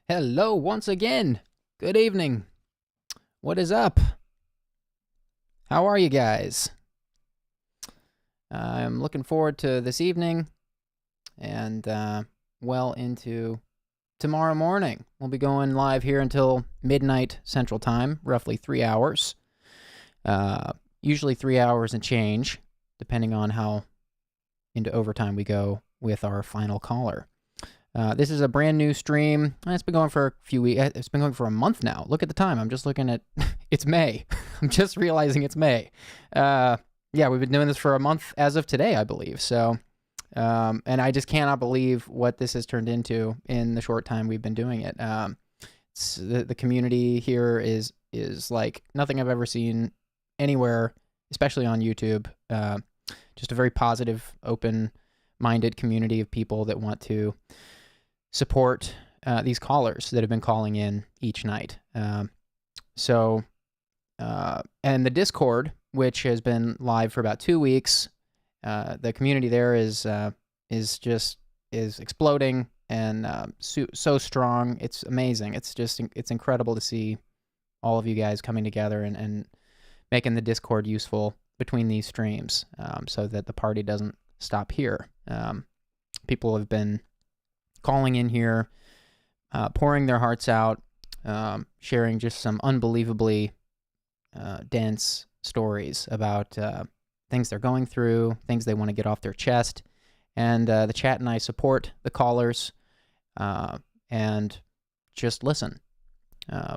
Hello once again. Good evening. What is up? How are you guys? I'm looking forward to this evening and well into tomorrow morning. We'll be going live here until midnight Central Time, roughly 3 hours. Usually 3 hours and change, depending on how into overtime we go with our final caller. This is a brand new stream. It's been going for a few weeks. It's been going for a month now. Look at the time. I'm just looking at, it's May. I'm just realizing it's May. Yeah, we've been doing this for a month as of today, I believe. So, and I just cannot believe what this has turned into in the short time we've been doing it. The community here is like nothing I've ever seen anywhere, especially on YouTube. Just a very positive, open-minded community of people that want to support these callers that have been calling in each night. And the Discord, which has been live for about 2 weeks, the community there is exploding and so strong. It's amazing. It's incredible to see all of you guys coming together and making the Discord useful between these streams, so that the party doesn't stop here. People have been calling in here, pouring their hearts out, sharing just some unbelievably dense stories about things they're going through, things they want to get off their chest. And the chat and I support the callers and just listen.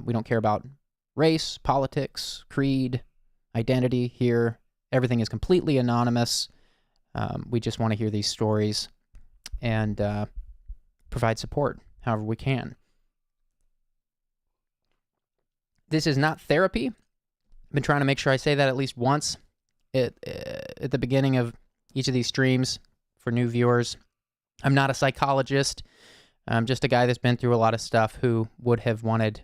We don't care about race, politics, creed, identity here. Everything is completely anonymous. We just want to hear these stories and provide support however we can. This is not therapy. I've been trying to make sure I say that at least once at the beginning of each of these streams for new viewers. I'm not a psychologist. I'm just a guy that's been through a lot of stuff who would have wanted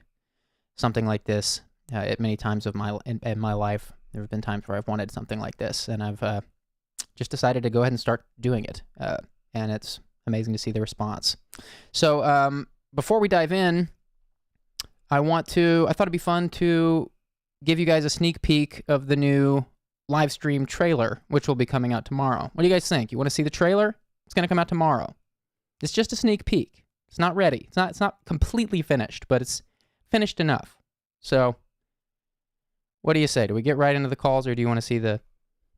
something like this at many times in my life. There have been times where I've wanted something like this, and I've just decided to go ahead and start doing it. And it's amazing to see the response. So before we dive in, I thought it'd be fun to give you guys a sneak peek of the new live stream trailer, which will be coming out tomorrow. What do you guys think? You want to see the trailer? It's going to come out tomorrow. It's just a sneak peek. It's not ready. It's not completely finished, but it's finished enough. So what do you say? Do we get right into the calls, or do you want to see the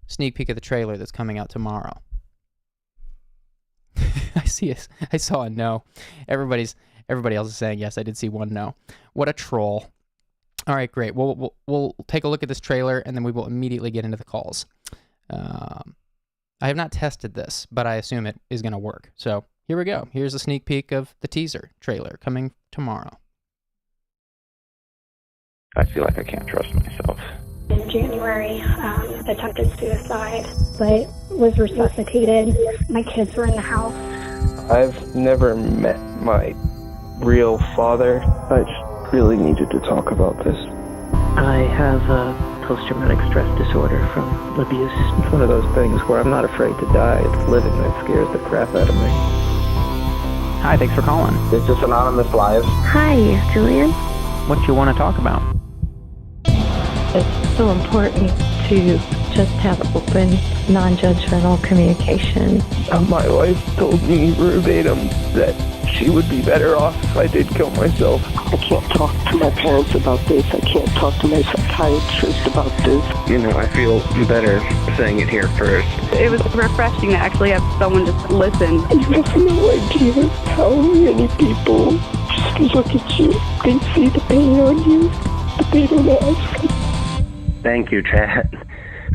sneak peek of the trailer that's coming out tomorrow? I saw a no. Everybody else is saying yes. I did see one no. What a troll. All right, great. We'll take a look at this trailer, and then we will immediately get into the calls. I have not tested this, but I assume it is going to work. So here we go. Here's a sneak peek of the teaser trailer coming tomorrow. I feel like I can't trust myself. In January, attempted suicide, but was resuscitated. My kids were in the house. I've never met my real father. I just really needed to talk about this. I have a post-traumatic stress disorder from abuse. It's one of those things where I'm not afraid to die. It's living that scares the crap out of me. Hi, thanks for calling. Is this Anonymous Live? Hi, Julian. What you want to talk about? It's so important to just have open, non-judgmental communication. My wife told me verbatim that she would be better off if I did kill myself. I can't talk to my parents about this. I can't talk to my psychiatrist about this. You know, I feel better saying it here first. It was refreshing to actually have someone just listen. You have no idea how many people just look at you. They see the pain on you, but they don't ask. Thank you, chat,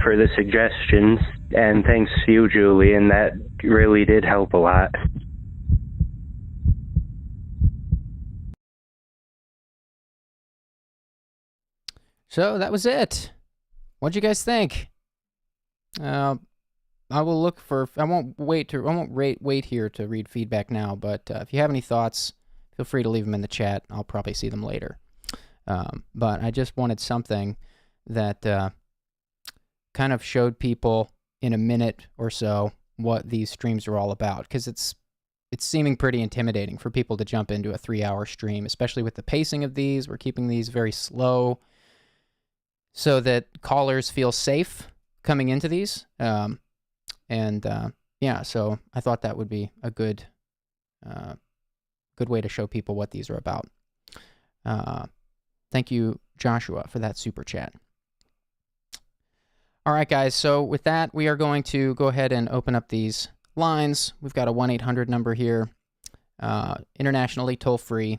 for the suggestions, and thanks to you, Julian. That really did help a lot. So that was it. What'd you guys think? I won't wait here to read feedback now, but if you have any thoughts, feel free to leave them in the chat. I'll probably see them later. But I just wanted something that kind of showed people in a minute or so what these streams are all about, because it's it's seeming pretty intimidating for people to jump into a 3-hour stream, especially with the pacing of these. We're keeping these very slow so that callers feel safe coming into these. Yeah, so I thought that would be a good way to show people what these are about. Thank you, Joshua, for that super chat. All right, guys, so with that, we are going to go ahead and open up these lines. We've got a 1-800 number here, internationally toll-free.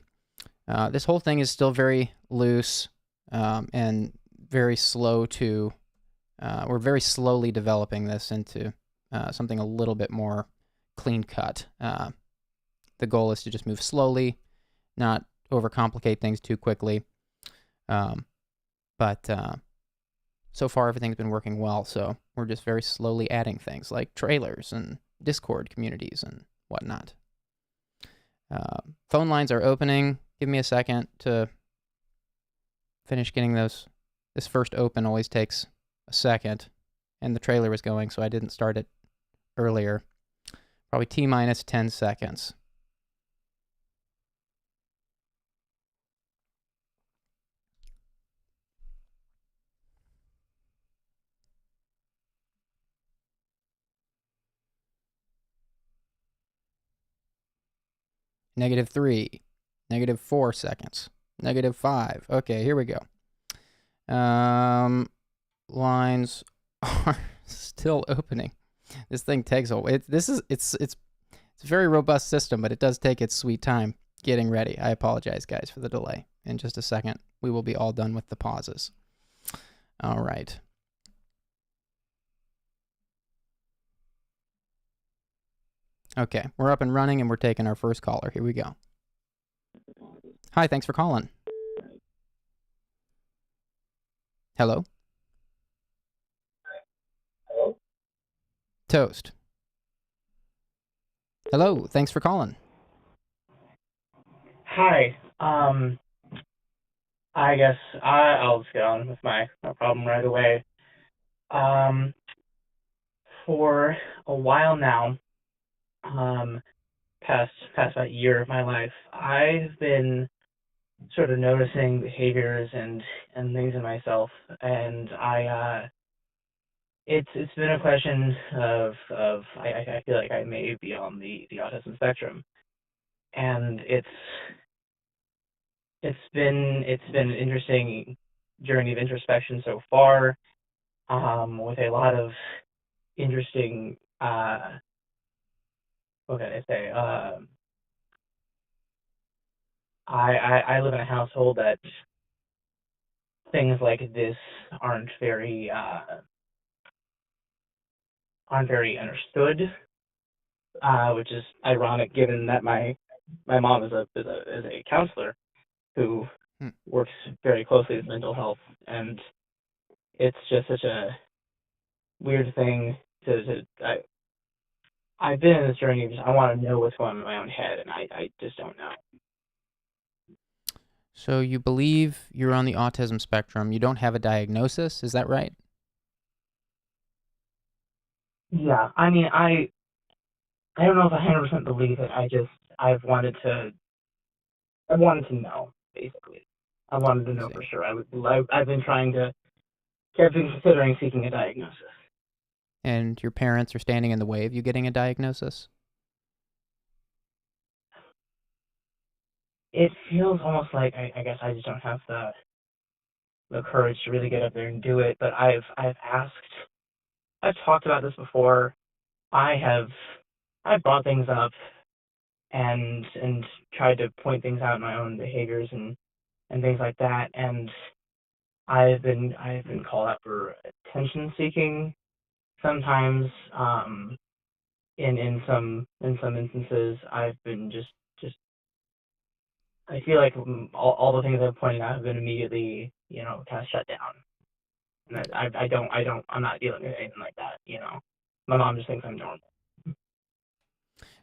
This whole thing is still very loose and very slow to... we're very slowly developing this into something a little bit more clean-cut. The goal is to just move slowly, not overcomplicate things too quickly. But so far, everything's been working well, so we're just very slowly adding things like trailers and Discord communities and whatnot. Phone lines are opening. Give me a second to finish getting those. This first open always takes a second, and the trailer was going, so I didn't start it earlier. Probably T-minus 10 seconds. -3, -4 seconds, -5. Okay, here we go. Lines are still opening. This thing takes a while. It's a very robust system, but it does take its sweet time getting ready. I apologize, guys, for the delay. In just a second, we will be all done with the pauses. All right. Okay, we're up and running, and we're taking our first caller. Here we go. Hi, thanks for calling. Hello? Hello? Toast. Hello, thanks for calling. Hi. I guess I'll just get on with my problem right away. For a while now, past about a year of my life, I've been sort of noticing behaviors and things in myself, and it's been a question of I feel like I may be on the autism spectrum, and it's been an interesting journey of introspection so far, with a lot of interesting what can I say? I live in a household that things like this aren't very understood, which is ironic given that my mom is a counselor who works very closely with mental health, and it's just such a weird thing I've been in this journey. I want to know what's going on in my own head, and I just don't know. So you believe you're on the autism spectrum. You don't have a diagnosis, is that right? Yeah, I mean, I don't know if I 100% believe it. I've wanted to know, basically. I wanted to know for sure. I've been considering seeking a diagnosis. And your parents are standing in the way of you getting a diagnosis? It feels almost like I guess I just don't have the courage to really get up there and do it. But I've talked about this before. I've brought things up and tried to point things out in my own behaviors and things like that. And I've been called out for attention seeking sometimes. In some instances, I've been just I feel like all the things I've pointed out have been immediately, kind of shut down. And I'm not dealing with anything like that, My mom just thinks I'm normal.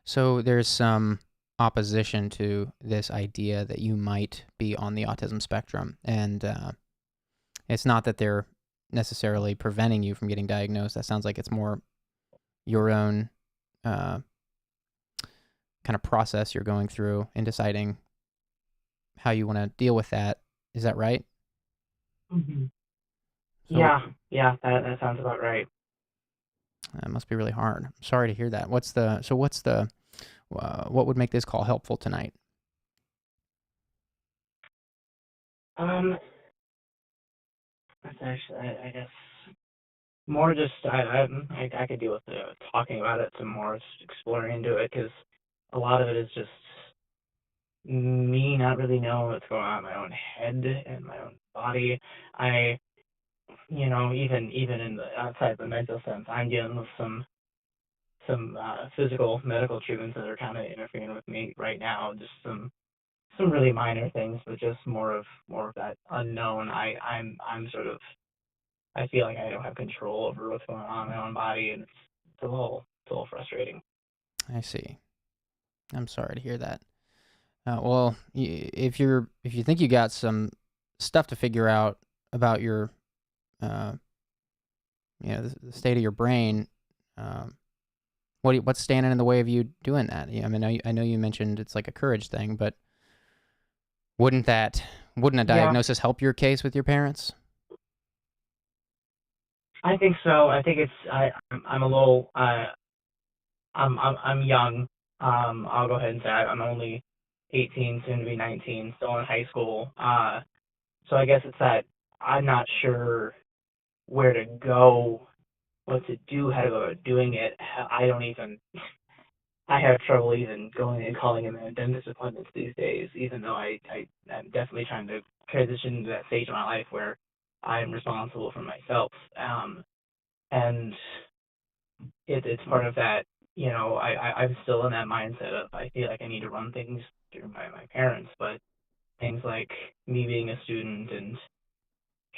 So there's some opposition to this idea that you might be on the autism spectrum, and it's not that they're necessarily preventing you from getting diagnosed. That sounds like it's more your own kind of process you're going through in deciding how you want to deal with that. Is that right? Hmm. So Yeah, that sounds about right. that must be really hard. I'm sorry to hear that. What's the what would make this call helpful tonight? That's actually, I guess, more just I could deal with talking about it some more, just exploring into it, because a lot of it is just me not really knowing what's going on in my own head and my own body. I, even in the outside the mental sense, I'm dealing with some physical medical treatments that are kind of interfering with me right now. Just some really minor things, but just more of that unknown. I'm sort of, I feel like I don't have control over what's going on in my own body, and it's a little frustrating. I see. I'm sorry to hear that. Well, if you think you got some stuff to figure out about your, the state of your brain, what's standing in the way of you doing that? I mean, I know you mentioned it's like a courage thing, but wouldn't a Yeah, diagnosis help your case with your parents? I think so. I think I'm a little I'm young. I'll go ahead and say I'm only 18, soon to be 19, still in high school. So I guess it's that I'm not sure where to go, what to do, how to go about doing it. I have trouble even going and calling in the dentist appointments these days, even though I'm definitely trying to transition to that stage of my life where I'm responsible for myself. And it's part of that, I'm still in that mindset of I feel like I need to run things through my parents, but things like me being a student and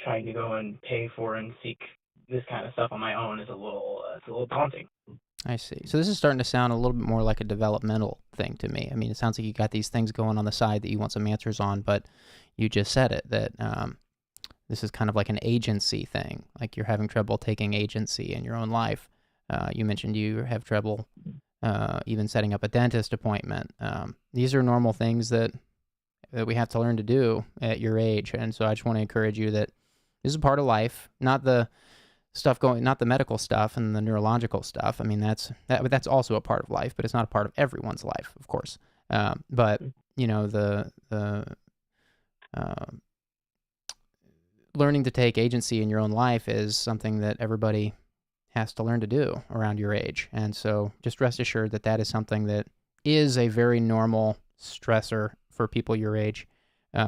trying to go and pay for and seek this kind of stuff on my own is it's a little daunting. I see. So this is starting to sound a little bit more like a developmental thing to me. I mean, it sounds like you got these things going on the side that you want some answers on, but you just said it, that this is kind of like an agency thing, like you're having trouble taking agency in your own life. You mentioned you have trouble even setting up a dentist appointment. These are normal things that we have to learn to do at your age, and so I just want to encourage you that this is part of life, not the medical stuff and the neurological stuff. I mean, that's also a part of life, but it's not a part of everyone's life, of course. But the learning to take agency in your own life is something that everybody has to learn to do around your age. And so just rest assured that that is something that is a very normal stressor for people your age,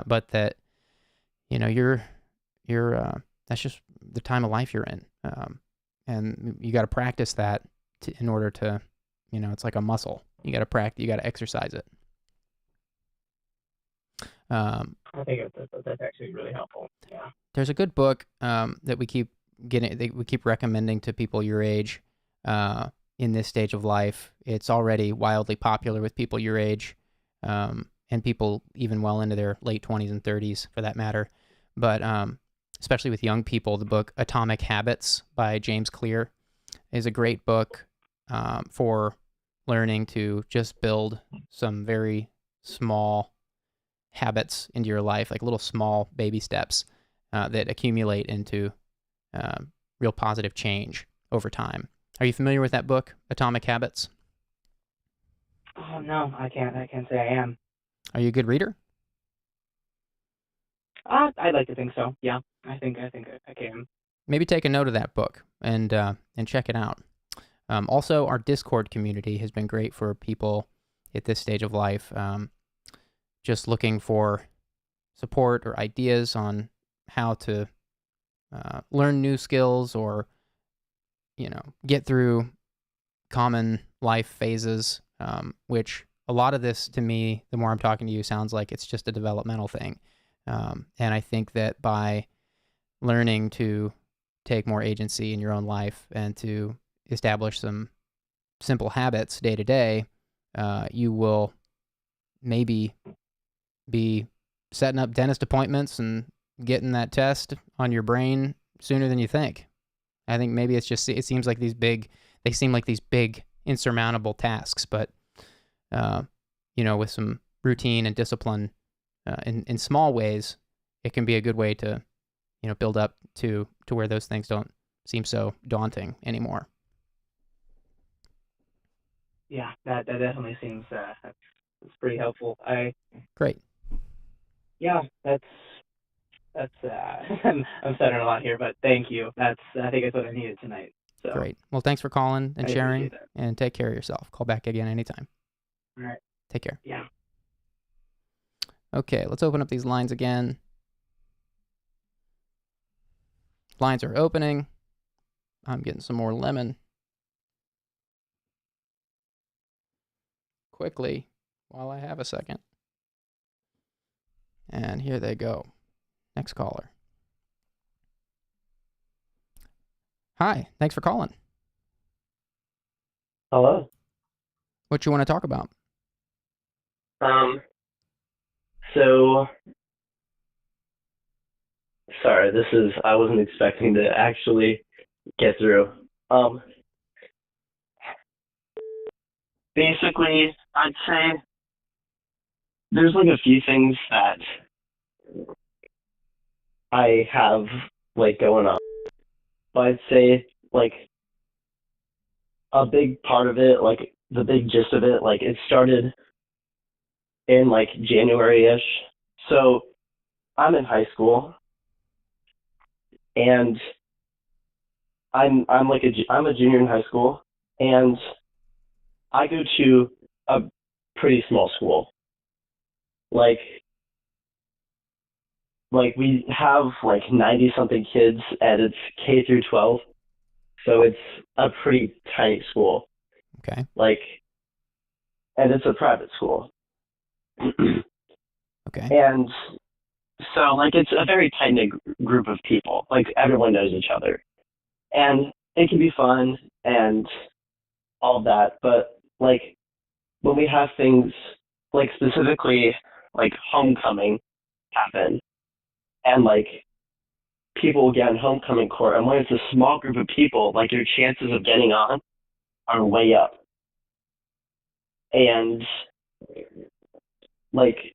but that, you're that's just the time of life you're in. And you got to practice that in order to, it's like a muscle. You got to exercise it. I think that's actually really helpful. Yeah. There's a good book that we keep recommending to people your age in this stage of life. It's already wildly popular with people your age, and people even well into their late 20s and 30s for that matter. But especially with young people, the book Atomic Habits by James Clear is a great book for learning to just build some very small habits into your life, like little small baby steps that accumulate into real positive change over time. Are you familiar with that book, Atomic Habits? Oh no, I can't say I am. Are you a good reader? I'd like to think so. Yeah, I think I can. Maybe take a note of that book and check it out. Also, our Discord community has been great for people at this stage of life, just looking for support or ideas on how to learn new skills or, get through common life phases, which a lot of this, to me, the more I'm talking to you, sounds like it's just a developmental thing. And I think that by learning to take more agency in your own life and to establish some simple habits day to day, you will maybe be setting up dentist appointments and getting that test on your brain sooner than you think. I think maybe it seems like they seem like these big insurmountable tasks, but with some routine and discipline in small ways, it can be a good way to, build up to where those things don't seem so daunting anymore. Yeah, that definitely seems that's pretty helpful. Great. Yeah, that's I'm stuttering a lot here, but thank you. I think it's what I needed tonight. So Great. Well, thanks for calling and I sharing, appreciate that. and take care of yourself. Call back again anytime. All right. Take care. Yeah. Okay, let's open up these lines again. Lines are opening. I'm getting some more lemon. Quickly, while I have a second. And here they go. Next caller. Hi, thanks for calling. Hello. What you want to talk about? So, sorry, I wasn't expecting to actually get through. Basically, I'd say there's like a few things that I have like going on. But I'd say like a big part of it, like the big gist of it, like it started in like January-ish. So I'm in high school and I'm a junior in high school, and I go to a pretty small school. Like we have like 90 something kids, and it's K through 12. So it's a pretty tiny school. Okay. And it's a private school. Okay. And so like it's a very tight-knit group of people. Like everyone knows each other. And it can be fun and all that, but like when we have things like specifically like homecoming happen, and like people will get in homecoming court, and when it's a small group of people, like your chances of getting on are way up. And like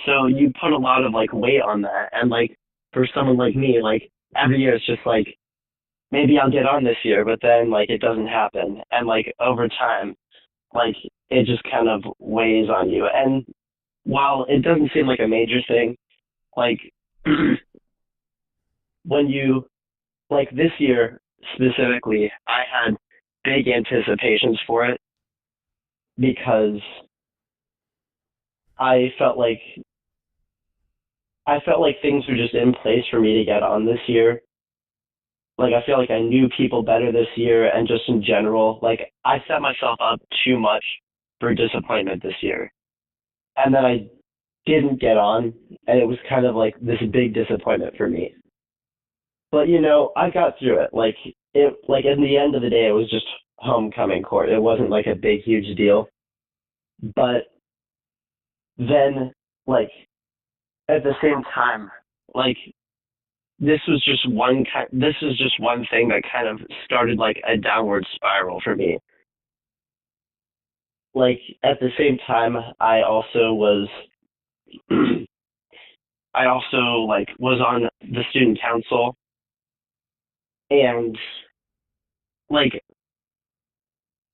so you put a lot of like weight on that, and like for someone like me, like every year it's just like maybe I'll get on this year, but then like it doesn't happen, and like over time like it just kind of weighs on you. And while it doesn't seem like a major thing, like when you like this year specifically, I had big anticipations for it because I felt like things were just in place for me to get on this year. Like I feel like I knew people better this year, and just in general, like I set myself up too much for disappointment this year. And then I didn't get on, and it was kind of like this big disappointment for me. But I got through it. Like in the end of the day, it was just homecoming court. It wasn't like a big huge deal. But then like at the same time, like this was just one thing that kind of started like a downward spiral for me. Like at the same time, I also was was on the student council, and like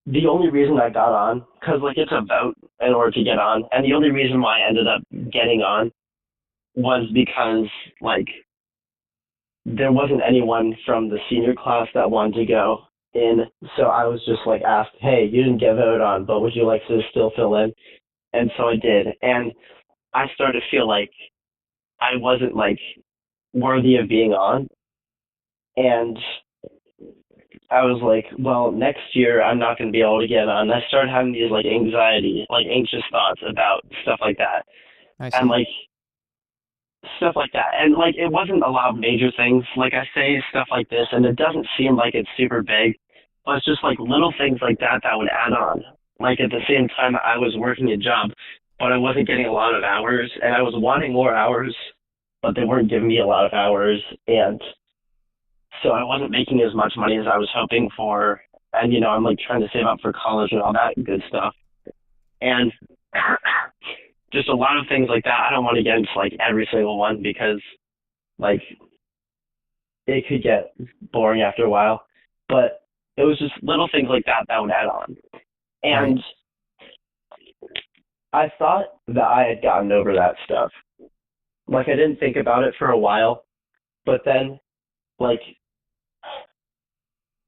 the only reason I got on, because like it's a vote in order to get on, and the only reason why I ended up getting on was because like there wasn't anyone from the senior class that wanted to go in, so I was just like asked, hey, you didn't get voted on, but would you like to still fill in? And so I did, and I started to feel like I wasn't like worthy of being on, and I was like, well, next year I'm not going to be able to get on. I started having these like anxious thoughts about stuff like that. I see. And like stuff like that. And like it wasn't a lot of major things. Like I say stuff like this, and it doesn't seem like it's super big, but it's just like little things like that would add on. Like at the same time I was working a job, but I wasn't getting a lot of hours, and I was wanting more hours, but they weren't giving me a lot of hours, and so I wasn't making as much money as I was hoping for. And I'm like trying to save up for college and all that good stuff. and just a lot of things like that. I don't want to get into like every single one because like it could get boring after a while, but it was just little things like that that would add on. And I thought that I had gotten over that stuff. Like, I didn't think about it for a while, but then, like,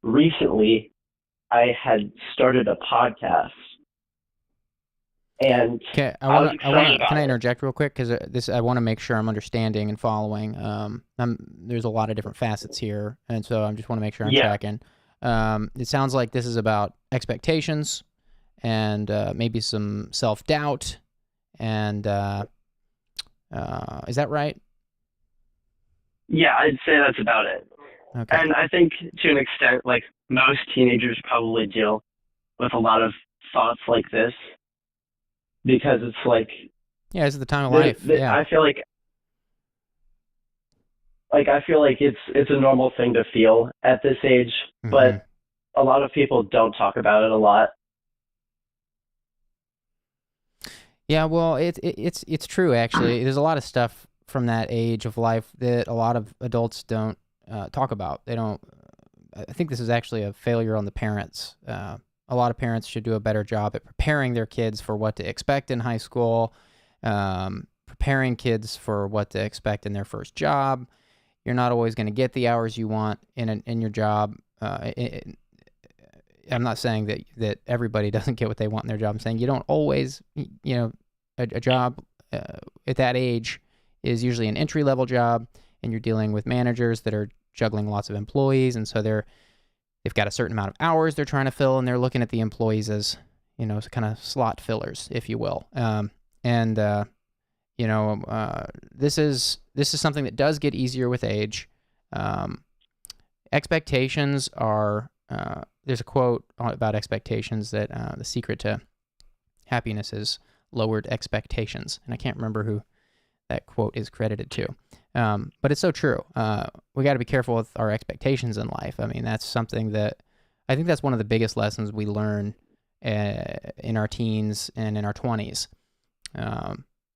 recently I had started a podcast. And okay, can I interject real quick? Because I want to make sure I'm understanding and following. There's a lot of different facets here, and so I just want to make sure I'm tracking. It sounds like this is about expectations and maybe some self-doubt, and is that right? Yeah, I'd say that's about it. Okay. And I think to an extent, like, most teenagers probably deal with a lot of thoughts like this because it's like... Yeah, it's the time of life. Yeah. I feel like it's a normal thing to feel at this age, but a lot of people don't talk about it a lot. Yeah, well, it's true, actually. There's a lot of stuff from that age of life that a lot of adults don't talk about. They don't. I think this is actually a failure on the parents. A lot of parents should do a better job at preparing their kids for what to expect in high school, preparing kids for what to expect in their first job. You're not always going to get the hours you want in your job. I'm not saying that everybody doesn't get what they want in their job. I'm saying you don't always, a job at that age is usually an entry-level job, and you're dealing with managers that are juggling lots of employees, and so they've got a certain amount of hours they're trying to fill, and they're looking at the employees as, kind of slot fillers, if you will. This is something that does get easier with age. Expectations are... there's a quote about expectations that the secret to happiness is lowered expectations. And I can't remember who that quote is credited to. But it's so true. We got to be careful with our expectations in life. I mean, that's something that I think that's one of the biggest lessons we learn in our teens and in our 20s.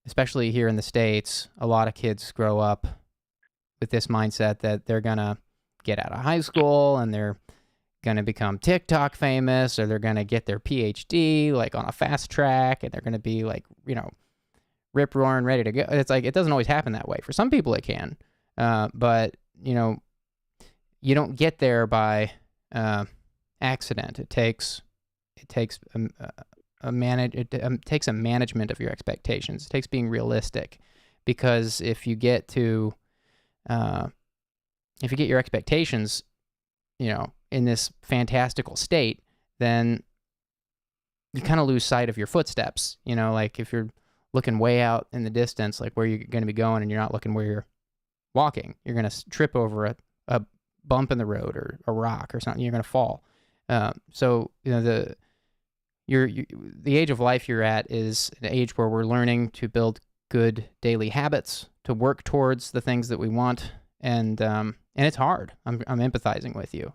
Especially here in the States, a lot of kids grow up with this mindset that they're going to get out of high school and they're going to become TikTok famous, or they're going to get their PhD like on a fast track, and they're going to be like, rip roaring, ready to go. It's like, it doesn't always happen that way. For some people it can, but you don't get there by accident. It takes a management of your expectations. It takes being realistic, because if you get your expectations, in this fantastical state, then you kind of lose sight of your footsteps. Like if you're looking way out in the distance, like where you're going to be going, and you're not looking where you're walking, you're going to trip over a bump in the road or a rock or something. You're going to fall. So the age of life you're at is an age where we're learning to build good daily habits, to work towards the things that we want, and it's hard. I'm empathizing with you,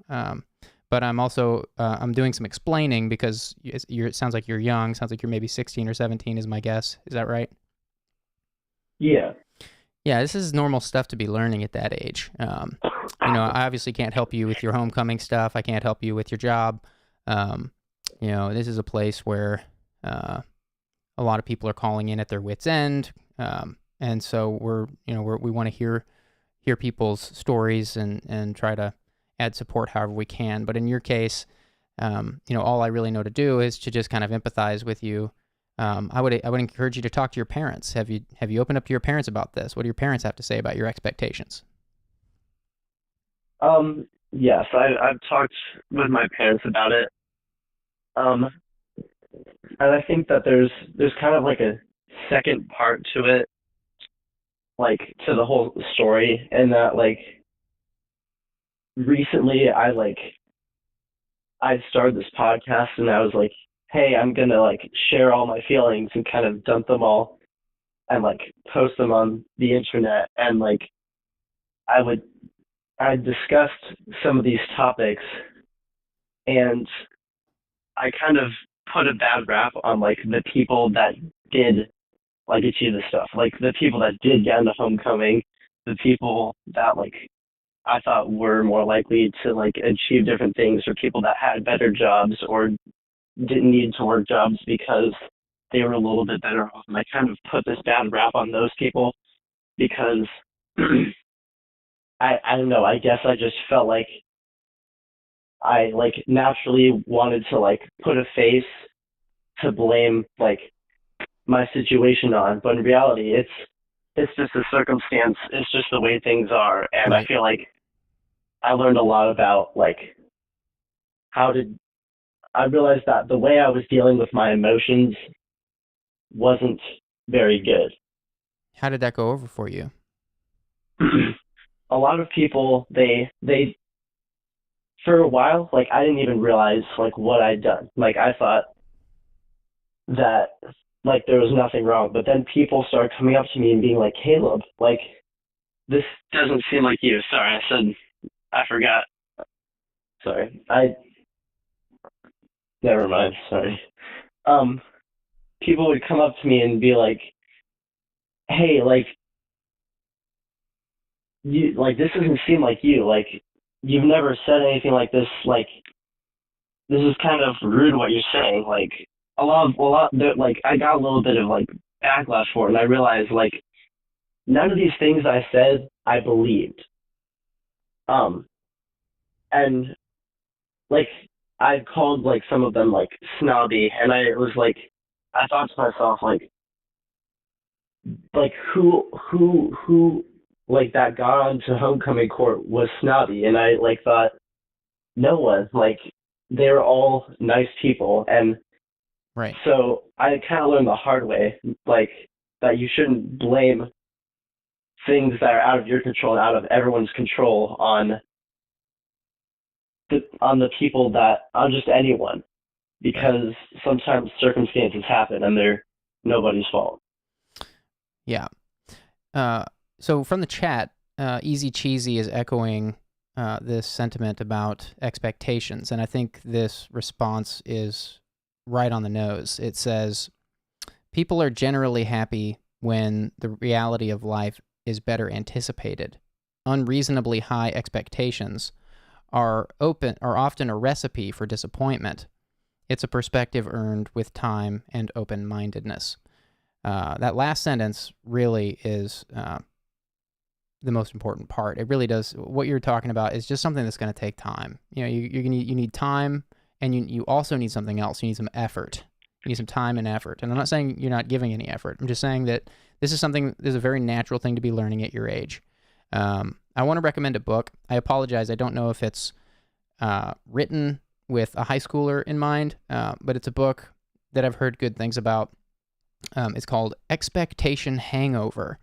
but I'm also I'm doing some explaining, because it sounds like you're young. Sounds like you're maybe 16 or 17 is my guess. Is that right? Yeah. Yeah, this is normal stuff to be learning at that age. I obviously can't help you with your homecoming stuff. I can't help you with your job. This is a place where a lot of people are calling in at their wits' end, and so we want to hear people's stories and try to add support however we can. But in your case, all I really know to do is to just kind of empathize with you. I would encourage you to talk to your parents. Have you opened up to your parents about this? What do your parents have to say about your expectations? Yes, I've talked with my parents about it. And I think that there's kind of like a second part to it, like to the whole story, and that like recently I started this podcast, and I was like, hey, I'm gonna like share all my feelings and kind of dump them all and like post them on the internet, and like I discussed some of these topics, and I kind of put a bad rap on like the people that did like achieve this stuff, like the people that did get into homecoming, the people that like I thought were more likely to like achieve different things, or people that had better jobs or didn't need to work jobs because they were a little bit better off. And I kind of put this bad rap on those people because I don't know, I guess I just felt like I like naturally wanted to like put a face to blame like my situation on, but in reality it's just a circumstance, it's just the way things are. And I feel like I learned a lot about like I realized that the way I was dealing with my emotions wasn't very good. How did that go over for you? A lot of people, they for a while, like I didn't even realize like what I'd done. Like I thought that like there was nothing wrong, but then people started coming up to me and being like, Caleb, like this doesn't seem like you. Sorry, I forgot. Sorry. Never mind, sorry. People would come up to me and be like, hey, like you, like this doesn't seem like you, like you've never said anything like this, like this is kind of rude what you're saying. Like a lot like I got a little bit of like backlash for it, and I realized like none of these things I said I believed. And like I called like some of them like snobby, and I was like, I thought to myself like who like that got onto homecoming court was snobby, and I like thought no one, like they're all nice people. And right. So I kind of learned the hard way, like that you shouldn't blame things that are out of your control and out of everyone's control on the people on just anyone, because sometimes circumstances happen and they're nobody's fault. Yeah. So from the chat, Easy Cheesy is echoing this sentiment about expectations, and I think this response is right on the nose. It says, people are generally happy when the reality of life is better anticipated. Unreasonably high expectations are often a recipe for disappointment. It's a perspective earned with time and open-mindedness. That last sentence really is the most important part. It really does. What you're talking about is just something that's going to take time. You know, you need time, and you also need something else. You need some effort. You need some time and effort. And I'm not saying you're not giving any effort. I'm just saying that this is a very natural thing to be learning at your age. I want to recommend a book. I apologize. I don't know if it's written with a high schooler in mind, but it's a book that I've heard good things about. It's called Expectation Hangover: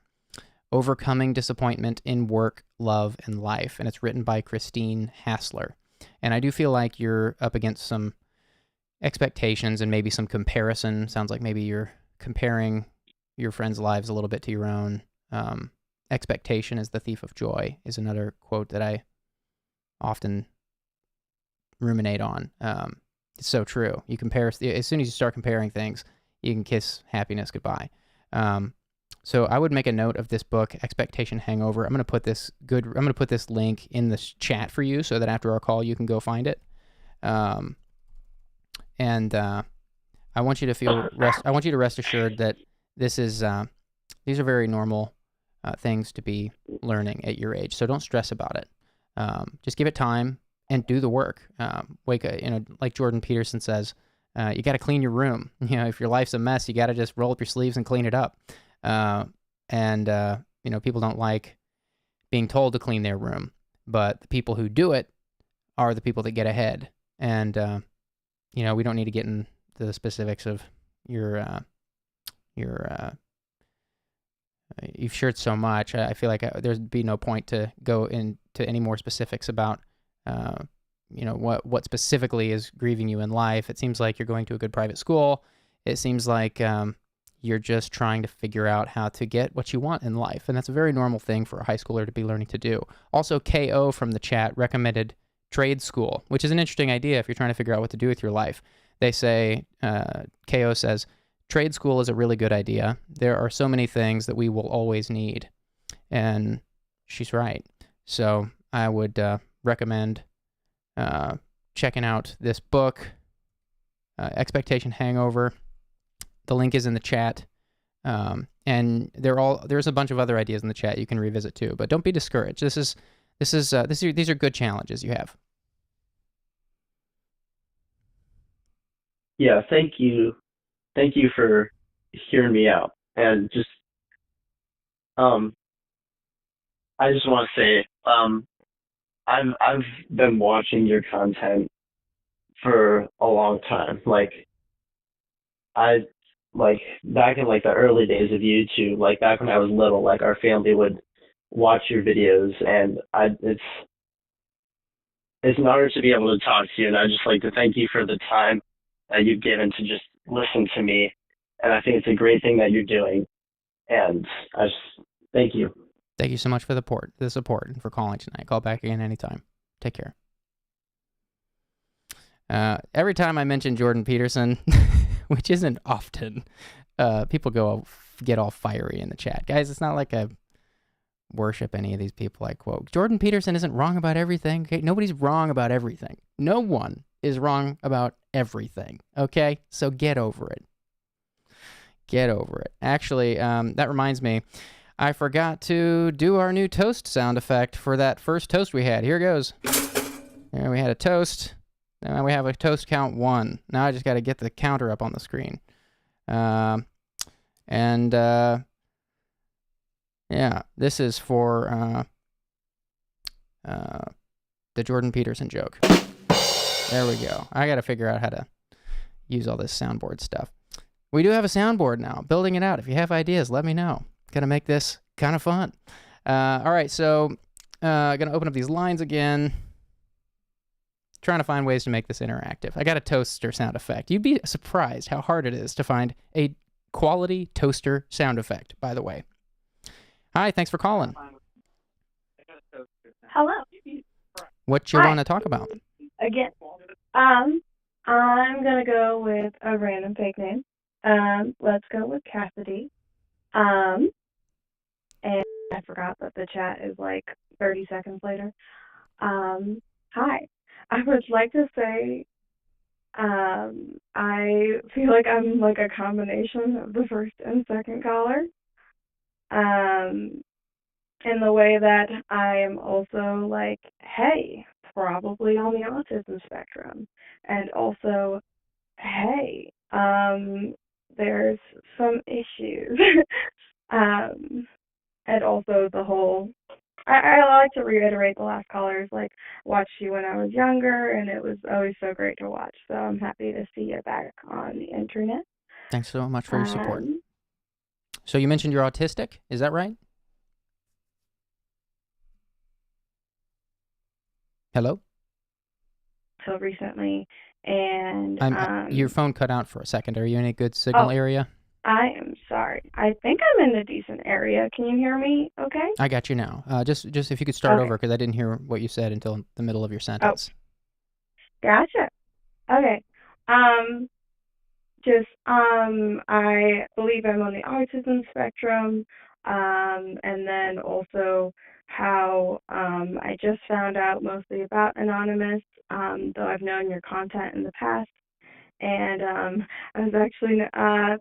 Overcoming Disappointment in Work, Love, and Life. And it's written by Christine Hassler. And I do feel like you're up against some expectations and maybe some comparison. Sounds like maybe you're comparing your friends' lives a little bit to your own. Expectation is the thief of joy is another quote that I often ruminate on. It's so true. You compare, as soon as you start comparing things, you can kiss happiness goodbye. So I would make a note of this book, Expectation Hangover. I'm going to put this link in the chat for you so that after our call you can go find it. I want you to rest assured that these are very normal things to be learning at your age. So don't stress about it. Just give it time and do the work. Like Jordan Peterson says, you got to clean your room. You know, if your life's a mess, you got to just roll up your sleeves and clean it up. People don't like being told to clean their room, but the people who do it are the people that get ahead. And, we don't need to get into the specifics of you've shared so much. I feel like there'd be no point to go into any more specifics about, what specifically is grieving you in life. It seems like you're going to a good private school. It seems like you're just trying to figure out how to get what you want in life. And that's a very normal thing for a high schooler to be learning to do. Also, KO from the chat recommended trade school, which is an interesting idea if you're trying to figure out what to do with your life. They say, KO says, trade school is a really good idea. There are so many things that we will always need. And she's right. So I would recommend checking out this book, Expectation Hangover. The link is in the chat. And there's a bunch of other ideas in the chat you can revisit too. But don't be discouraged. These are good challenges you have. Yeah, thank you. Thank you for hearing me out. And just I just want to say, I've been watching your content for a long time. Like back in like the early days of YouTube, like back when I was little, like our family would watch your videos, and it's an honor to be able to talk to you, and I'd just like to thank you for the time that you've given to just listen to me. And I think it's a great thing that you're doing. And I just thank you. Thank you so much for the support and for calling tonight. Call back again anytime. Take care. Every time I mention Jordan Peterson, which isn't often, people get all fiery in the chat. Guys, it's not like I worship any of these people I quote. Jordan Peterson isn't wrong about everything. Okay? Nobody's wrong about everything. No one is wrong about everything. Okay? So get over it. Get over it. Actually, that reminds me, I forgot to do our new toast sound effect for that first toast we had. Here goes. There we had a toast. Now we have a toast count 1. Now I just got to get the counter up on the screen. Yeah, this is for the Jordan Peterson joke. There we go. I got to figure out how to use all this soundboard stuff. We do have a soundboard now. Building it out. If you have ideas, let me know. Gonna make this kind of fun. All right, so gonna open up these lines again. Trying to find ways to make this interactive. I got a toaster sound effect. You'd be surprised how hard it is to find a quality toaster sound effect, by the way. Hi, thanks for calling. Hello. What you want to talk about? Again. I'm gonna go with a random fake name. Let's go with Cassidy. And I forgot that the chat is like 30 seconds later. Hi. I would like to say, I feel like I'm like a combination of the first and second caller. In the way that I am also like, hey, probably on the autism spectrum. And also, hey, there's some issues. And also the whole, I like to reiterate the last caller's, like, watched you when I was younger, and it was always so great to watch. So I'm happy to see you back on the internet. Thanks so much for your support. So you mentioned you're autistic, is that right? Hello? So recently, and your phone cut out for a second. Are you in a good signal area? I am sorry. I think I'm in a decent area. Can you hear me okay? I got you now. Just if you could start over, because I didn't hear what you said until the middle of your sentence. Gotcha. Okay. I believe I'm on the autism spectrum, and then also how I just found out mostly about Anonymous, though I've known your content in the past. And I was actually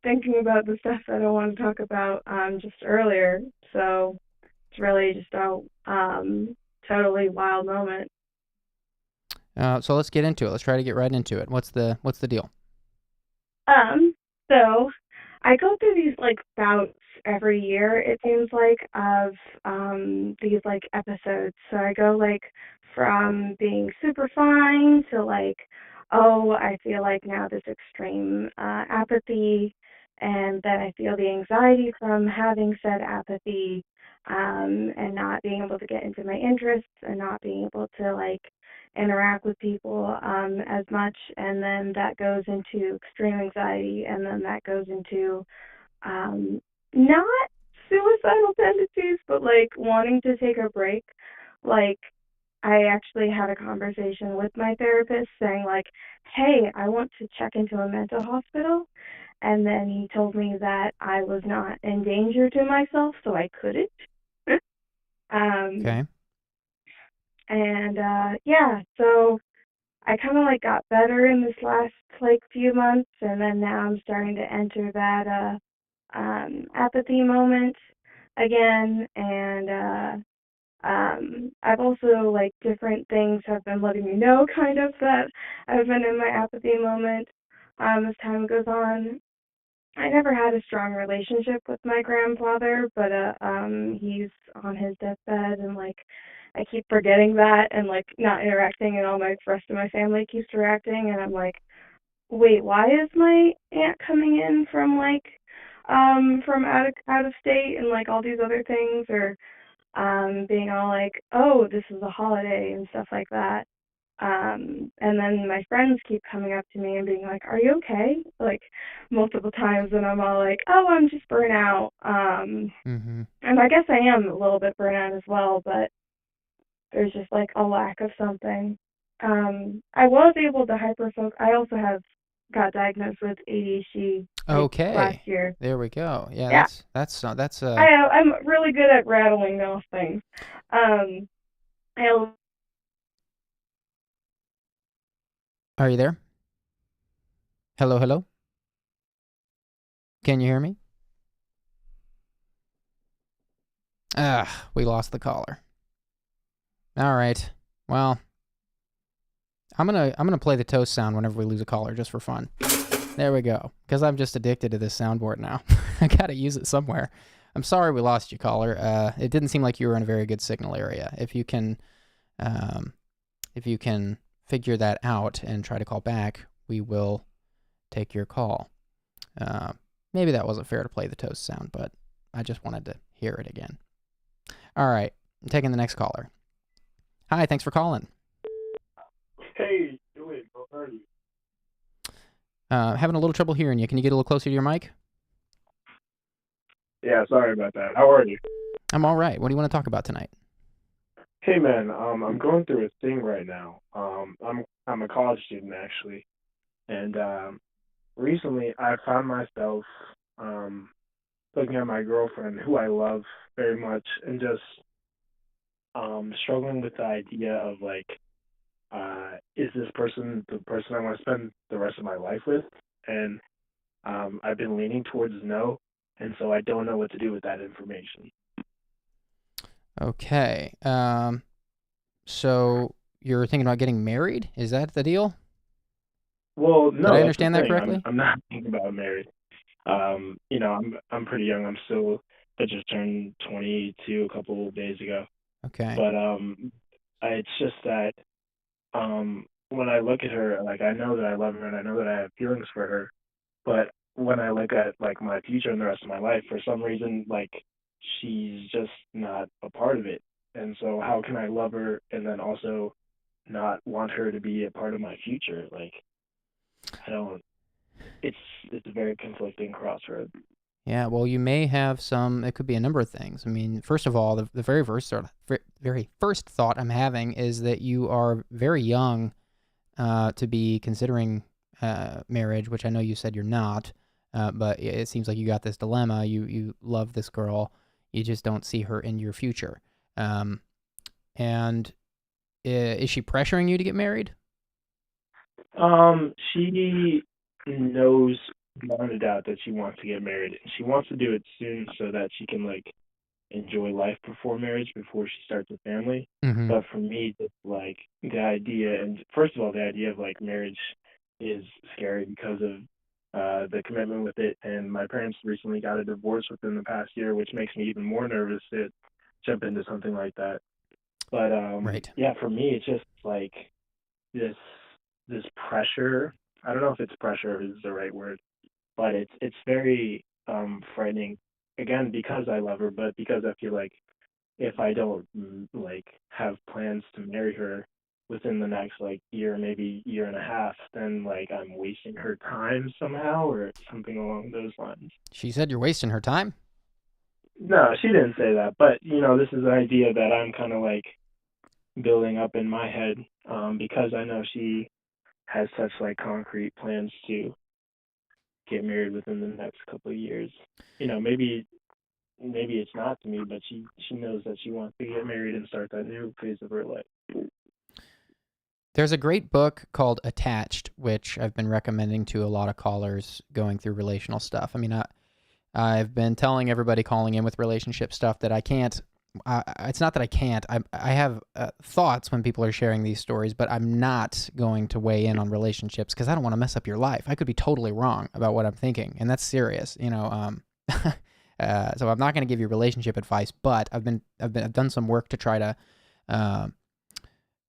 thinking about the stuff that I want to talk about just earlier. So it's really just a totally wild moment. So let's get into it. Let's try to get right into it. What's the deal? So I go through these like bouts every year, it seems like, of these like episodes. So I go like from being super fine to like, oh, I feel like now this extreme apathy, and then I feel the anxiety from having said apathy, and not being able to get into my interests and not being able to like interact with people as much, and then that goes into extreme anxiety, and then that goes into not suicidal tendencies, but like wanting to take a break, like I actually had a conversation with my therapist saying like, hey, I want to check into a mental hospital. And then he told me that I was not in danger to myself, so I couldn't. Okay. And yeah, so I kind of like got better in this last like few months, and then now I'm starting to enter that apathy moment again, and I've also like different things have been letting me know kind of that I've been in my apathy moment as time goes on. I never had a strong relationship with my grandfather, but he's on his deathbed, and like I keep forgetting that and like not interacting, and all my rest of my family keeps interacting, and I'm like, wait, why is my aunt coming in from like from out of state and like all these other things, or being all like, oh, this is a holiday and stuff like that. And then my friends keep coming up to me and being like, are you okay? Like multiple times, and I'm all like, oh, I'm just burnt out. Mm-hmm. And I guess I am a little bit burnt out as well, but there's just like a lack of something. I was able to hyperfocus. I also got diagnosed with ADHD last year. There we go. Yeah, that's I'm really good at rattling those things. Are you there? Hello, hello? Can you hear me? We lost the caller. All right. Well, I'm gonna play the toast sound whenever we lose a caller just for fun. There we go. Because I'm just addicted to this soundboard now. I gotta use it somewhere. I'm sorry we lost you, caller. It didn't seem like you were in a very good signal area. If you can figure that out and try to call back, we will take your call. Maybe that wasn't fair to play the toast sound, but I just wanted to hear it again. All right, I'm taking the next caller. Hi, thanks for calling. Hey, Julian, how are you? Having a little trouble hearing you. Can you get a little closer to your mic? Yeah, sorry about that. How are you? I'm all right. What do you want to talk about tonight? Hey, man, I'm going through a thing right now. I'm a college student actually, and recently I found myself looking at my girlfriend, who I love very much, and just struggling with the idea of like, is this person the person I want to spend the rest of my life with? And I've been leaning towards no, and so I don't know what to do with that information. Okay. So you're thinking about getting married? Is that the deal? Well, no. Did I understand that correctly? I'm not thinking about married. I'm pretty young. I just turned 22 a couple of days ago. Okay. But it's just that when I look at her, like I know that I love her and I know that I have feelings for her, but when I look at like my future and the rest of my life, for some reason, like she's just not a part of it. And so how can I love her and then also not want her to be a part of my future? Like it's a very conflicting crossroad. Yeah, well, you may have it could be a number of things. I mean, first of all, the very first thought I'm having is that you are very young to be considering marriage, which I know you said you're not, but it seems like you got this dilemma. You love this girl, you just don't see her in your future. And is she pressuring you to get married? She knows beyond a doubt that she wants to get married. She wants to do it soon so that she can like enjoy life before marriage, before she starts a family. Mm-hmm. But for me, it's like the idea, and first of all, the idea of like marriage is scary because of the commitment with it. And my parents recently got a divorce within the past year, which makes me even more nervous to jump into something like that. But right. Yeah, for me, it's just like this pressure. I don't know if it's pressure is the right word, but it's very frightening. Again, because I love her, but because I feel like if I don't like have plans to marry her within the next like year, maybe year and a half, then like I'm wasting her time somehow or something along those lines. She said you're wasting her time? No, she didn't say that, but this is an idea that I'm kind of like, building up in my head, because I know she has such like concrete plans to get married within the next couple of years. Maybe it's not to me, but she knows that she wants to get married and start that new phase of her life. There's a great book called Attached, which I've been recommending to a lot of callers going through relational stuff. I mean, I've been telling everybody calling in with relationship stuff that I can't. It's not that I can't. I have thoughts when people are sharing these stories, but I'm not going to weigh in on relationships because I don't want to mess up your life. I could be totally wrong about what I'm thinking, and that's serious. So I'm not going to give you relationship advice, but I've done some work to try to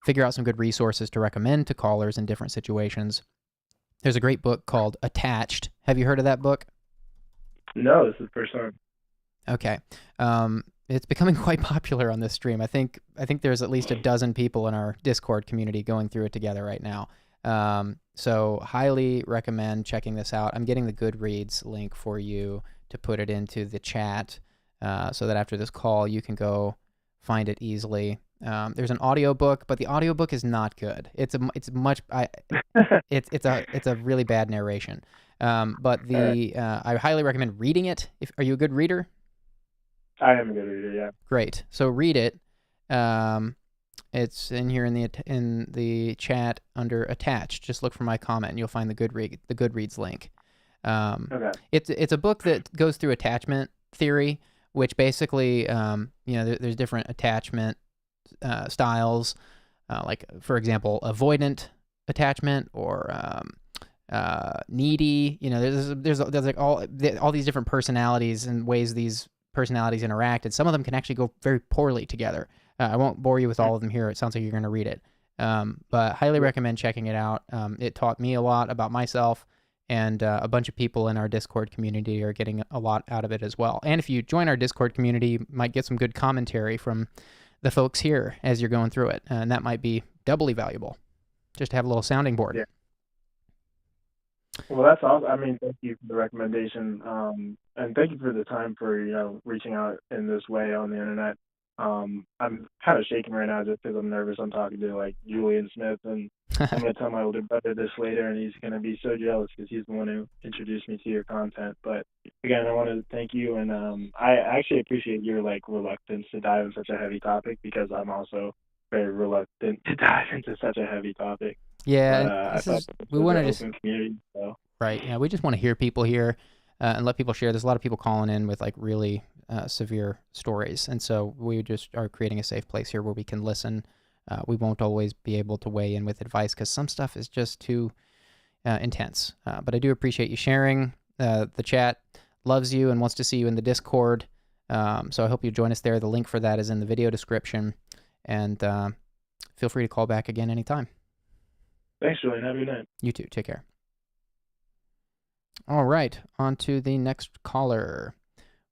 figure out some good resources to recommend to callers in different situations. There's a great book called Attached. Have you heard of that book? No, this is the first time. Okay. It's becoming quite popular on this stream. I think there's at least a dozen people in our Discord community going through it together right now. So highly recommend checking this out. I'm getting the Goodreads link for you to put it into the chat so that after this call you can go find it easily. There's an audiobook, but the audiobook is not good. It's a really bad narration. But I highly recommend reading it. Are you a good reader? I am a good reader, yeah. Great. So read it. It's in here in the chat under attached. Just look for my comment and you'll find the Goodreads link. Okay. It's a book that goes through attachment theory, which basically there's different attachment styles, like for example avoidant attachment or needy. There's like all these different personalities and ways these personalities interact, and some of them can actually go very poorly together. I won't bore you with all of them here. It sounds like you're going to read it, but highly recommend checking it out. It taught me a lot about myself, and a bunch of people in our Discord community are getting a lot out of it as well. And if you join our Discord community, you might get some good commentary from the folks here as you're going through it, and that might be doubly valuable, just to have a little sounding board. Yeah. Well, that's all. I mean, thank you for the recommendation, and thank you for the time for reaching out in this way on the internet. I'm kind of shaking right now just because I'm nervous. I'm talking to like Julian Smith, and I'm going to tell my older brother this later, and he's going to be so jealous because he's the one who introduced me to your content. But again, I want to thank you, and I actually appreciate your reluctance to dive into such a heavy topic, because I'm also very reluctant to dive into such a heavy topic. Yeah, but, we want to just community, so. Right. Yeah, we just want to hear people here and let people share. There's a lot of people calling in with like really severe stories, and so we just are creating a safe place here where we can listen. We won't always be able to weigh in with advice because some stuff is just too intense. But I do appreciate you sharing. The chat loves you and wants to see you in the Discord. So I hope you join us there. The link for that is in the video description. And feel free to call back again anytime. Thanks, Julian. Have a good night. You too. Take care. All right. On to the next caller.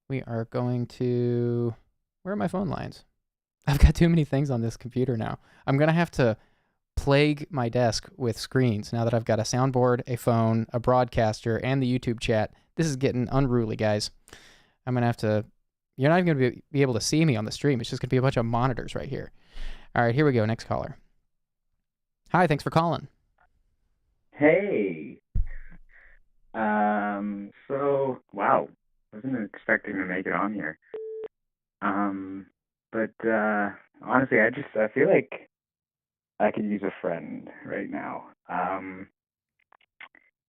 We are going to... Where are my phone lines? I've got too many things on this computer now. I'm going to have to plague my desk with screens now that I've got a soundboard, a phone, a broadcaster, and the YouTube chat. This is getting unruly, guys. I'm going to have to... You're not even going to be able to see me on the stream. It's just going to be a bunch of monitors right here. All right, here we go. Next caller. Hi, thanks for calling. Hey. So, wow. Wasn't expecting to make it on here. But honestly, I feel like I could use a friend right now.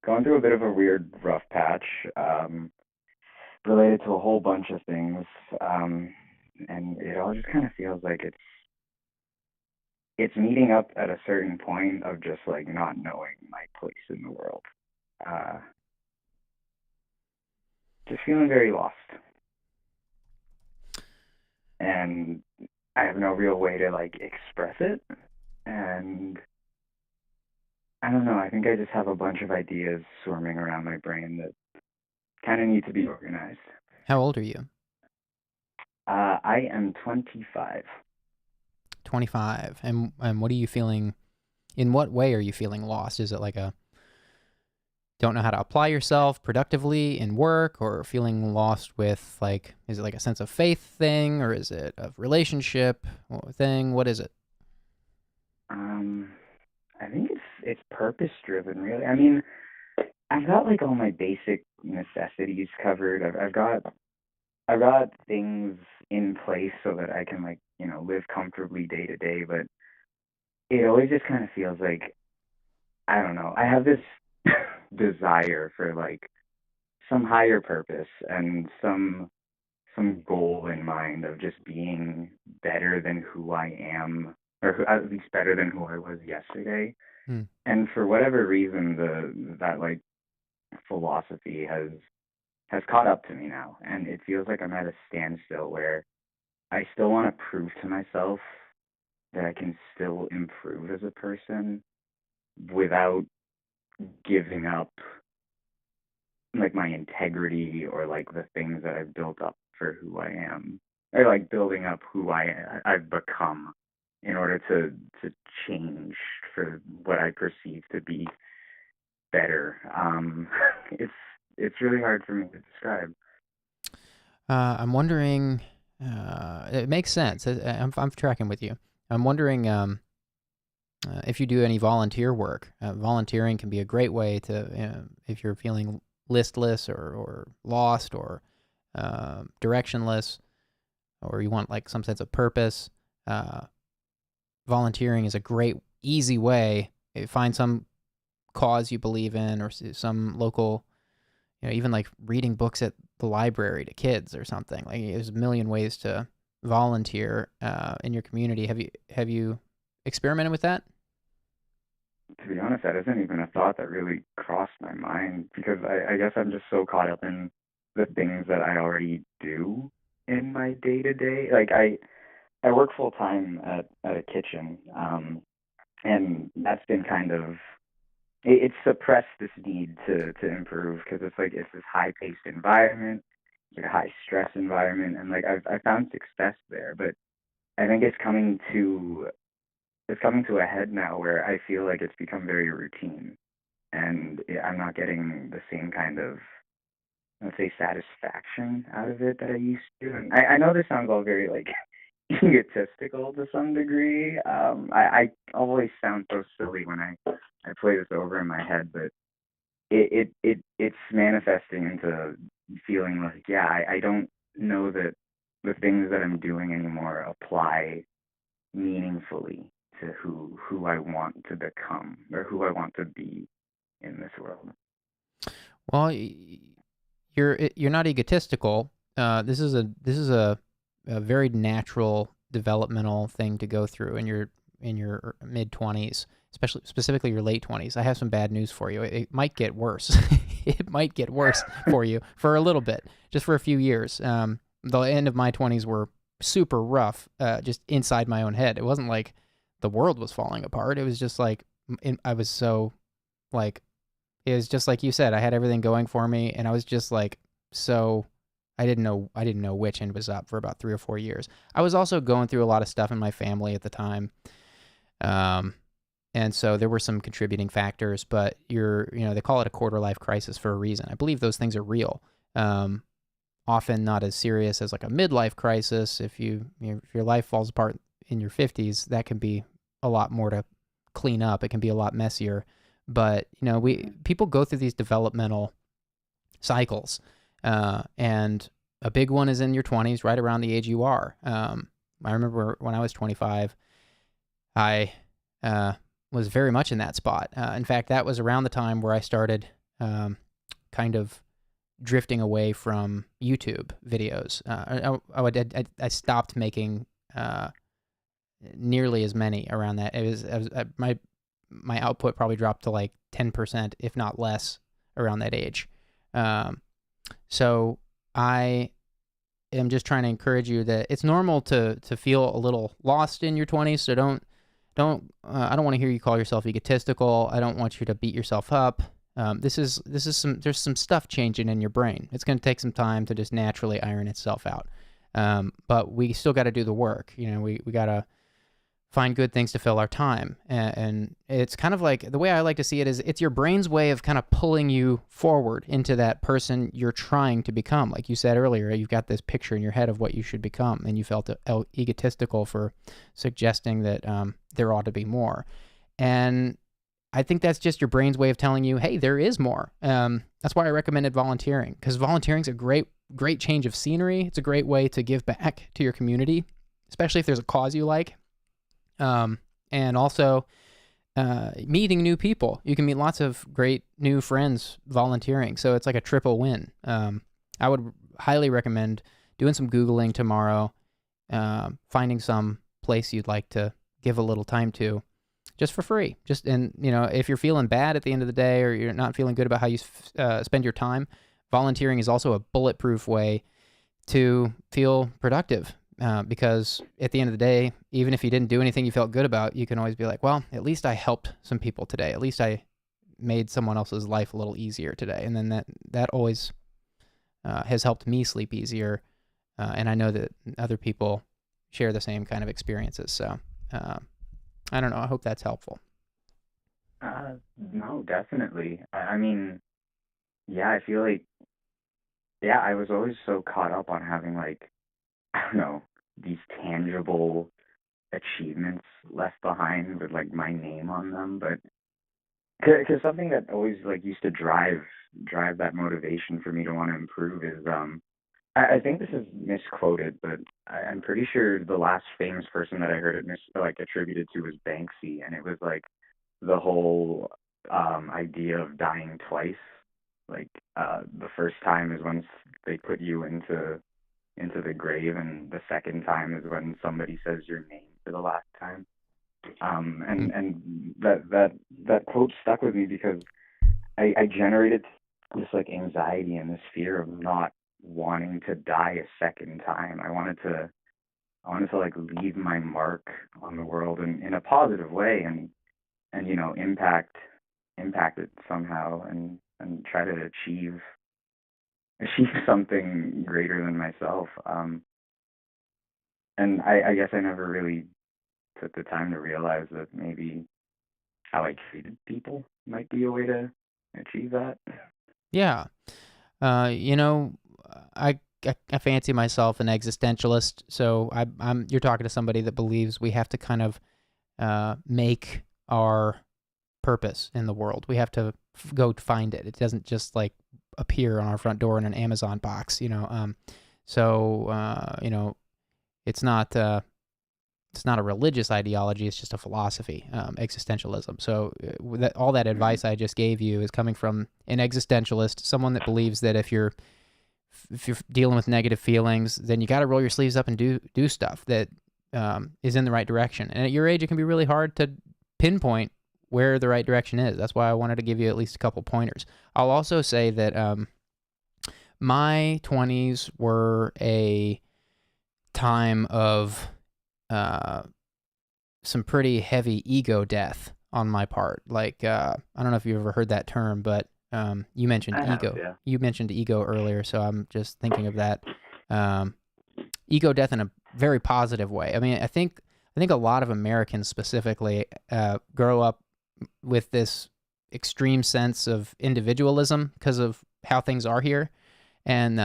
Going through a bit of a weird, rough patch, related to a whole bunch of things, and it all just kind of feels like it's meeting up at a certain point of just like not knowing my place in the world. Just feeling very lost. And I have no real way to like express it. And I don't know, I think I just have a bunch of ideas swarming around my brain that kind of need to be organized. How old are you? I am 25. 25. And what are you feeling? In what way are you feeling lost? Is it like a don't know how to apply yourself productively in work, or feeling lost with like, is it like a sense of faith thing, or is it a relationship thing? What is it? I think it's purpose driven, really. I mean, I've got like all my basic necessities covered. I've got things in place so that I can like, live comfortably day to day, but it always just kind of feels like, I don't know. I have this desire for like some higher purpose and some goal in mind of just being better than who I am, or at least better than who I was yesterday. And for whatever reason, that like philosophy has caught up to me now, and it feels like I'm at a standstill where I still want to prove to myself that I can still improve as a person without giving up like my integrity or like the things that I've built up for who I am, or like building up who I've become in order to change for what I perceive to be better. It's really hard for me to describe. I'm wondering, it makes sense. I'm tracking with you. I'm wondering if you do any volunteer work. Volunteering can be a great way to, if you're feeling listless or lost or directionless, or you want like some sense of purpose. Volunteering is a great, easy way. Find some cause you believe in, or some local, even like reading books at the library to kids or something. Like there's a million ways to volunteer in your community. Have you experimented with that? To be honest, that isn't even a thought that really crossed my mind, because I guess I'm just so caught up in the things that I already do in my day to day. Like I work full time at a kitchen, and that's been kind of, it's suppressed this need to improve, because it's this high paced environment, it's like a high stress environment, and like I found success there, but I think it's coming to a head now where I feel like it's become very routine, and I'm not getting the same kind of, let's say, satisfaction out of it that I used to. And I know this sounds all very like egotistical to some degree. I always sound so silly when I play this over in my head, but it's manifesting into feeling like, I don't know that the things that I'm doing anymore apply meaningfully to who I want to become, or who I want to be in this world. Well, you're not egotistical. This is a very natural developmental thing to go through in your mid-20s, specifically your late 20s. I have some bad news for you. It might get worse. It might get worse for you for a little bit, just for a few years. The end of my 20s were super rough, just inside my own head. It wasn't like the world was falling apart. It was just like, I was so like, it was just like you said, I had everything going for me, and I was just like, so I didn't know which end was up for about 3 or 4 years. I was also going through a lot of stuff in my family at the time. And so there were some contributing factors, but they call it a quarter life crisis for a reason. I believe those things are real. Often not as serious as like a midlife crisis. If your life falls apart in your 50s, that can be a lot more to clean up. It can be a lot messier. But people go through these developmental cycles, and a big one is in your 20s, right around the age you are. I remember when I was 25, I was very much in that spot. In fact, that was around the time where I started kind of drifting away from YouTube videos. I stopped making nearly as many around that. My output probably dropped to like 10%, if not less, around that age. So I am just trying to encourage you that it's normal to feel a little lost in your 20s. So I don't want to hear you call yourself egotistical. I don't want you to beat yourself up. There's some stuff changing in your brain. It's going to take some time to just naturally iron itself out. But we still got to do the work. We got to find good things to fill our time. And it's kind of like, the way I like to see it is it's your brain's way of kind of pulling you forward into that person you're trying to become. Like you said earlier, you've got this picture in your head of what you should become, and you felt egotistical for suggesting that there ought to be more. And I think that's just your brain's way of telling you, hey, there is more. That's why I recommended volunteering, because volunteering is a great change of scenery. It's a great way to give back to your community, especially if there's a cause you like. And also meeting new people. You can meet lots of great new friends volunteering. So it's like a triple win. I would highly recommend doing some Googling tomorrow, finding some place you'd like to give a little time to, just for free. And if you're feeling bad at the end of the day, or you're not feeling good about how you spend your time, volunteering is also a bulletproof way to feel productive. Because at the end of the day, even if you didn't do anything you felt good about, you can always be like, well, at least I helped some people today. At least I made someone else's life a little easier today. And then that always has helped me sleep easier. And I know that other people share the same kind of experiences. So I don't know. I hope that's helpful. No, definitely. I mean, yeah, I feel like, I was always so caught up on having, like, I don't know, these tangible achievements left behind with, like, my name on them. But because something that always, like, used to drive that motivation for me to want to improve is, I think this is misquoted, but I'm pretty sure the last famous person that I heard it attributed to was Banksy, and it was like the whole idea of dying twice. Like the first time is when they put you into the grave, and the second time is when somebody says your name for the last time. And that quote stuck with me because I generated this like anxiety and this fear of not wanting to die a second time. I wanted to like leave my mark on the world in a positive way and impact it somehow and try to achieve something greater than myself. And I guess I never really took the time to realize that maybe how I treated people might be a way to achieve that. Yeah. I fancy myself an existentialist, so you're talking to somebody that believes we have to kind of make our purpose in the world. We have to go find it. It doesn't just like appear on our front door in an Amazon box, it's not a religious ideology. It's just a philosophy, existentialism. So all that advice I just gave you is coming from an existentialist, someone that believes that if you're dealing with negative feelings, then you got to roll your sleeves up and do stuff that is in the right direction. And at your age, it can be really hard to pinpoint where the right direction is. That's why I wanted to give you at least a couple pointers. I'll also say that my 20s were a time of some pretty heavy ego death on my part. Like, I don't know if you've ever heard that term, but you mentioned ego. Yeah. You mentioned ego earlier, so I'm just thinking of that. Ego death in a very positive way. I mean, I think a lot of Americans specifically grow up with this extreme sense of individualism because of how things are here, and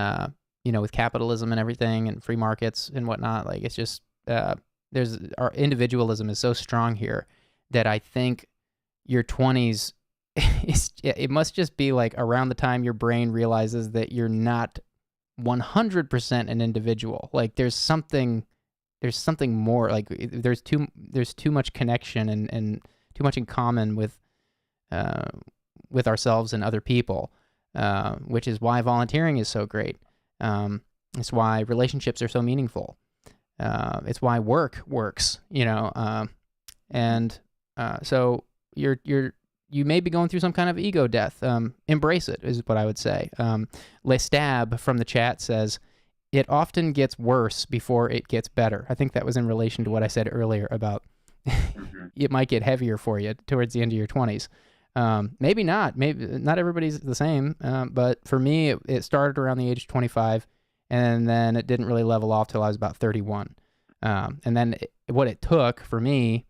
with capitalism and everything and free markets and whatnot. Like, it's just our individualism is so strong here that I think your 20s. It must just be like around the time your brain realizes that you're not 100% an individual. Like there's something more. Like there's too much connection and too much in common with ourselves and other people, which is why volunteering is so great. It's why relationships are so meaningful. It's why work works. So you may be going through some kind of ego death. Embrace it is what I would say. Lestab from the chat says, it often gets worse before it gets better. I think that was in relation to what I said earlier about it might get heavier for you towards the end of your 20s. Maybe not. Maybe not everybody's the same. But for me, it started around the age of 25, and then it didn't really level off till I was about 31. And then what it took for me,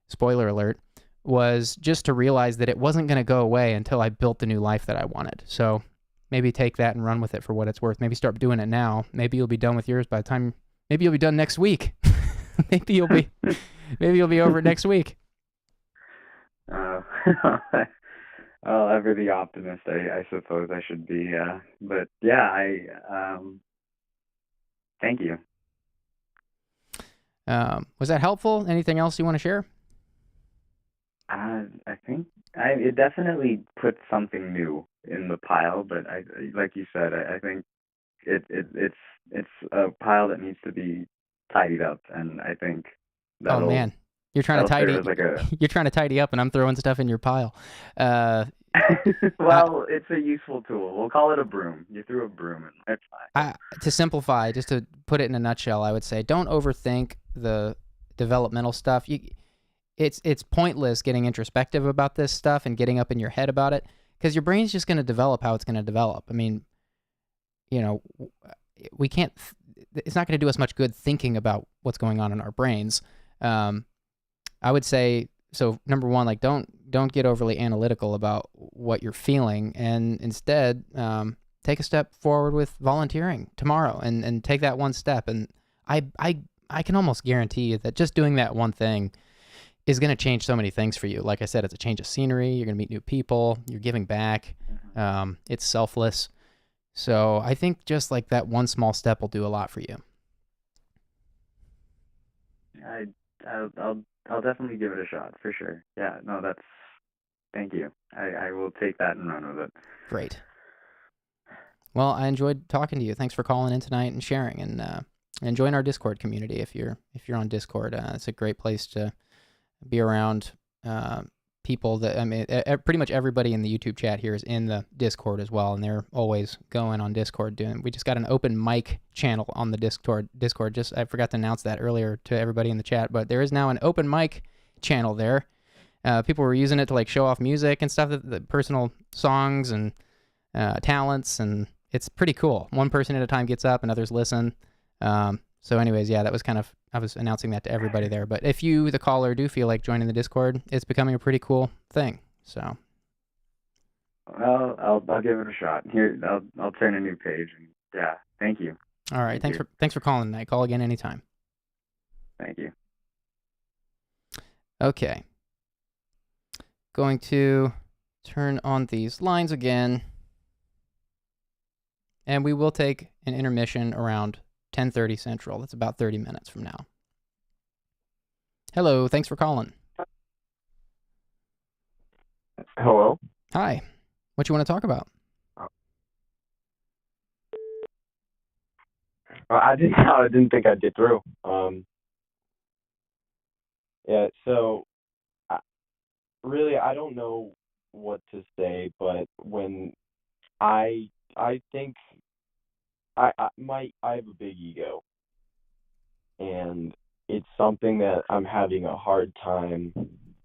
spoiler alert, was just to realize that it wasn't going to go away until I built the new life that I wanted. So maybe take that and run with it for what it's worth. Maybe start doing it now. Maybe you'll be done with yours by the time, maybe you'll be done next week. maybe you'll be over next week. Well, ever the optimist, I suppose I should be. But yeah, thank you. Was that helpful? Anything else you want to share? I think it definitely put something new in the pile, but like you said, I think it's a pile that needs to be tidied up, and I think Oh man, you're trying to tidy. You're trying to tidy up, and I'm throwing stuff in your pile. Well, it's a useful tool. We'll call it a broom. You threw a broom in. It's fine. To simplify, just to put it in a nutshell, I would say don't overthink the developmental stuff. It's pointless getting introspective about this stuff and getting up in your head about it, because your brain's just going to develop how it's going to develop. I mean, we can't. It's not going to do us much good thinking about what's going on in our brains. I would say, so number one, like don't get overly analytical about what you're feeling, and instead take a step forward with volunteering tomorrow and take that one step. And I can almost guarantee you that just doing that one thing is going to change so many things for you. Like I said, it's a change of scenery. You're going to meet new people. You're giving back. It's selfless. So I think just like that one small step will do a lot for you. I'll definitely give it a shot for sure. Yeah, no, thank you. I will take that and run with it. Great. Well, I enjoyed talking to you. Thanks for calling in tonight and sharing, and join our Discord community if you're on Discord. It's a great place to be around people that, I mean, pretty much everybody in the YouTube chat here is in the Discord as well, and they're always going on Discord we just got an open mic channel on the Discord. Just, I forgot to announce that earlier to everybody in the chat, but there is now an open mic channel there. People were using it to like show off music and stuff, the personal songs and talents, and it's pretty cool. One person at a time gets up and others listen. So anyways, yeah, that was I was announcing that to everybody there. But if you, the caller, do feel like joining the Discord, it's becoming a pretty cool thing. So. Well, I'll give it a shot. Here, I'll turn a new page. And yeah, thank you. All right, thanks for calling tonight. Call again anytime. Thank you. Okay. Going to turn on these lines again. And we will take an intermission around 10:30 Central. That's about 30 minutes from now. Hello, thanks for calling. Hello? Hi. What you want to talk about? I didn't think I'd get through. Yeah, so really I don't know what to say, but when I think I have a big ego, and it's something that I'm having a hard time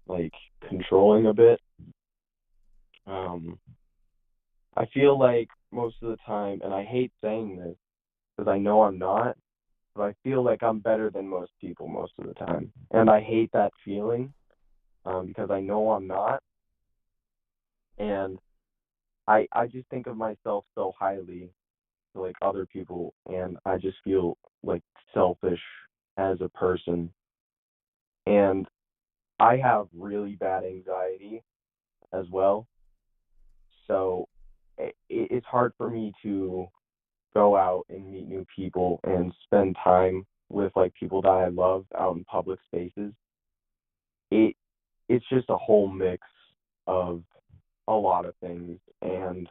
like controlling a bit. I feel like most of the time, and I hate saying this because I know I'm not, but I feel like I'm better than most people most of the time, and I hate that feeling because I know I'm not, and I just think of myself so highly to like other people, and I just feel like selfish as a person, and I have really bad anxiety as well, so it's hard for me to go out and meet new people and spend time with like people that I love out in public spaces. It's just a whole mix of a lot of things, and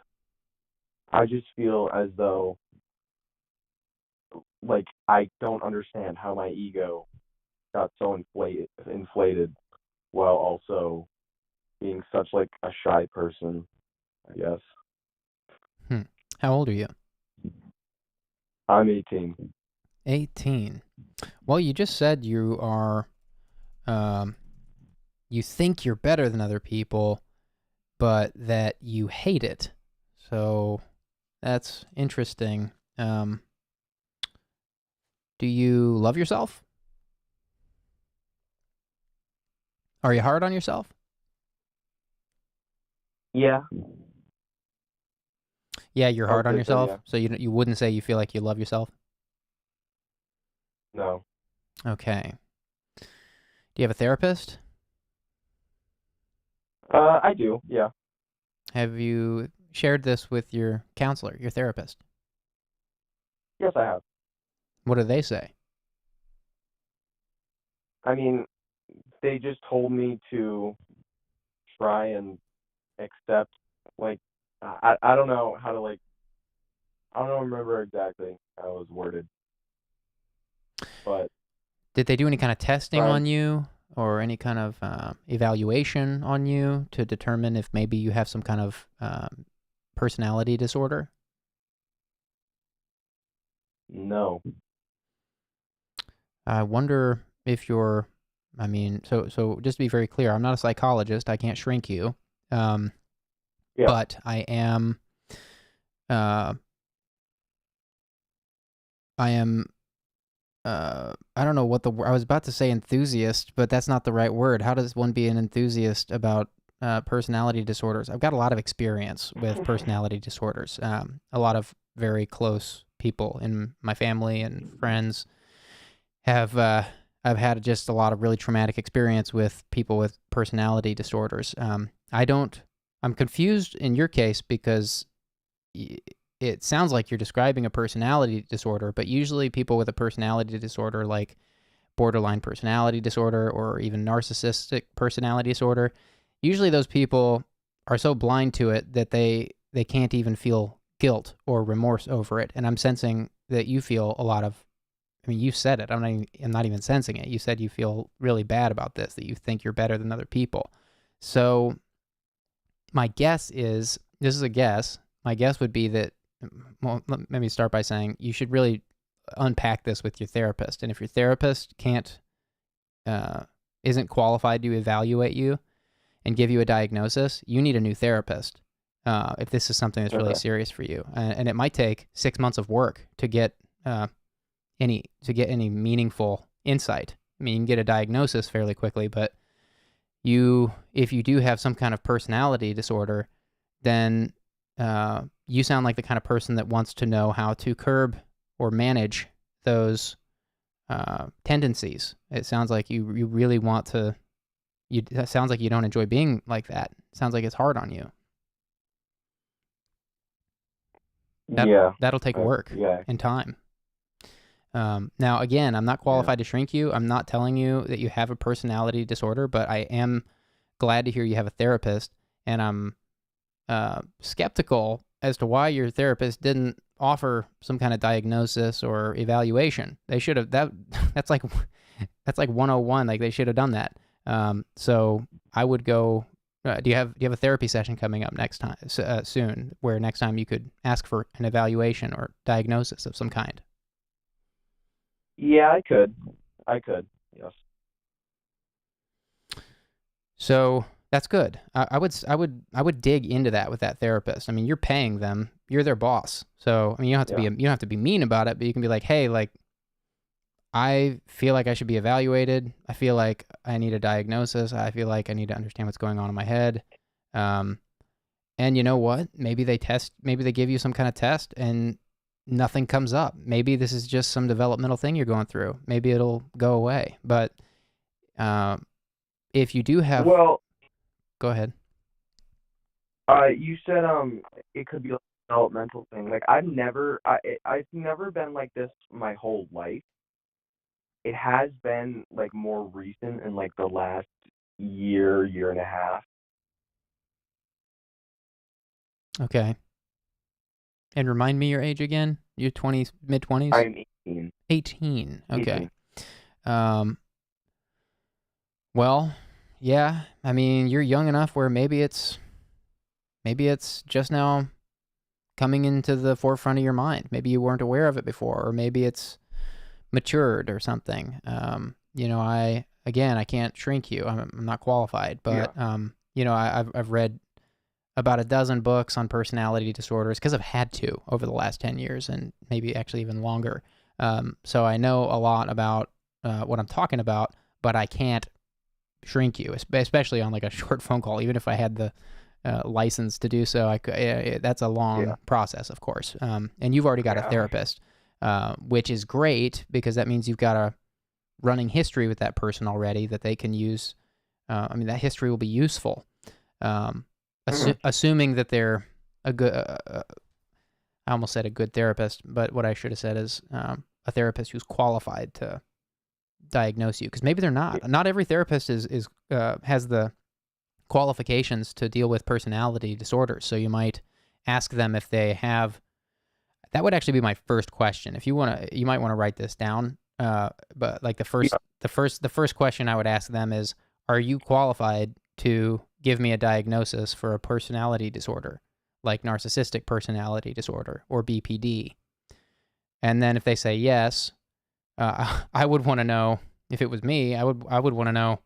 I just feel as though like I don't understand how my ego got so inflated while also being such like a shy person, I guess. How old are you? I'm 18. 18. Well, you just said you are, you think you're better than other people, but that you hate it. So that's interesting. Do you love yourself? Are you hard on yourself? Yeah. Yeah, you're I would hard on say so, yourself. yeah. So you wouldn't say you feel like you love yourself? No. Okay. Do you have a therapist? I do, yeah. Have you shared this with your counselor, your therapist? Yes, I have. What do they say? I mean, they just told me to try and accept, like, I don't know how to, like, I don't remember exactly how it was worded, but Did they do any kind of testing try on and, you or any kind of evaluation on you to determine if maybe you have some kind of personality disorder? no. I wonder if you're, I mean, so just to be very clear, I'm not a psychologist. I can't shrink you. Yeah. But I am, I am, I don't know what I was about to say enthusiast, but that's not the right word. How does one be an enthusiast about personality disorders? I've got a lot of experience with personality disorders. A lot of very close people in my family and friends have, I've had just a lot of really traumatic experience with people with personality disorders. I'm confused in your case because it sounds like you're describing a personality disorder, but usually people with a personality disorder like borderline personality disorder or even narcissistic personality disorder, usually those people are so blind to it that they can't even feel guilt or remorse over it. And I'm sensing that you feel a lot of, I mean, you said it. I'm not even sensing it. You said you feel really bad about this, that you think you're better than other people. So my guess is, this is a guess, my guess would be that, well, let me start by saying you should really unpack this with your therapist. And if your therapist isn't qualified to evaluate you and give you a diagnosis, you need a new therapist if this is something that's really serious for you. And it might take 6 months of work to get any meaningful insight. I mean, you can get a diagnosis fairly quickly, but if you do have some kind of personality disorder, then you sound like the kind of person that wants to know how to curb or manage those tendencies. It sounds like you really want to. It sounds like you don't enjoy being like that. It sounds like it's hard on you. That'll take work and time. Now, again, I'm not qualified to shrink you. I'm not telling you that you have a personality disorder, but I am glad to hear you have a therapist, and I'm skeptical as to why your therapist didn't offer some kind of diagnosis or evaluation. They should have. That's like 101. Like they should have done that. So I would go. Do you have a therapy session coming up next time soon, where next time you could ask for an evaluation or diagnosis of some kind? Yeah, I could, yes. So that's good. I would dig into that with that therapist. I mean, you're paying them. You're their boss. So I mean, you don't have to be mean about it, but you can be like, hey, like, I feel like I should be evaluated. I feel like I need a diagnosis. I feel like I need to understand what's going on in my head. And you know what? Maybe they give you some kind of test and nothing comes up. Maybe this is just some developmental thing you're going through. Maybe it'll go away. But if you do have... Well... Go ahead. You said it could be a developmental thing. Like I've never been like this my whole life. It has been like more recent in like the last year and a half. Okay. And remind me your age again. You're mid-20s? I'm 18. 18. Okay. 18. Well, yeah. I mean, you're young enough where maybe it's just now coming into the forefront of your mind. Maybe you weren't aware of it before, or maybe it's matured or something. I can't shrink you. I'm not qualified, but I've read about a dozen books on personality disorders because I've had to over the last 10 years and maybe actually even longer. So I know a lot about what I'm talking about, but I can't shrink you, especially on like a short phone call. Even if I had the license to do so, I could, that's a long process, of course. And you've already got a therapist, which is great because that means you've got a running history with that person already that they can use. I mean, that history will be useful, assuming that they're a good. I almost said a good therapist, but what I should have said is a therapist who's qualified to diagnose you, because maybe they're not. Not every therapist is has the qualifications to deal with personality disorders. So you might ask them if they have. That would actually be my first question. If you want to, you might want to write this down. But like the first question I would ask them is, are you qualified to give me a diagnosis for a personality disorder, like narcissistic personality disorder or BPD? And then if they say yes, I would want to know, if it was me, I would want to know,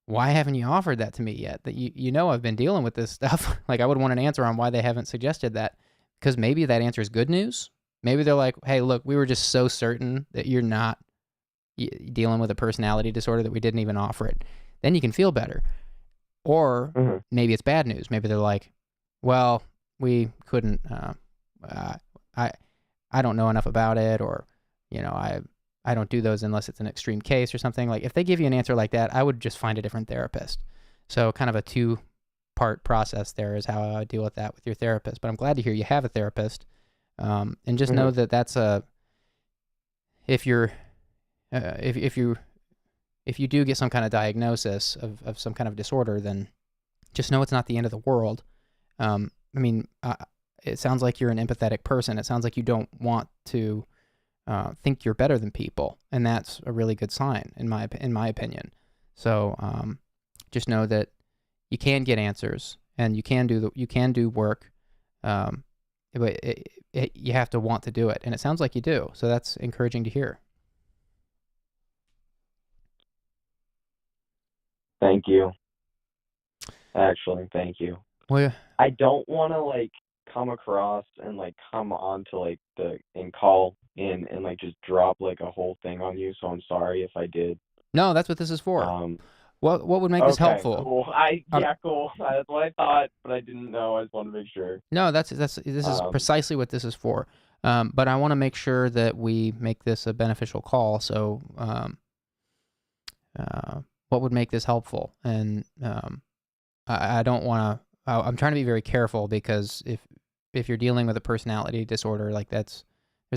why haven't you offered that to me yet? That you know I've been dealing with this stuff. Like, I would want an answer on why they haven't suggested that, because maybe that answer is good news. Maybe they're like, hey, look, we were just so certain that you're not dealing with a personality disorder that we didn't even offer it. Then you can feel better. Or maybe it's bad news. Maybe they're like, well, we couldn't, I don't know enough about it, or, you know, I don't do those unless it's an extreme case or something. Like, if they give you an answer like that, I would just find a different therapist. So kind of a two-part process there is how I would deal with that with your therapist. But I'm glad to hear you have a therapist. And just know that that's if you do get some kind of diagnosis of some kind of disorder, then just know it's not the end of the world. I mean, it sounds like you're an empathetic person. It sounds like you don't want to think you're better than people, and that's a really good sign in my opinion. So just know that you can get answers, and you can do work, but you have to want to do it, and it sounds like you do. So that's encouraging to hear. Thank you. Actually, thank you. Well, I don't want to like come across and like come on to like and call in and like just drop like a whole thing on you. So I'm sorry if I did. No, that's what this is for. What would make this helpful? Cool. Cool. That's what I thought, but I didn't know. I just wanted to make sure. No, this is precisely what this is for. But I want to make sure that we make this a beneficial call. So, what would make this helpful? And I don't want to. I'm trying to be very careful, because if you're dealing with a personality disorder, like there's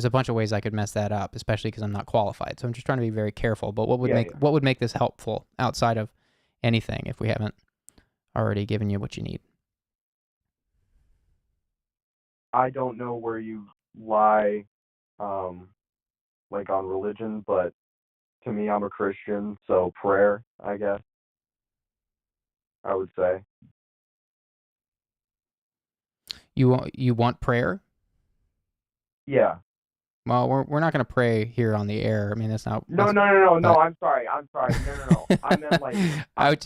a bunch of ways I could mess that up, especially because I'm not qualified. So I'm just trying to be very careful. But what would make this helpful outside of anything, if we haven't already given you what you need? I don't know where you lie, like on religion, but to me, I'm a Christian, so prayer, I guess, I would say. You want prayer? Yeah. Well, we're not going to pray here on the air. I mean, that's not. No. I'm sorry. No. I meant like. I was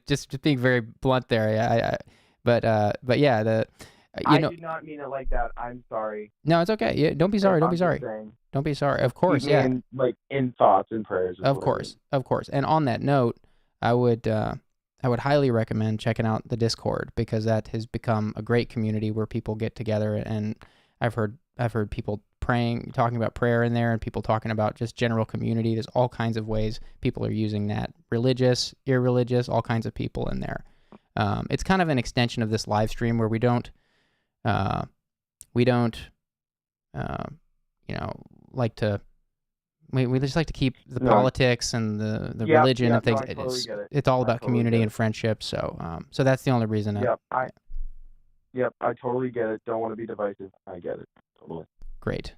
just being very blunt there. But yeah, I did not mean it like that. I'm sorry. No, it's okay. Yeah, don't be sorry. Don't be sorry. Don't be sorry. Of course, yeah. Like in thoughts and prayers. Of course. And on that note, I would highly recommend checking out the Discord, because that has become a great community where people get together, and I've heard people talking about prayer in there, and people talking about just general community. There's all kinds of ways people are using that. Religious, irreligious, all kinds of people in there. It's kind of an extension of this live stream where we don't like to. We just like to keep the politics and the religion and things. No, I totally get it. It's all about community and friendship. So so that's the only reason. I totally get it. Don't want to be divisive. I get it. Totally. Great.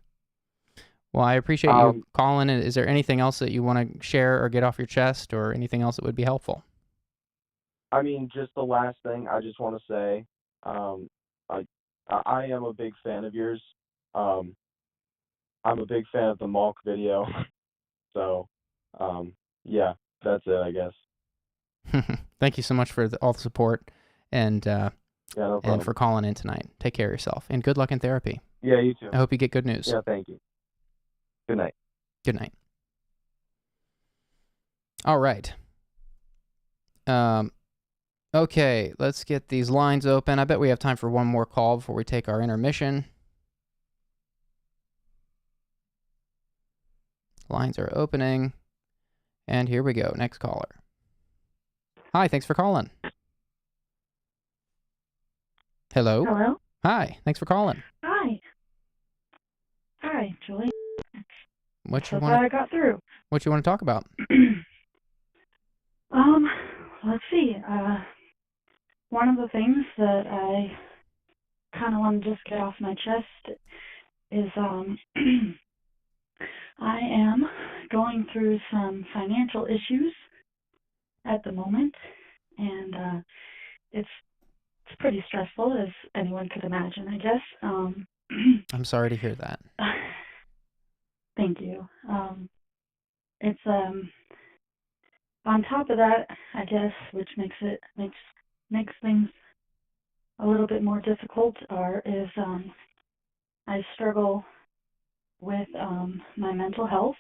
Well, I appreciate you calling. Is there anything else that you want to share or get off your chest, or anything else that would be helpful? I mean, just the last thing I just want to say, I am a big fan of yours. I'm a big fan of the Malk video. So, yeah, that's it, I guess. Thank you so much for all the support, and no and for calling in tonight. Take care of yourself, and good luck in therapy. Yeah, you too. I hope you get good news. Yeah, thank you. Good night. Good night. All right. Okay, let's get these lines open. I bet we have time for one more call before we take our intermission. Lines are opening. And here we go. Next caller. Hi, thanks for calling. Hello? Hello? Hi, thanks for calling. Hi. Hi, Julian. What you So glad I want? got through. What you want to talk about? Let's see. One of the things that I kind of want to just get off my chest is I am going through some financial issues at the moment, and it's pretty stressful, as anyone could imagine, I guess. I'm sorry to hear that. Thank you. It's on top of that, I guess, which makes things a little bit more difficult, is I struggle with my mental health,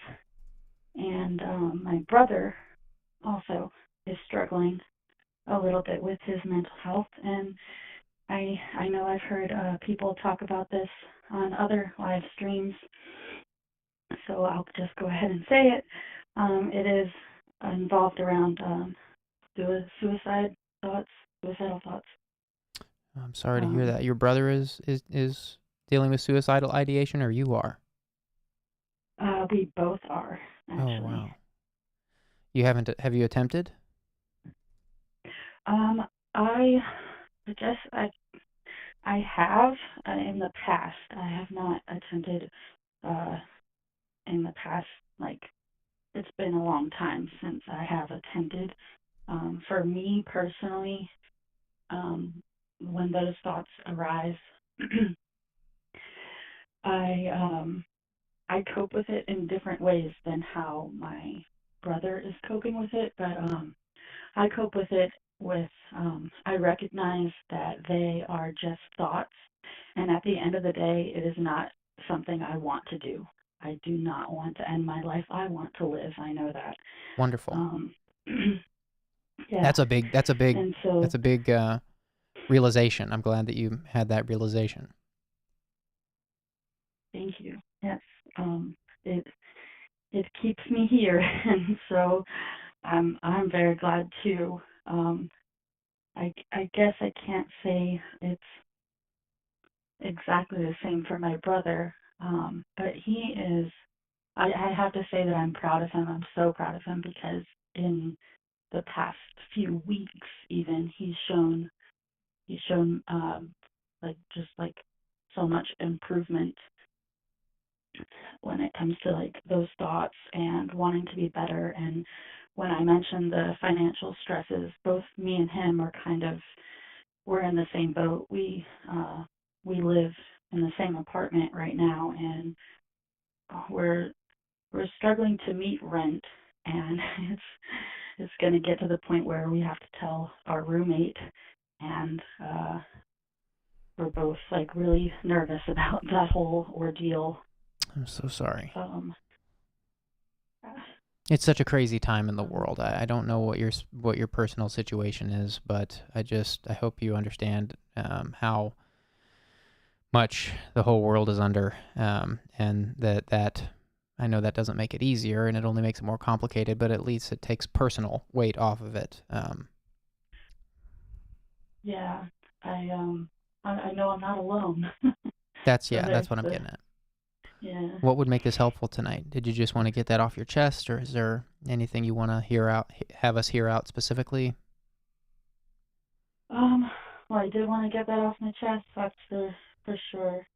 and my brother also is struggling a little bit with his mental health, and I know I've heard people talk about this on other live streams, so I'll just go ahead and say it. It is involved around suicidal thoughts. I'm sorry to hear that. Your brother is dealing with suicidal ideation, or you are? We both are, actually. Oh, wow. Have you attempted? I guess I have in the past. I have not attempted in the past. Like, it's been a long time since I have attempted. For me personally, when those thoughts arise, I cope with it in different ways than how my brother is coping with it, but I cope with it with I recognize that they are just thoughts, and at the end of the day, it is not something I want to do. I do not want to end my life. I want to live. I know that. Wonderful. Yeah. That's a big And so, realization. I'm glad that you had that realization. thank you. Yes. It keeps me here, and so I'm very glad to. I guess I can't say it's exactly the same for my brother, but he is. I have to say that I'm proud of him. I'm so proud of him because in the past few weeks, even he's shown like so much improvement when it comes to like those thoughts and wanting to be better. And when I mentioned the financial stresses, both me and him we're in the same boat. We live in the same apartment right now, and we're struggling to meet rent, and it's going to get to the point where we have to tell our roommate, and we're both like really nervous about that whole ordeal. I'm so sorry. It's such a crazy time in the world. I don't know what your personal situation is, but I hope you understand how much the whole world is under, and that I know that doesn't make it easier, and it only makes it more complicated, but at least it takes personal weight off of it. Yeah, I know I'm not alone. That's So that's what I'm getting at. Yeah. What would make this helpful tonight? Did you just want to get that off your chest, or is there anything you want to have us hear out specifically? Well, I did want to get that off my chest, that's for sure.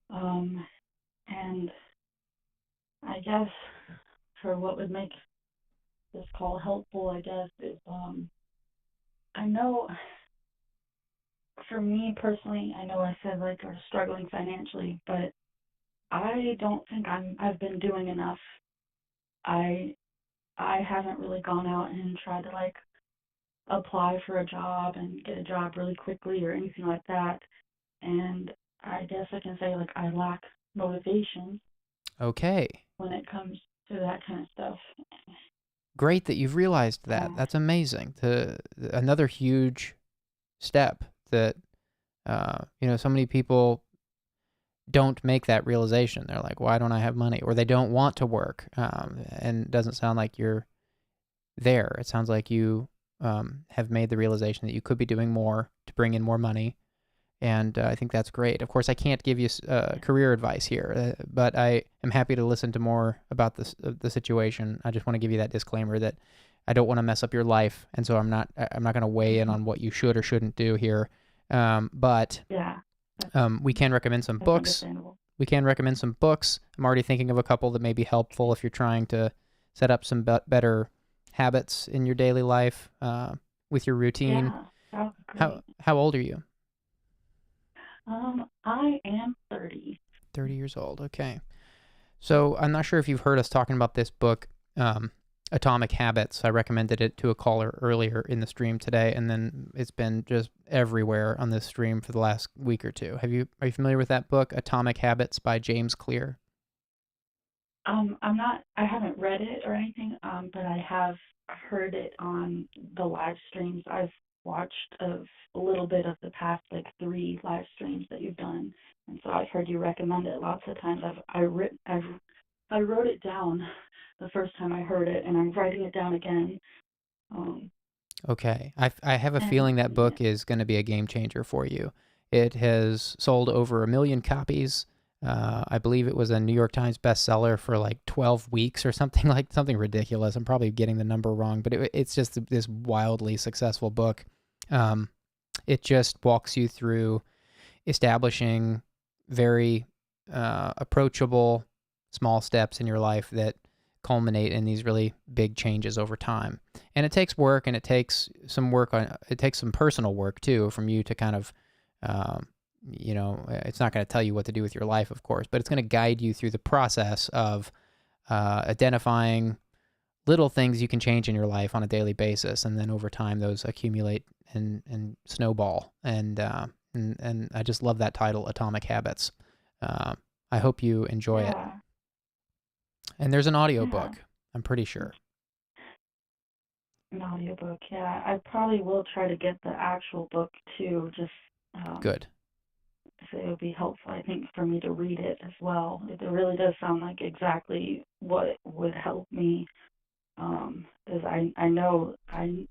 And I guess for what would make this call helpful, I guess, is I know for me personally, I know I said like we're struggling financially, but I don't think I've been doing enough. I haven't really gone out and tried to like apply for a job and get a job really quickly or anything like that. And I guess I can say like I lack motivation Okay. when it comes to that kind of stuff. great that you've realized that. That's amazing. Another huge step that, so many people don't make that realization. They're like, why don't I have money? Or they don't want to work. And it doesn't sound like you're there. It sounds like you have made the realization that you could be doing more to bring in more money. And I think that's great. Of course, I can't give you career advice here, but I am happy to listen to more about the situation. I just want to give you that disclaimer that I don't want to mess up your life, and so I'm not going to weigh in on what you should or shouldn't do here. But we can recommend some books. We can recommend some books. I'm already thinking of a couple that may be helpful if you're trying to set up some better habits in your daily life with your routine. Yeah, great. How old are you? I am 30. 30 years old. Okay. So I'm not sure if you've heard us talking about this book, Atomic Habits. I recommended it to a caller earlier in the stream today, and then it's been just everywhere on this stream for the last week or two. Are you familiar with that book, Atomic Habits by James Clear? I haven't read it or anything, but I have heard it on the live streams. I've watched a little bit of the past 3 live streams that you've done, and so I've heard you recommend it lots of times. I wrote it down the first time I heard it, and I'm writing it down again. Okay, I have a feeling that book is going to be a game changer for you. It has sold over 1 million copies. I believe it was a New York Times bestseller for 12 weeks or something ridiculous. I'm probably getting the number wrong, but it's just this wildly successful book. It just walks you through establishing very approachable small steps in your life that culminate in these really big changes over time. And it takes work, and it takes some personal work too from you to kind of it's not going to tell you what to do with your life, of course, but it's going to guide you through the process of identifying little things you can change in your life on a daily basis, and then over time those accumulate and snowball. And I just love that title, Atomic Habits. I hope you enjoy it. And there's an audiobook, I'm pretty sure. An audiobook, yeah. I probably will try to get the actual book too, just good. So it would be helpful, I think, for me to read it as well. It really does sound like exactly what would help me, because I know I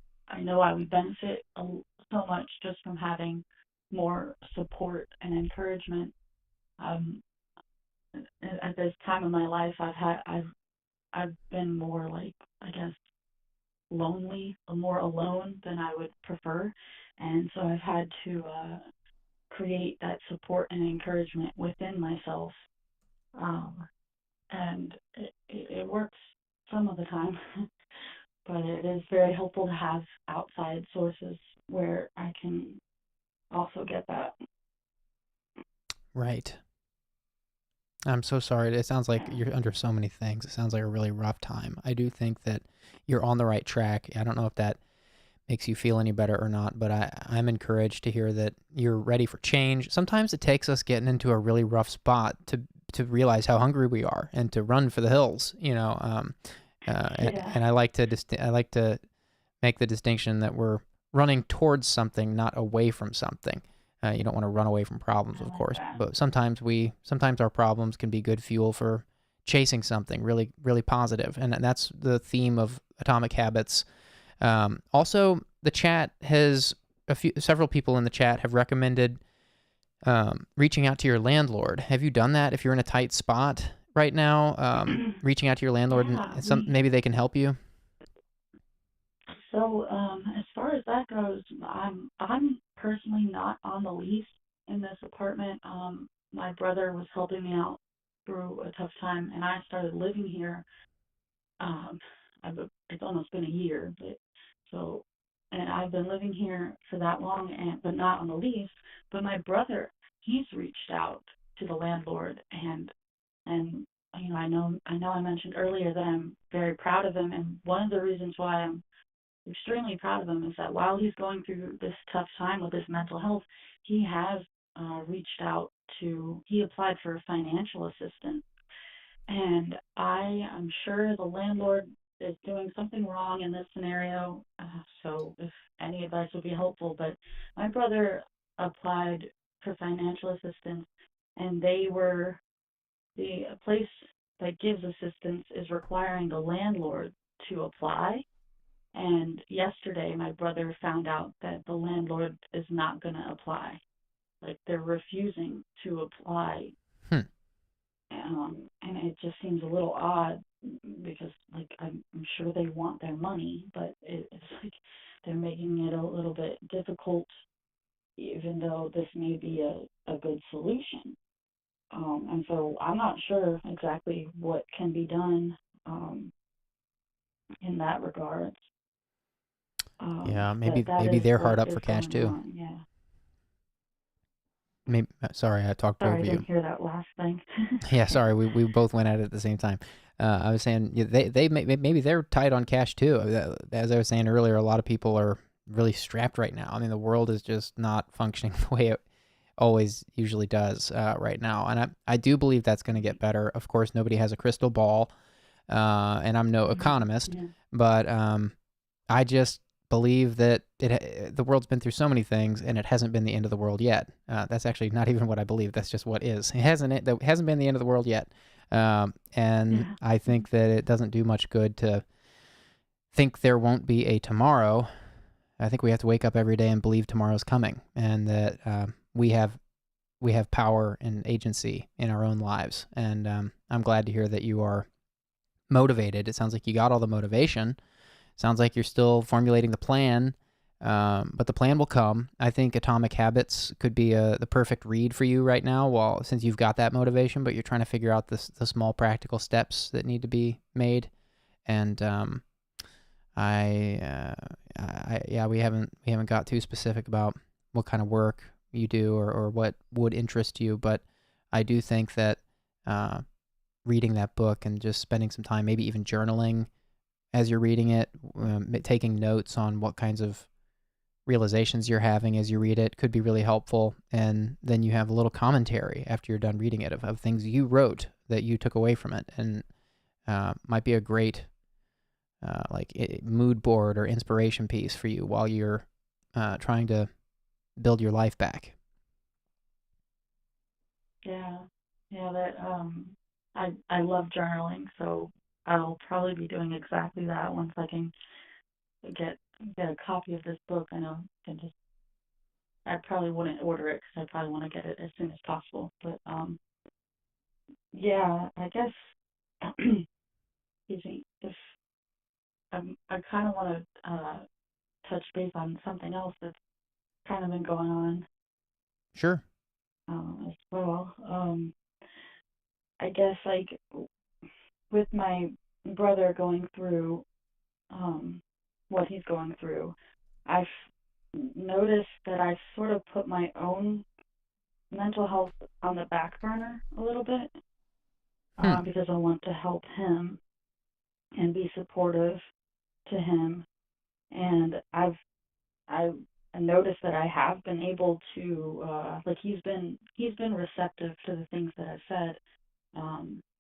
would benefit so much just from having more support and encouragement. At this time of my life, I've been more lonely, more alone than I would prefer, and so I've had to create that support and encouragement within myself, and it works some of the time, but it is very helpful to have outside sources where I can also get that. Right. I'm so sorry. It sounds like you're under so many things. It sounds like a really rough time. I do think that you're on the right track. I don't know if that makes you feel any better or not, but I'm encouraged to hear that you're ready for change. Sometimes it takes us getting into a really rough spot to realize how hungry we are and to run for the hills, and I like to make the distinction that we're running towards something, not away from something. You don't want to run away from problems, of course, but sometimes our problems can be good fuel for chasing something really, really positive, and that's the theme of Atomic Habits. Also, the chat has several people in the chat have recommended reaching out to your landlord. Have you done that? If you're in a tight spot right now, reaching out to your landlord, and maybe they can help you. So as far as that goes, I'm personally not on the lease in this apartment. My brother was helping me out through a tough time, and I started living here. It's almost been a year, and I've been living here for that long, but not on the lease. But my brother, he's reached out to the landlord, and I know I mentioned earlier that I'm very proud of him, and one of the reasons why I'm extremely proud of him is that while he's going through this tough time with his mental health, he has he applied for a financial assistance. And I am sure the landlord is doing something wrong in this scenario. So if any advice would be helpful. But my brother applied for financial assistance, and the place that gives assistance is requiring the landlord to apply. And yesterday, my brother found out that the landlord is not going to apply. Like, they're refusing to apply. And it just seems a little odd because, like, I'm sure they want their money, but it's like they're making it a little bit difficult, even though this may be a good solution. And so I'm not sure exactly what can be done in that regard. Yeah, But that maybe is they're hard what up is for cash going too. on, yeah. Maybe, sorry, I talked Sorry, over I you. didn't hear that last thing. Yeah, sorry, we both went at it at the same time. I was saying maybe they're tight on cash too. As I was saying earlier, a lot of people are really strapped right now. I mean, the world is just not functioning the way it always usually does right now, and I do believe that's going to get better. Of course, nobody has a crystal ball, and I'm no economist, but I just believe that the world's been through so many things, and it hasn't been the end of the world yet. That's actually not even what I believe. That's just what is. It hasn't been the end of the world yet. And I think that it doesn't do much good to think there won't be a tomorrow. I think we have to wake up every day and believe tomorrow's coming, and that we have power and agency in our own lives. And I'm glad to hear that you are motivated. It sounds like you got all the motivation. Sounds like you're still formulating the plan, but the plan will come. I think Atomic Habits could be the perfect read for you right now, since you've got that motivation, but you're trying to figure out the small practical steps that need to be made. And we haven't got too specific about what kind of work you do or what would interest you, but I do think that reading that book and just spending some time, maybe even journaling as you're reading it, taking notes on what kinds of realizations you're having as you read it could be really helpful. And then you have a little commentary after you're done reading it of things you wrote that you took away from it, and might be a great mood board or inspiration piece for you while you're trying to build your life back. Yeah, that I love journaling, so I'll probably be doing exactly that once I can get a copy of this book. I know I probably wouldn't order it because I probably want to get it as soon as possible. But yeah, I guess excuse me, if I kind of want to touch base on something else that's kind of been going on. Sure. As well. I guess with my brother going through what he's going through, I've noticed that I've sort of put my own mental health on the back burner a little bit because I want to help him and be supportive to him. And I've noticed that I have been able to he's been receptive to the things that I've said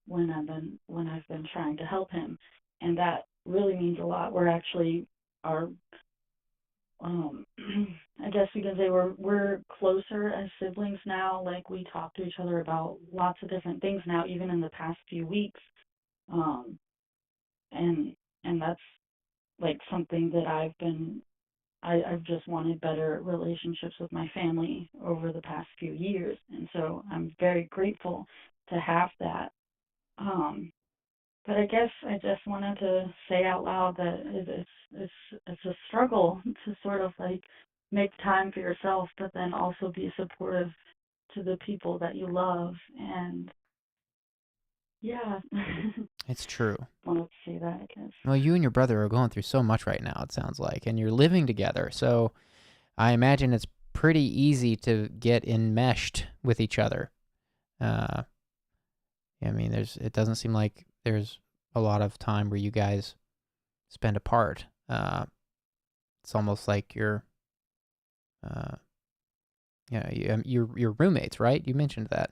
when I've been trying to help him, and that really means a lot. We're actually I guess we can say we're closer as siblings now. Like, we talk to each other about lots of different things now, even in the past few weeks, and that's like something that I've just wanted better relationships with my family over the past few years, and so I'm very grateful to have that. But I guess I just wanted to say out loud that it's a struggle to sort of make time for yourself, but then also be supportive to the people that you love. And yeah, It's true. wanted to say that, I guess. Well, you and your brother are going through so much right now, it sounds like, and you're living together. So I imagine it's pretty easy to get enmeshed with each other. I mean, it doesn't seem like there's a lot of time where you guys spend apart. It's almost like you're roommates, right? You mentioned that.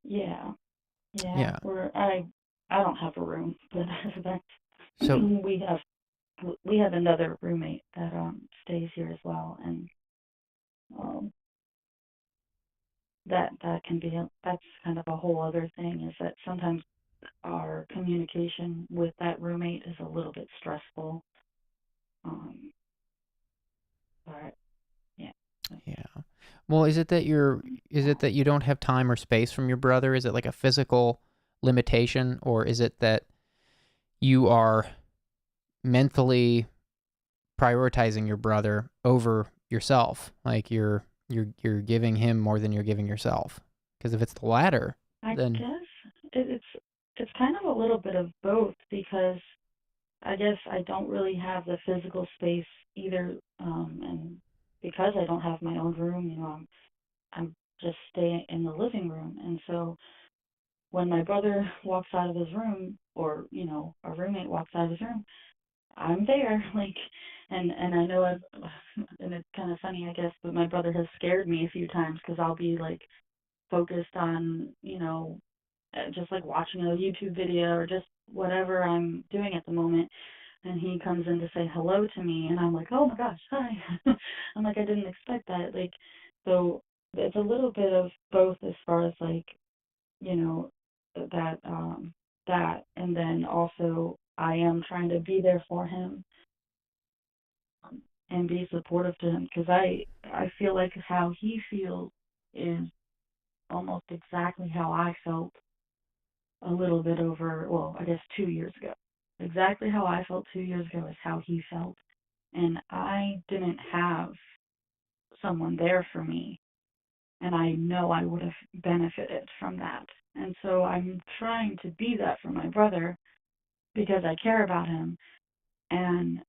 Yeah. Yeah. I don't have a room, but that's So we have another roommate that stays here as well, and um, that can be that's kind of a whole other thing. Is that sometimes our communication with that roommate is a little bit stressful. Um, but yeah. yeah. Well, is it that you don't have time or space from your brother? Is it like a physical limitation, or is it that you are mentally prioritizing your brother over yourself? Like you're giving him more than you're giving yourself? Because if it's the latter, I then guess it's kind of a little bit of both, because I guess I don't really have the physical space either, and because I don't have my own room, I'm just staying in the living room, and so when my brother walks out of his room, or a roommate walks out of his room, I'm there, like, and I know and it's kind of funny, I guess, but my brother has scared me a few times because I'll be like focused on, just like watching a YouTube video or just whatever I'm doing at the moment, and he comes in to say hello to me, and I'm like, oh my gosh, hi. I'm like, I didn't expect that, like, so it's a little bit of both as far as like, you know, that, and then also I am trying to be there for him, and be supportive to him, because I feel like how he feels is almost exactly how I felt a little bit over, well, I guess 2 years ago. Exactly how I felt 2 years ago is how he felt. And I didn't have someone there for me, and I know I would have benefited from that. And so I'm trying to be that for my brother because I care about him, and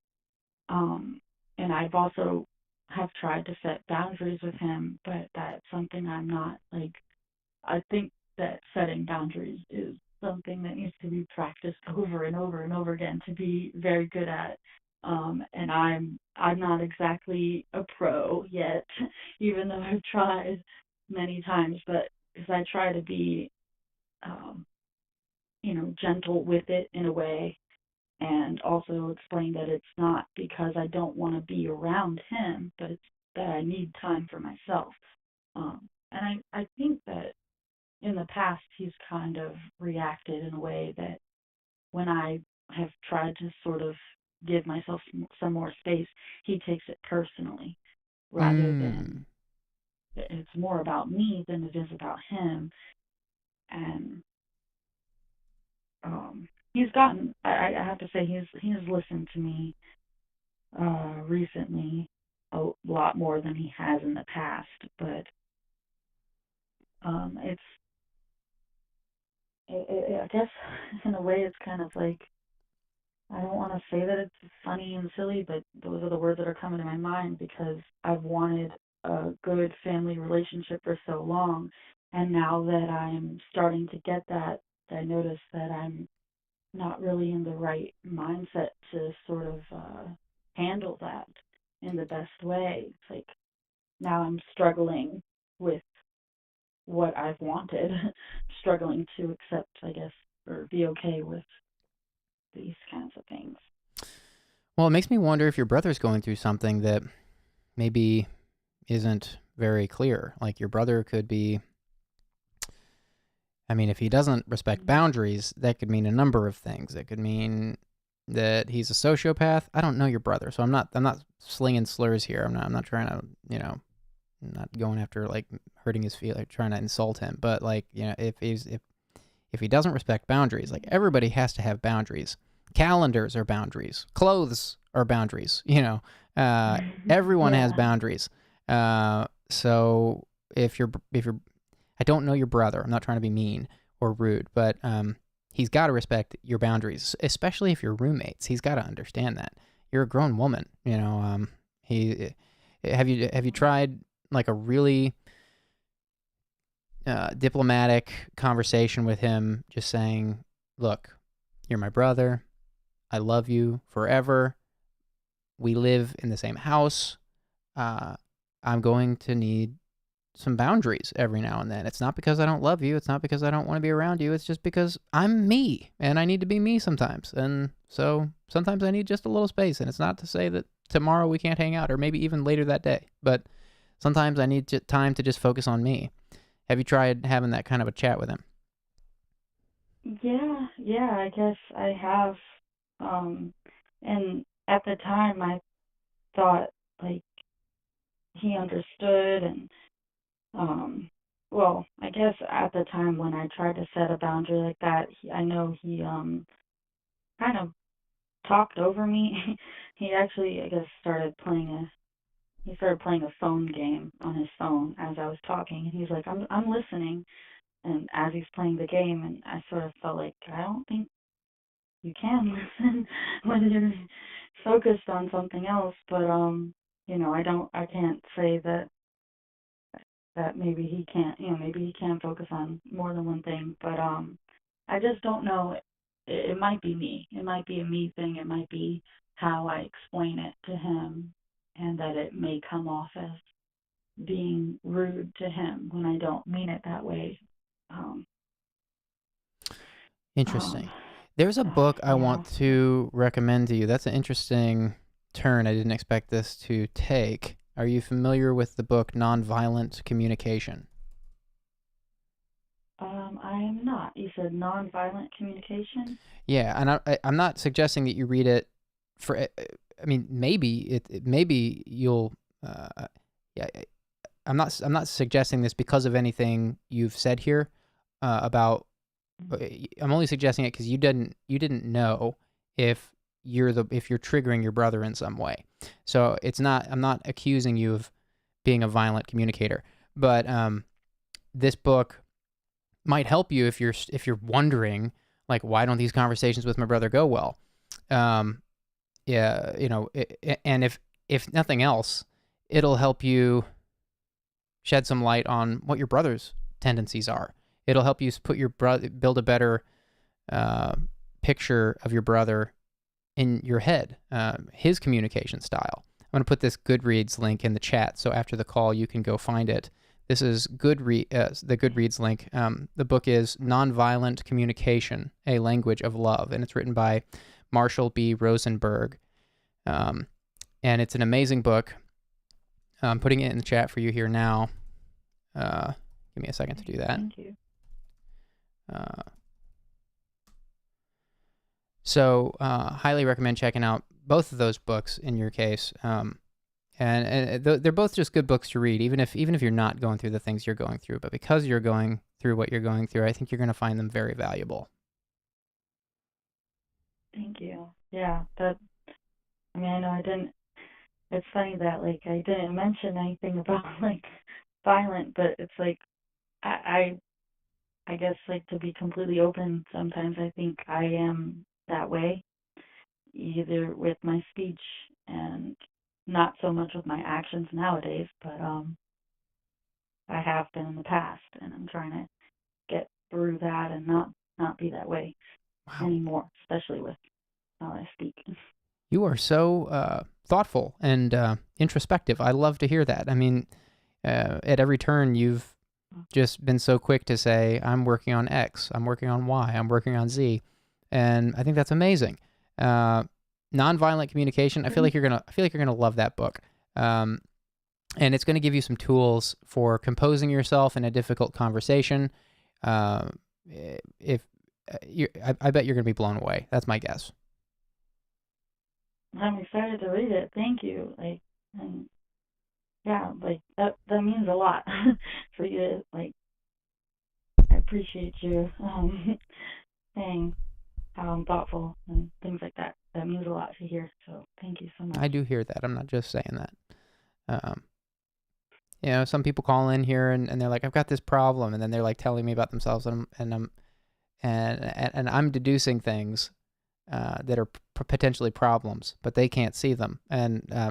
um and I've also have tried to set boundaries with him, but that's something I'm not like. I think that setting boundaries is something that needs to be practiced over and over and over again to be very good at. And I'm not exactly a pro yet, even though I've tried many times. But because I try to be, um, gentle with it in a way, and also explain that it's not because I don't want to be around him, but it's that I need time for myself. And I think that in the past he's kind of reacted in a way that when I have tried to sort of give myself some more space, he takes it personally, rather than it's more about me than it is about him. And he's gotten, I have to say, he's listened to me recently a lot more than he has in the past, but it's I guess in a way it's kind of like, I don't want to say that it's funny and silly, but those are the words that are coming to my mind, because I've wanted a good family relationship for so long, and now that I'm starting to get that, I notice that I'm not really in the right mindset to sort of handle that in the best way. It's like now I'm struggling with what I've wanted, struggling to accept, I guess, or be okay with these kinds of things. Well, it makes me wonder if your brother's going through something that maybe isn't very clear. Like your brother could be, I mean, if he doesn't respect boundaries, that could mean a number of things. It could mean that he's a sociopath. I don't know your brother, so I'm not slinging slurs here. I'm not trying to, I'm not going after like hurting his feelings, trying to insult him. But like, if he doesn't respect boundaries, like everybody has to have boundaries. Calendars are boundaries. Clothes are boundaries. Everyone has boundaries. So if you're, I don't know your brother. I'm not trying to be mean or rude, but he's got to respect your boundaries, especially if you're roommates. He's got to understand that you're a grown woman. Have you tried like a really diplomatic conversation with him, just saying, look, you're my brother. I love you forever. We live in the same house. I'm going to need some boundaries every now and then. It's not because I don't love you. It's not because I don't want to be around you. It's just because I'm me and I need to be me sometimes. And so sometimes I need just a little space. And it's not to say that tomorrow we can't hang out or maybe even later that day. But sometimes I need time to just focus on me. Have you tried having that kind of a chat with him? Yeah, I guess I have. And at the time I thought like he understood and well, I guess at the time when I tried to set a boundary like that, I know he kind of talked over me. He actually, I guess, started playing a phone game on his phone as I was talking, and he's like, I'm listening, and as he's playing the game, and I sort of felt like, I don't think you can listen when you're focused on something else, but I can't say that maybe he can't, maybe he can focus on more than one thing, but I just don't know. It might be me. It might be a me thing. It might be how I explain it to him, and that it may come off as being rude to him when I don't mean it that way. Interesting. There's a book I want to recommend to you. That's an interesting turn. I didn't expect this to take. Are you familiar with the book Nonviolent Communication? I am not. You said nonviolent communication? Yeah, and I'm not suggesting that you read it for. I mean, maybe maybe you'll. Yeah, I'm not suggesting this because of anything you've said here about. I'm only suggesting it because you didn't know if you're triggering your brother in some way. So I'm not accusing you of being a violent communicator, but this book might help you if you're wondering, like, why don't these conversations with my brother go well? And if nothing else, it'll help you shed some light on what your brother's tendencies are. It'll help you build a better picture of your brother in your head, his communication style. I'm going to put this Goodreads link in the chat, so after the call you can go find it. This is the Goodreads link. The book is Nonviolent Communication, A Language of Love, and it's written by Marshall B. Rosenberg. And it's an amazing book. I'm putting it in the chat for you here now. Give me a second to do that. Thank you. So highly recommend checking out both of those books in your case. And they're both just good books to read, even if you're not going through the things you're going through. But because you're going through what you're going through, I think you're going to find them very valuable. Thank you. Yeah, I know I didn't. It's funny that I didn't mention anything about violent, but it's I guess to be completely open, sometimes I think I am that way, either with my speech and not so much with my actions nowadays, but I have been in the past, and I'm trying to get through that and not be that way anymore, especially with how I speak. You are so thoughtful and introspective. I love to hear that. I mean, at every turn, you've just been so quick to say, I'm working on X, I'm working on Y, I'm working on Z. And I think that's amazing. Nonviolent communication. I feel like you're gonna love that book, and it's going to give you some tools for composing yourself in a difficult conversation. I bet you're going to be blown away. That's my guess. I'm excited to read it. Thank you. That means a lot for you. I appreciate you saying how I'm thoughtful and things like that. That means a lot to hear, so thank you so much. I do hear that. I'm not just saying that. Some people call in here and they're like, I've got this problem, and then they're telling me about themselves, and I'm deducing things that are potentially problems, but they can't see them. And I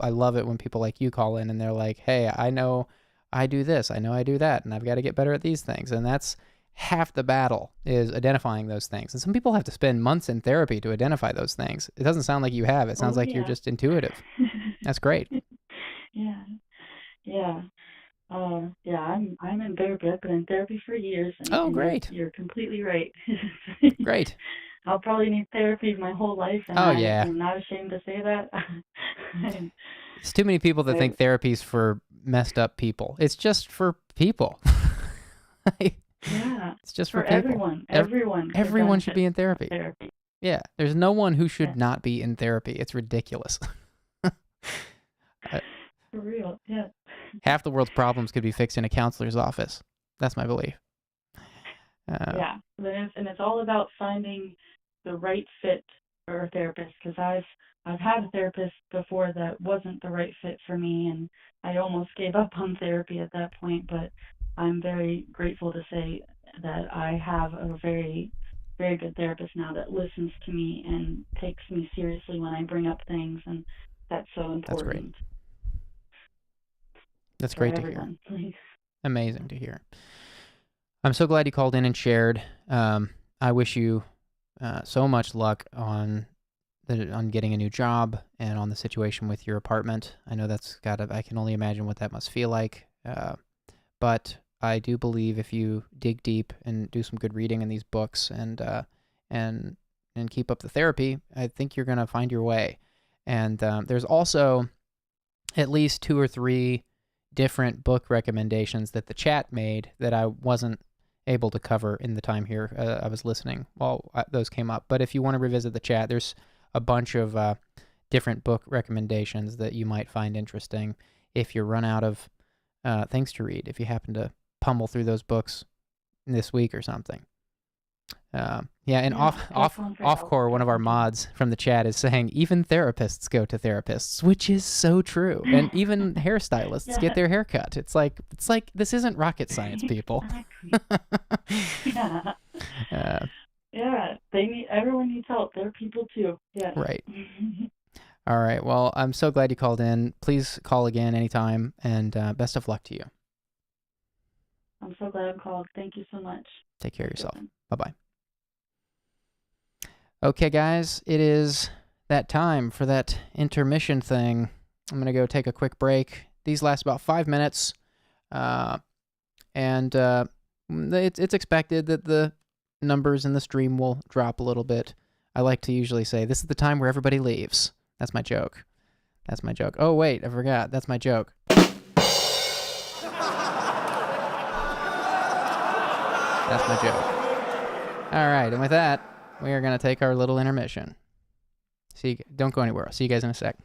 love it when people like you call in and they're like, hey, I know I do this, I know I do that, and I've got to get better at these things. And that's half the battle, is identifying those things. And some people have to spend months in therapy to identify those things. It doesn't sound like you have. It sounds like you're just intuitive. That's great. Yeah. Yeah, I'm in therapy. I've been in therapy for years, Oh, and great. you're completely right. Great. I'll probably need therapy my whole life, and Oh, I yeah. am not ashamed to say that. There's too many people that think therapy's for messed up people. It's just for people. Yeah. It's just For people. everyone. Everyone. Everyone should be in therapy. Therapy. Yeah. There's no one who should Yeah. not be in therapy. It's ridiculous. For real. Yeah. Half the world's problems could be fixed in a counselor's office. That's my belief. Yeah. And it's all about finding the right fit for a therapist, because I've had a therapist before that wasn't the right fit for me, and I almost gave up on therapy at that point, but I'm very grateful to say that I have a very, very good therapist now that listens to me and takes me seriously when I bring up things, and that's so important. That's great. That's great to hear. Amazing to hear. I'm so glad you called in and shared. I wish you so much luck on getting a new job and on the situation with your apartment. I know I can only imagine what that must feel like. But I do believe if you dig deep and do some good reading in these books and keep up the therapy, I think you're going to find your way. And there's also at least 2 or 3 different book recommendations that the chat made that I wasn't able to cover in the time here. I was listening while those came up. But if you want to revisit the chat, there's a bunch of different book recommendations that you might find interesting if you run out of things to read, if you happen to pummel through those books this week or something. And Offcore, one of our mods from the chat, is saying even therapists go to therapists, which is so true. And even hairstylists get their hair cut. It's like this isn't rocket science, people. Yeah, everyone needs help. They're people too. Yeah. Right. All right. Well, I'm so glad you called in. Please call again anytime, and best of luck to you. I'm so glad I called. Thank you so much. Take care of yourself. Bye-bye. Okay, guys, it is that time for that intermission thing. I'm going to go take a quick break. These last about 5 minutes, and it's expected that the numbers in the stream will drop a little bit. I like to usually say, this is the time where everybody leaves. That's my joke. That's my joke. Oh, wait, I forgot. That's my joke. That's my joke. All right, and with that, we are going to take our little intermission. Don't go anywhere. I'll see you guys in a sec.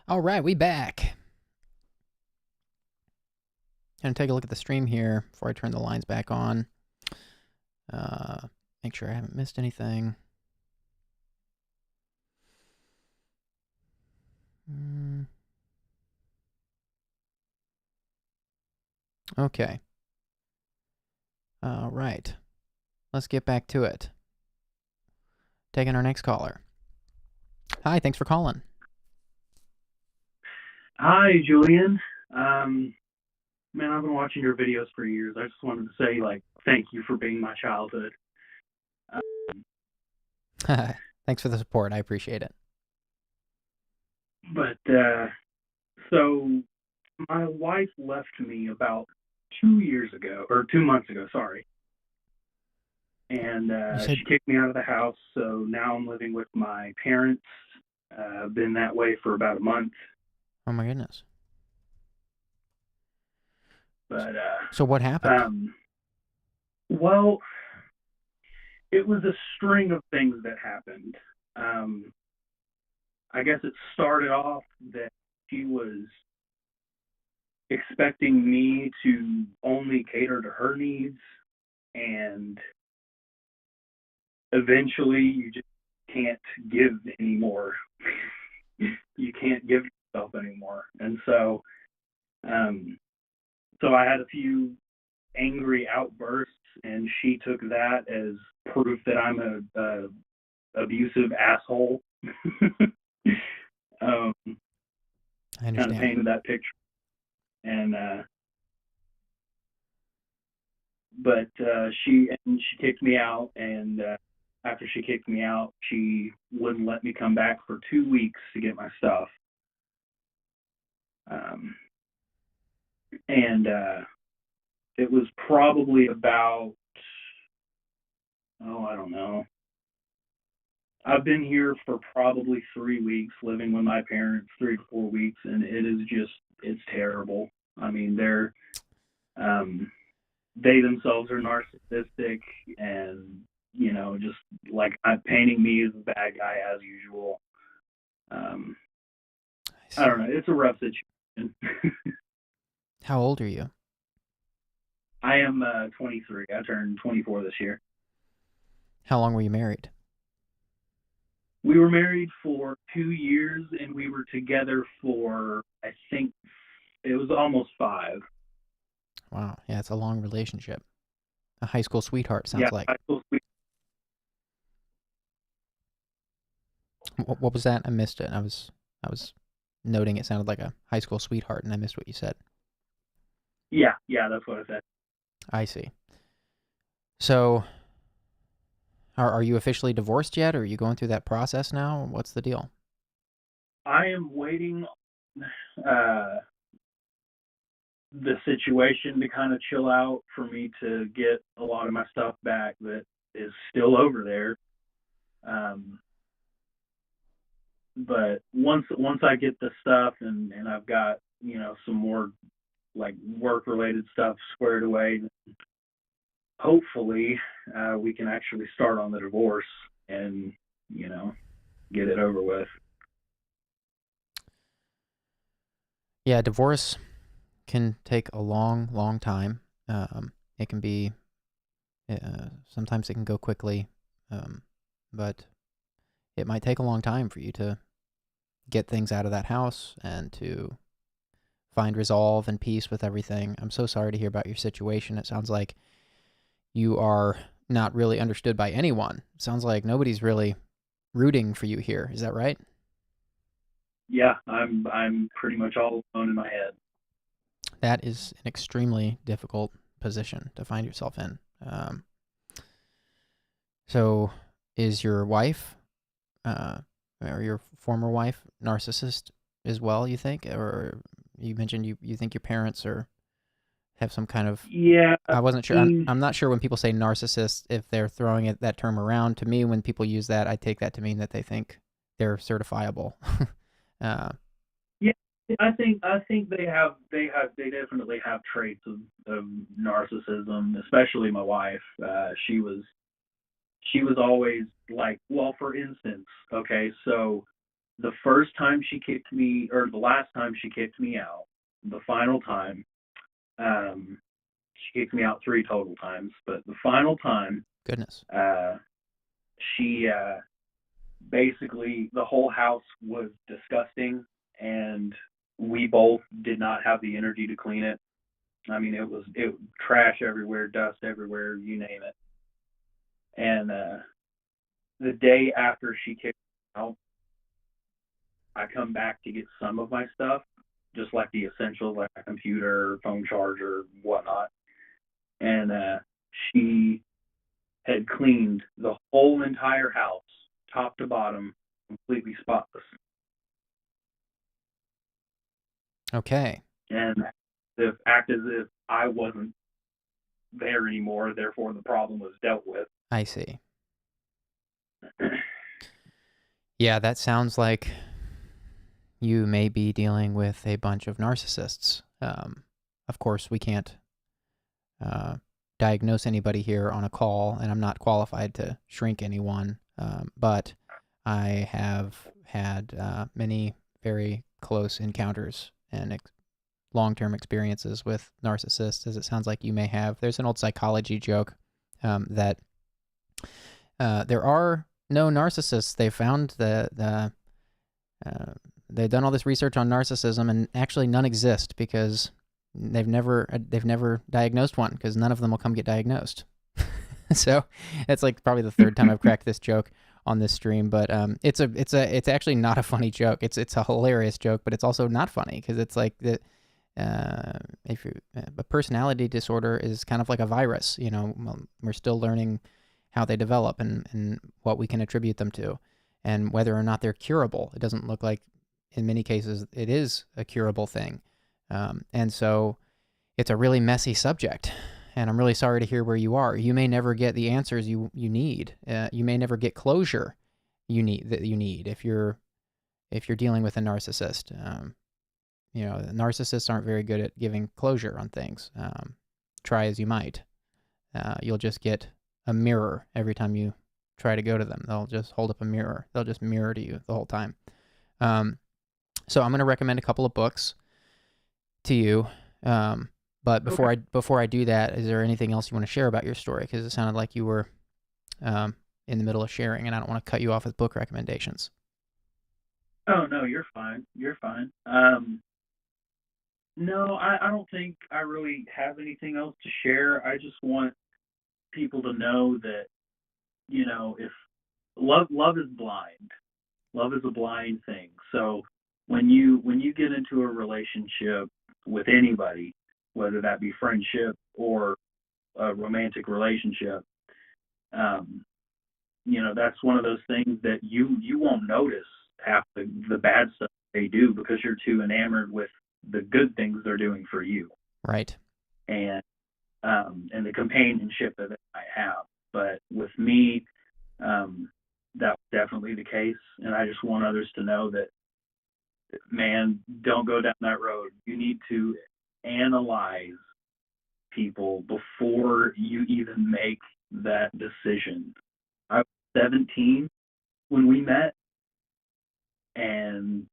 All right, we back. Gonna take a look at the stream here before I turn the lines back on. Make sure I haven't missed anything. Okay. All right. Let's get back to it. Taking our next caller. Hi, thanks for calling. Hi, Julian. Man, I've been watching your videos for years. I just wanted to say, thank you for being my childhood. Thanks for the support. I appreciate it. But, so my wife left me about 2 years ago, or 2 months ago, sorry. And she kicked me out of the house, so now I'm living with my parents. I've been that way for about a month. Oh, my goodness. But so what happened? Well, it was a string of things that happened. I guess it started off that she was expecting me to only cater to her needs, and eventually you just can't give anymore. You can't give yourself anymore. And so I had a few angry outbursts, and she took that as proof that I'm a abusive asshole. I understand. Kind of painted that picture. And but she kicked me out, and after she kicked me out, she wouldn't let me come back for 2 weeks to get my stuff. And it was probably about, I don't know. I've been here for probably 3 weeks, living with my parents, 3 to 4 weeks, and it is it's terrible. I mean, they themselves are narcissistic, and, just painting me as a bad guy as usual. I don't know. It's a rough situation. How old are you? I am 23. I turned 24 this year. How long were you married? We were married for 2 years, and we were together for, I think, it was almost 5. Wow. Yeah, it's a long relationship. A high school sweetheart, sounds like. High school sweetheart. What was that? I missed it. I was noting it sounded like a high school sweetheart, and I missed what you said. Yeah, that's what I said. I see. So, are you officially divorced yet, or are you going through that process now? What's the deal? I am waiting the situation to kind of chill out for me to get a lot of my stuff back that is still over there. But once I get the stuff and I've got, some more work related stuff squared away, hopefully we can actually start on the divorce and, get it over with. Yeah, divorce can take a long, long time. It can be, sometimes it can go quickly, but it might take a long time for you to get things out of that house and to find resolve and peace with everything. I'm so sorry to hear about your situation. It sounds like you are not really understood by anyone. It sounds like nobody's really rooting for you here. Is that right? Yeah, I'm pretty much all alone in my head. That is an extremely difficult position to find yourself in. So is your wife, or your former wife, narcissist as well, you think? Or you mentioned you think your parents have some kind of... Yeah. I wasn't sure. I'm not sure when people say narcissist, if they're throwing that term around. To me, when people use that, I take that to mean that they think they're certifiable. Yeah, I think they definitely have traits of narcissism, especially my wife. She was always like, well, for instance, okay, so the first time she kicked me, or the last time she kicked me out, the final time, she kicked me out 3 total times, but the final time, Goodness. She basically, the whole house was disgusting, and we both did not have the energy to clean it. I mean, it was trash everywhere, dust everywhere, you name it. And the day after she kicked me out, I come back to get some of my stuff, just like the essentials, like a computer, phone charger, whatnot. And she had cleaned the whole entire house, top to bottom, completely spotless. Okay. And it acted as if I wasn't there anymore, therefore the problem was dealt with. I see. Yeah, that sounds like you may be dealing with a bunch of narcissists. Of course, we can't diagnose anybody here on a call, and I'm not qualified to shrink anyone, but I have had many very close encounters and long-term experiences with narcissists, as it sounds like you may have. There's an old psychology joke that there are no narcissists. They found that they've done all this research on narcissism, and actually none exist because they've never diagnosed one, because none of them will come get diagnosed. So it's like probably the third time I've cracked this joke on this stream, but it's actually not a funny joke. It's a hilarious joke, but it's also not funny, because it's like the if you a personality disorder is kind of like a virus. You know, we're still learning how they develop and what we can attribute them to, and whether or not they're curable. It doesn't look like in many cases it is a curable thing. And so it's a really messy subject, and I'm really sorry to hear where you are. You may never get the answers you need. You may never get closure you need if you're dealing with a narcissist. You know, narcissists aren't very good at giving closure on things. Try as you might. You'll just get a mirror every time you try to go to them. They'll just hold up a mirror. They'll just mirror to you the whole time. So I'm going to recommend a couple of books to you. But before I do that, is there anything else you want to share about your story? Because it sounded like you were in the middle of sharing, and I don't want to cut you off with book recommendations. Oh, no, you're fine. You're fine. No, I don't think I really have anything else to share. I just want people to know that, you know, if love is blind. Love is a blind thing. So when you get into a relationship with anybody, whether that be friendship or a romantic relationship, you know, that's one of those things that you won't notice half the bad stuff they do, because you're too enamored with the good things they're doing for you. Right. And the companionship that they might have. But with me, that's definitely the case. And I just want others to know that, man, don't go down that road. You need to analyze people before you even make that decision. I was 17 when we met, and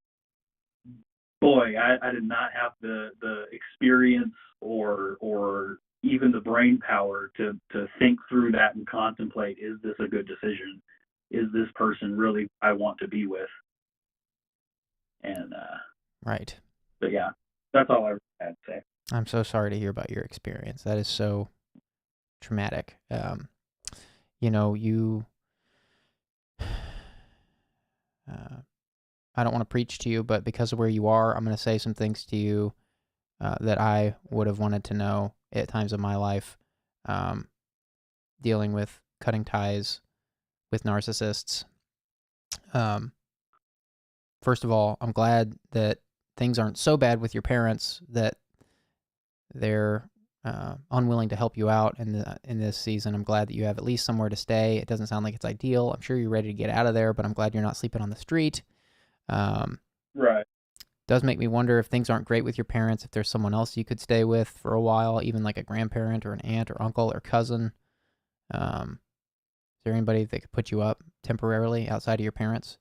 boy, I did not have the experience or even the brain power to think through that and contemplate, is this a good decision? Is this person really I want to be with? And right. But yeah, that's all I had to say. I'm so sorry to hear about your experience. That is so traumatic. You know, I don't want to preach to you, but because of where you are, I'm going to say some things to you that I would have wanted to know at times of my life, dealing with cutting ties with narcissists. First of all, I'm glad that things aren't so bad with your parents that they're unwilling to help you out in this season. I'm glad that you have at least somewhere to stay. It doesn't sound like it's ideal. I'm sure you're ready to get out of there, but I'm glad you're not sleeping on the street. Right. Does make me wonder if things aren't great with your parents, if there's someone else you could stay with for a while, even like a grandparent or an aunt or uncle or cousin. Is there anybody that could put you up temporarily outside of your parents?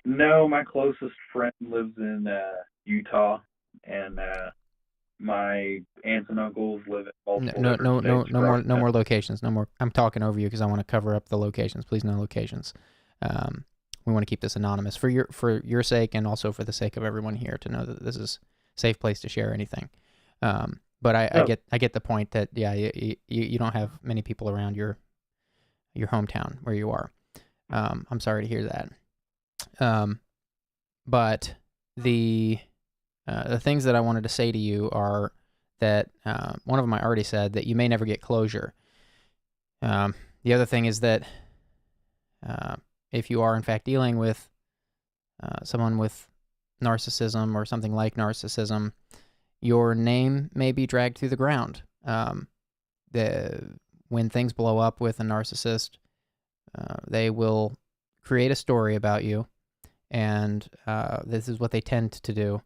No, my closest friend lives in Utah, and my aunts and uncles live in multiple different states. No more locations. No more. I'm talking over you because I want to cover up the locations. Please, no locations. We want to keep this anonymous for your sake, and also for the sake of everyone here to know that this is a safe place to share anything. But I get the point that you don't have many people around your hometown where you are. I'm sorry to hear that. But the things that I wanted to say to you are that one of them I already said, that you may never get closure. The other thing is that if you are in fact dealing with someone with narcissism or something like narcissism, your name may be dragged through the ground. When things blow up with a narcissist, they will create a story about you, and this is what they tend to do.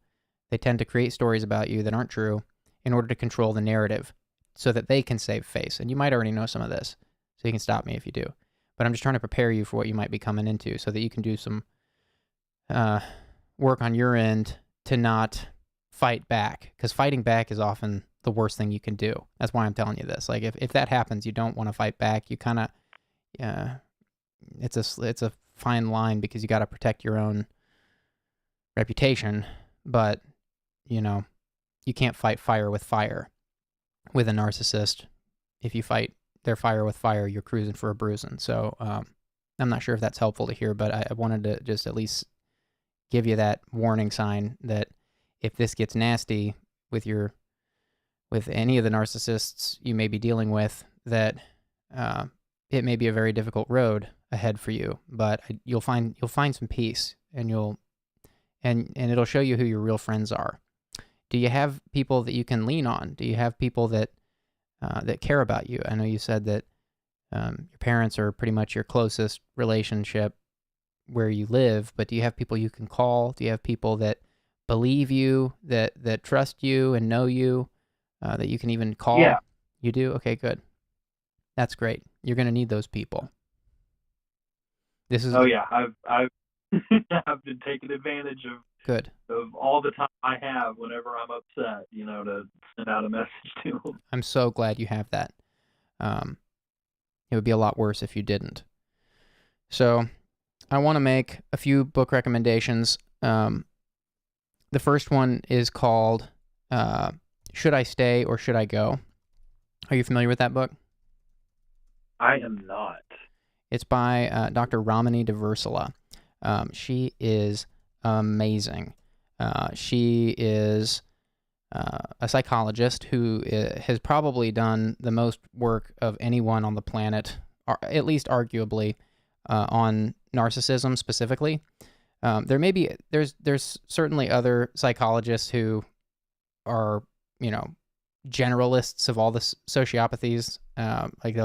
They tend to create stories about you that aren't true in order to control the narrative so that they can save face. And you might already know some of this, so you can stop me if you do. But I'm just trying to prepare you for what you might be coming into so that you can do some work on your end to not fight back, because fighting back is often the worst thing you can do. That's why I'm telling you this. Like, if that happens, you don't want to fight back. You kind of, it's a fine line, because you got to protect your own reputation, but you can't fight fire with fire with a narcissist. If you fight their fire with fire, you're cruising for a bruising. So I'm not sure if that's helpful to hear, but I wanted to just at least give you that warning sign that if this gets nasty with any of the narcissists you may be dealing with, that it may be a very difficult road ahead for you, but you'll find some peace, and it'll show you who your real friends are. Do you have people that you can lean on? Do you have people that care about you? I know you said that your parents are pretty much your closest relationship where you live, but do you have people you can call? Do you have people that believe you, that trust you and know you, that you can even call? Yeah. You do? Okay, good. That's great. You're going to need those people. Oh yeah, I've I've been taking advantage of all the time I have whenever I'm upset, to send out a message to them. I'm so glad you have that. It would be a lot worse if you didn't. So I want to make a few book recommendations. The first one is called Should I Stay or Should I Go? Are you familiar with that book? I am not. It's by Dr. Ramani Deversala. She is amazing. She is a psychologist who has probably done the most work of anyone on the planet, or at least arguably, on narcissism specifically. There's certainly other psychologists who are, generalists of all the sociopathies. Like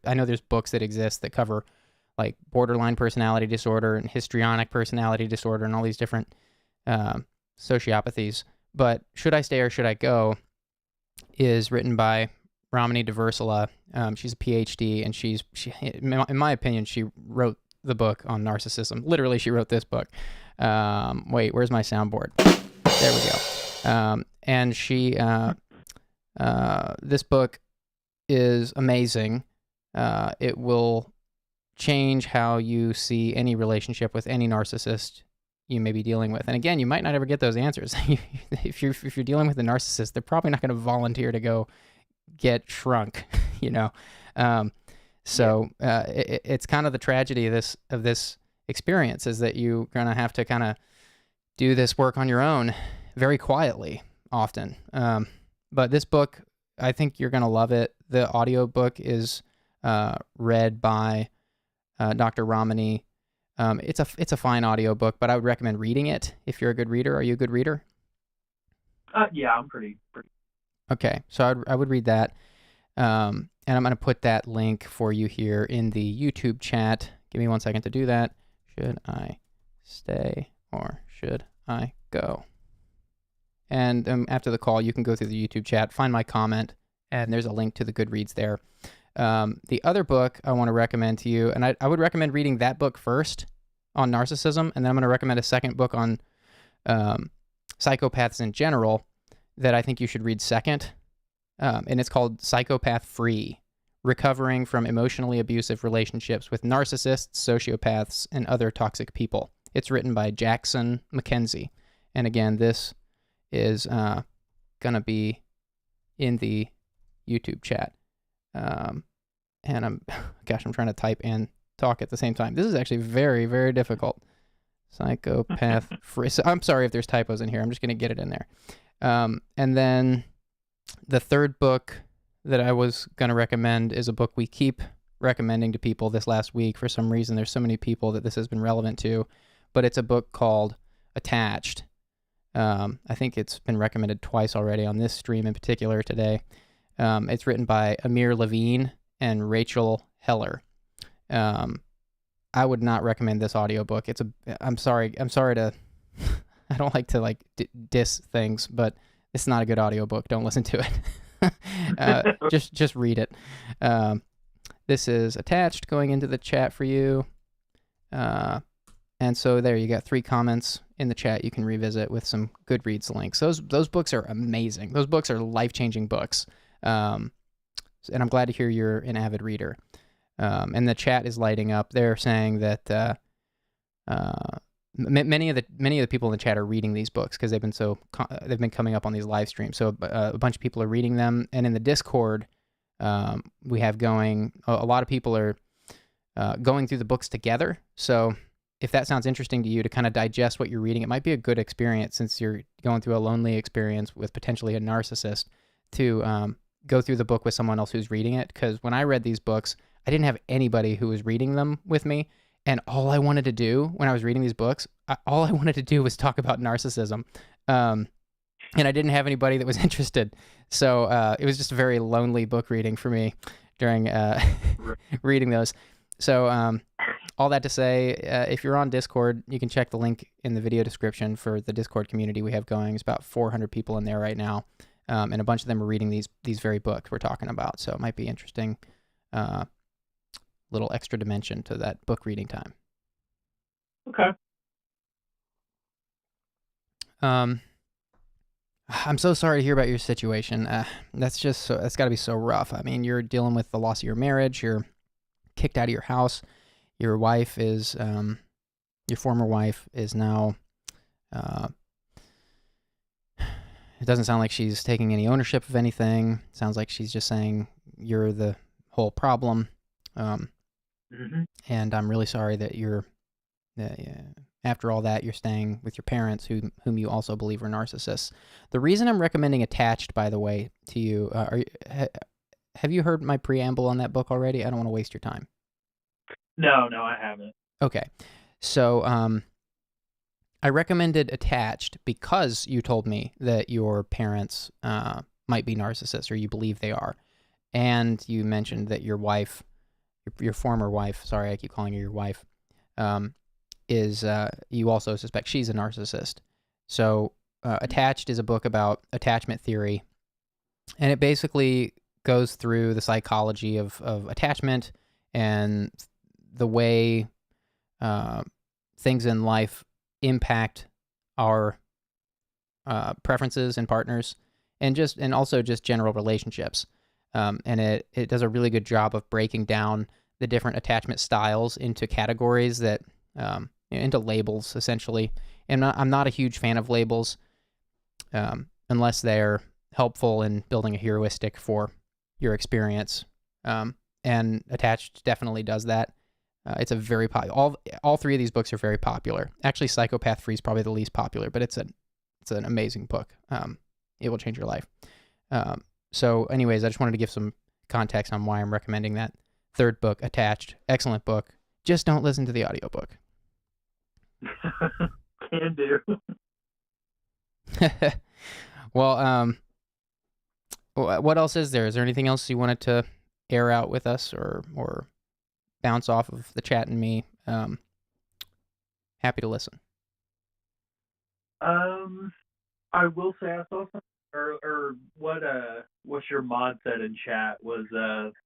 I know there's books that exist that cover like borderline personality disorder and histrionic personality disorder and all these different sociopathies. But Should I Stay or Should I Go is written by Ramani Deversala. She's a PhD, and in my opinion, she wrote the book on narcissism. Literally, she wrote this book. Wait, where's my soundboard? There we go. And she, this book is amazing. It will change how you see any relationship with any narcissist you may be dealing with. And again, you might not ever get those answers. If you're dealing with a narcissist, they're probably not going to volunteer to go get shrunk, So it's kind of the tragedy of this experience, is that you're going to have to kind of do this work on your own, very quietly, often. But this book, I think you're going to love it. The audiobook is read by Dr. Ramani. It's a fine audiobook, but I would recommend reading it if you're a good reader. Are you a good reader? Yeah, I'm pretty. Okay, so I would read that. And I'm going to put that link for you here in the YouTube chat. Give me 1 second to do that. Should I stay or should I go? And after the call, you can go through the YouTube chat, find my comment, and there's a link to the Goodreads there. The other book I want to recommend to you, and I would recommend reading that book first on narcissism, and then I'm going to recommend a second book on psychopaths in general that I think you should read second, and it's called Psychopath Free: Recovering from Emotionally Abusive Relationships with Narcissists, Sociopaths, and Other Toxic People. It's written by Jackson Mackenzie. And again, this is going to be in the YouTube chat. And I'm trying to type and talk at the same time. This is actually very, very difficult. Psychopath Free. So I'm sorry if there's typos in here. I'm just going to get it in there. And then the third book that I was going to recommend is a book we keep recommending to people this last week. For some reason, there's so many people that this has been relevant to, but it's a book called Attached. I think it's been recommended twice already on this stream in particular today. It's written by Amir Levine and Rachel Heller. I would not recommend this audiobook. I'm sorry to, I don't like to diss things, but it's not a good audiobook. Don't listen to it. Just read it. This is Attached going into the chat for you. And so there you got 3 comments in the chat you can revisit with some Goodreads links. Those books are amazing. Those books are life-changing books. And I'm glad to hear you're an avid reader. And the chat is lighting up. They're saying that many of the people in the chat are reading these books because they've been coming up on these live streams. So a bunch of people are reading them, and in the Discord we have going. A lot of people are going through the books together. So if that sounds interesting to you to kind of digest what you're reading, it might be a good experience since you're going through a lonely experience with potentially a narcissist to go through the book with someone else who's reading it. Because when I read these books, I didn't have anybody who was reading them with me. And all I wanted to do when I was reading these books, all I wanted to do was talk about narcissism. And I didn't have anybody that was interested. So it was just a very lonely book reading for me during reading those. So all that to say, if you're on Discord, you can check the link in the video description for the Discord community we have going. It's about 400 people in there right now. And a bunch of them are reading these very books we're talking about. So it might be interesting. Little extra dimension to that book reading time. Okay. I'm so sorry to hear about your situation. That's got to be so rough. I mean, you're dealing with the loss of your marriage. You're kicked out of your house. Your wife is, your former wife is now, it doesn't sound like she's taking any ownership of anything. It sounds like she's just saying you're the whole problem. And I'm really sorry that you're, after all that, you're staying with your parents whom you also believe are narcissists. The reason I'm recommending Attached, by the way, to you, have you heard my preamble on that book already? I don't want to waste your time. No, I haven't. Okay. So I recommended Attached because you told me that your parents might be narcissists, or you believe they are. And you mentioned that your wife, your former wife, sorry, I keep calling her your wife, is, you also suspect she's a narcissist. So Attached is a book about attachment theory, and it basically goes through the psychology of attachment and the way things in life impact our preferences and partners, and also just general relationships. And it does a really good job of breaking down the different attachment styles into categories that, into labels, essentially. And I'm not a huge fan of labels unless they're helpful in building a heuristic for your experience. And Attached definitely does that. It's a very all 3 of these books are very popular. Actually, Psychopath Free is probably the least popular, but it's an amazing book. It will change your life. So anyways, I just wanted to give some context on why I'm recommending that third book, Attached. Excellent book. Just don't listen to the audiobook. Can do. Well, what else is there? Is there anything else you wanted to air out with us or bounce off of the chat and me? Happy to listen. I will say I saw something or what's your mod said in chat was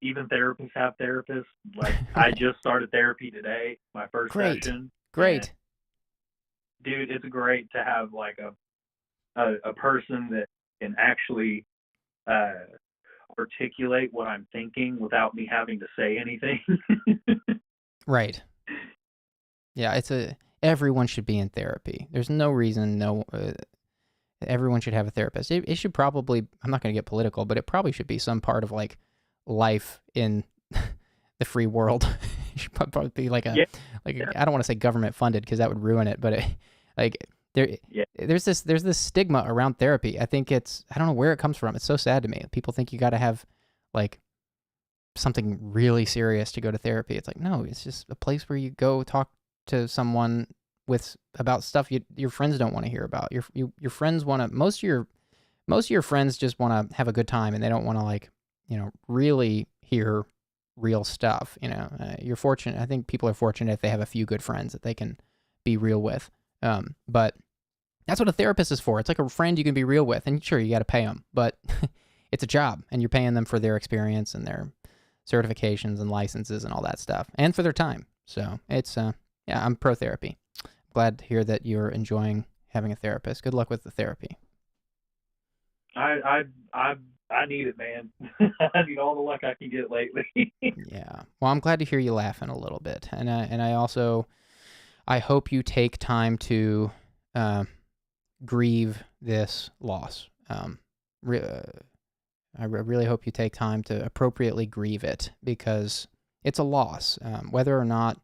even therapists have therapists. Like I just started therapy today, my first session. Great. Dude, it's great to have like a person that can actually articulate what I'm thinking without me having to say anything. Right. Yeah, everyone should be in therapy. There's no reason everyone should have a therapist. It should probably, I'm not going to get political, but it probably should be some part of like life in the free world. It should probably be like I don't want to say government funded because that would ruin it, but there's this stigma around therapy. I think I don't know where it comes from. It's so sad to me. People think you got to have like something really serious to go to therapy. It's like, no, it's just a place where you go talk to someone about stuff your friends don't want to hear about. Your friends want to, most of your friends just want to have a good time, and they don't want to like, really hear real stuff. You're fortunate. I think people are fortunate if they have a few good friends that they can be real with. But that's what a therapist is for. It's like a friend you can be real with, and sure, you got to pay them, but it's a job, and you're paying them for their experience and their certifications and licenses and all that stuff, and for their time. So it's I'm pro therapy. Glad to hear that you're enjoying having a therapist. Good luck with the therapy. I need it, man. I need all the luck I can get lately. Yeah. Well, I'm glad to hear you laughing a little bit, and I hope you take time to grieve this loss. I really hope you take time to appropriately grieve it, because it's a loss. Whether or not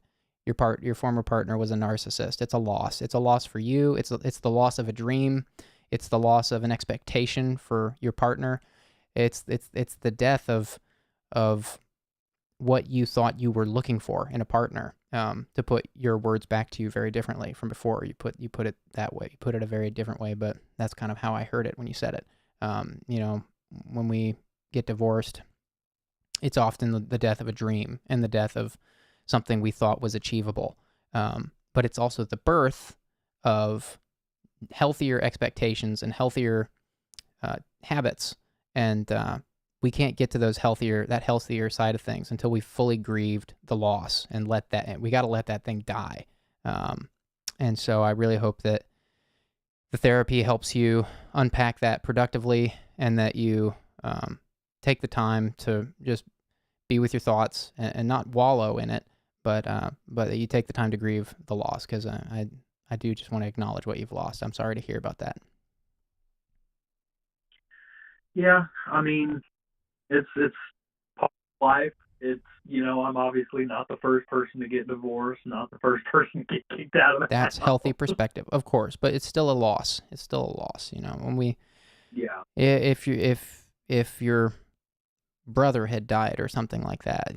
your former partner was a narcissist, it's a loss. It's a loss for you. It's the loss of a dream. It's the loss of an expectation for your partner. It's the death of what you thought you were looking for in a partner. To put your words back to you very differently from before, you put it that way. You put it a very different way, but that's kind of how I heard it when you said it. When we get divorced, it's often the death of a dream and the death of something we thought was achievable. But it's also the birth of healthier expectations and healthier habits. And we can't get to that healthier side of things until we fully grieved the loss and we got to let that thing die. And so I really hope that the therapy helps you unpack that productively, and that you take the time to just be with your thoughts and not wallow in it, but that you take the time to grieve the loss, because I do just want to acknowledge what you've lost. I'm sorry to hear about that. Yeah, I mean, it's part of life. It's, I'm obviously not the first person to get divorced, not the first person to get kicked out of the That's house. Healthy perspective, of course, but it's still a loss. It's still a loss, when we... Yeah. If your brother had died or something like that,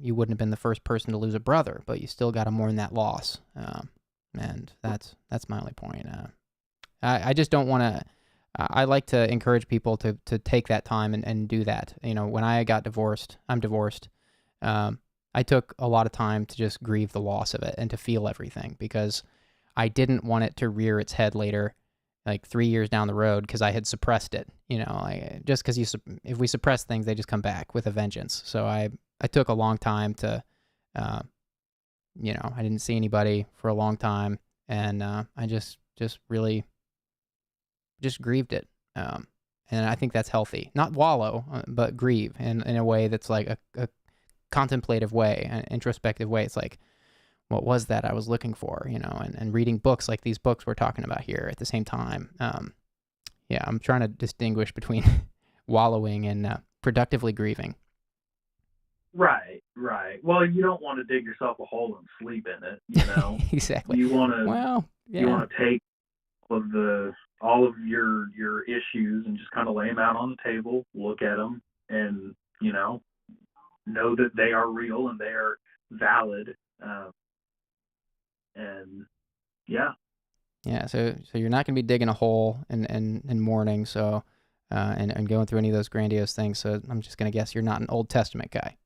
you wouldn't have been the first person to lose a brother, but you still got to mourn that loss. And that's my only point. I just don't want to... I like to encourage people to take that time and do that. When I got divorced, I'm divorced. I took a lot of time to just grieve the loss of it and to feel everything, because I didn't want it to rear its head later, like 3 years down the road, because I had suppressed it. Just because if we suppress things, they just come back with a vengeance. So I took a long time to, I didn't see anybody for a long time, and I just really just grieved it. And I think that's healthy. Not wallow, but grieve in a way that's like a contemplative way, an introspective way. It's like, what was that I was looking for, and reading books like these books we're talking about here at the same time. I'm trying to distinguish between wallowing and productively grieving. Right. Well, you don't want to dig yourself a hole and sleep in it, Exactly. You want to, you want to take all of your issues and just kind of lay them out on the table, look at them, and know that they are real and they are valid. And so you're not going to be digging a hole and mourning, so and going through any of those grandiose things. So I'm just going to guess you're not an Old Testament guy.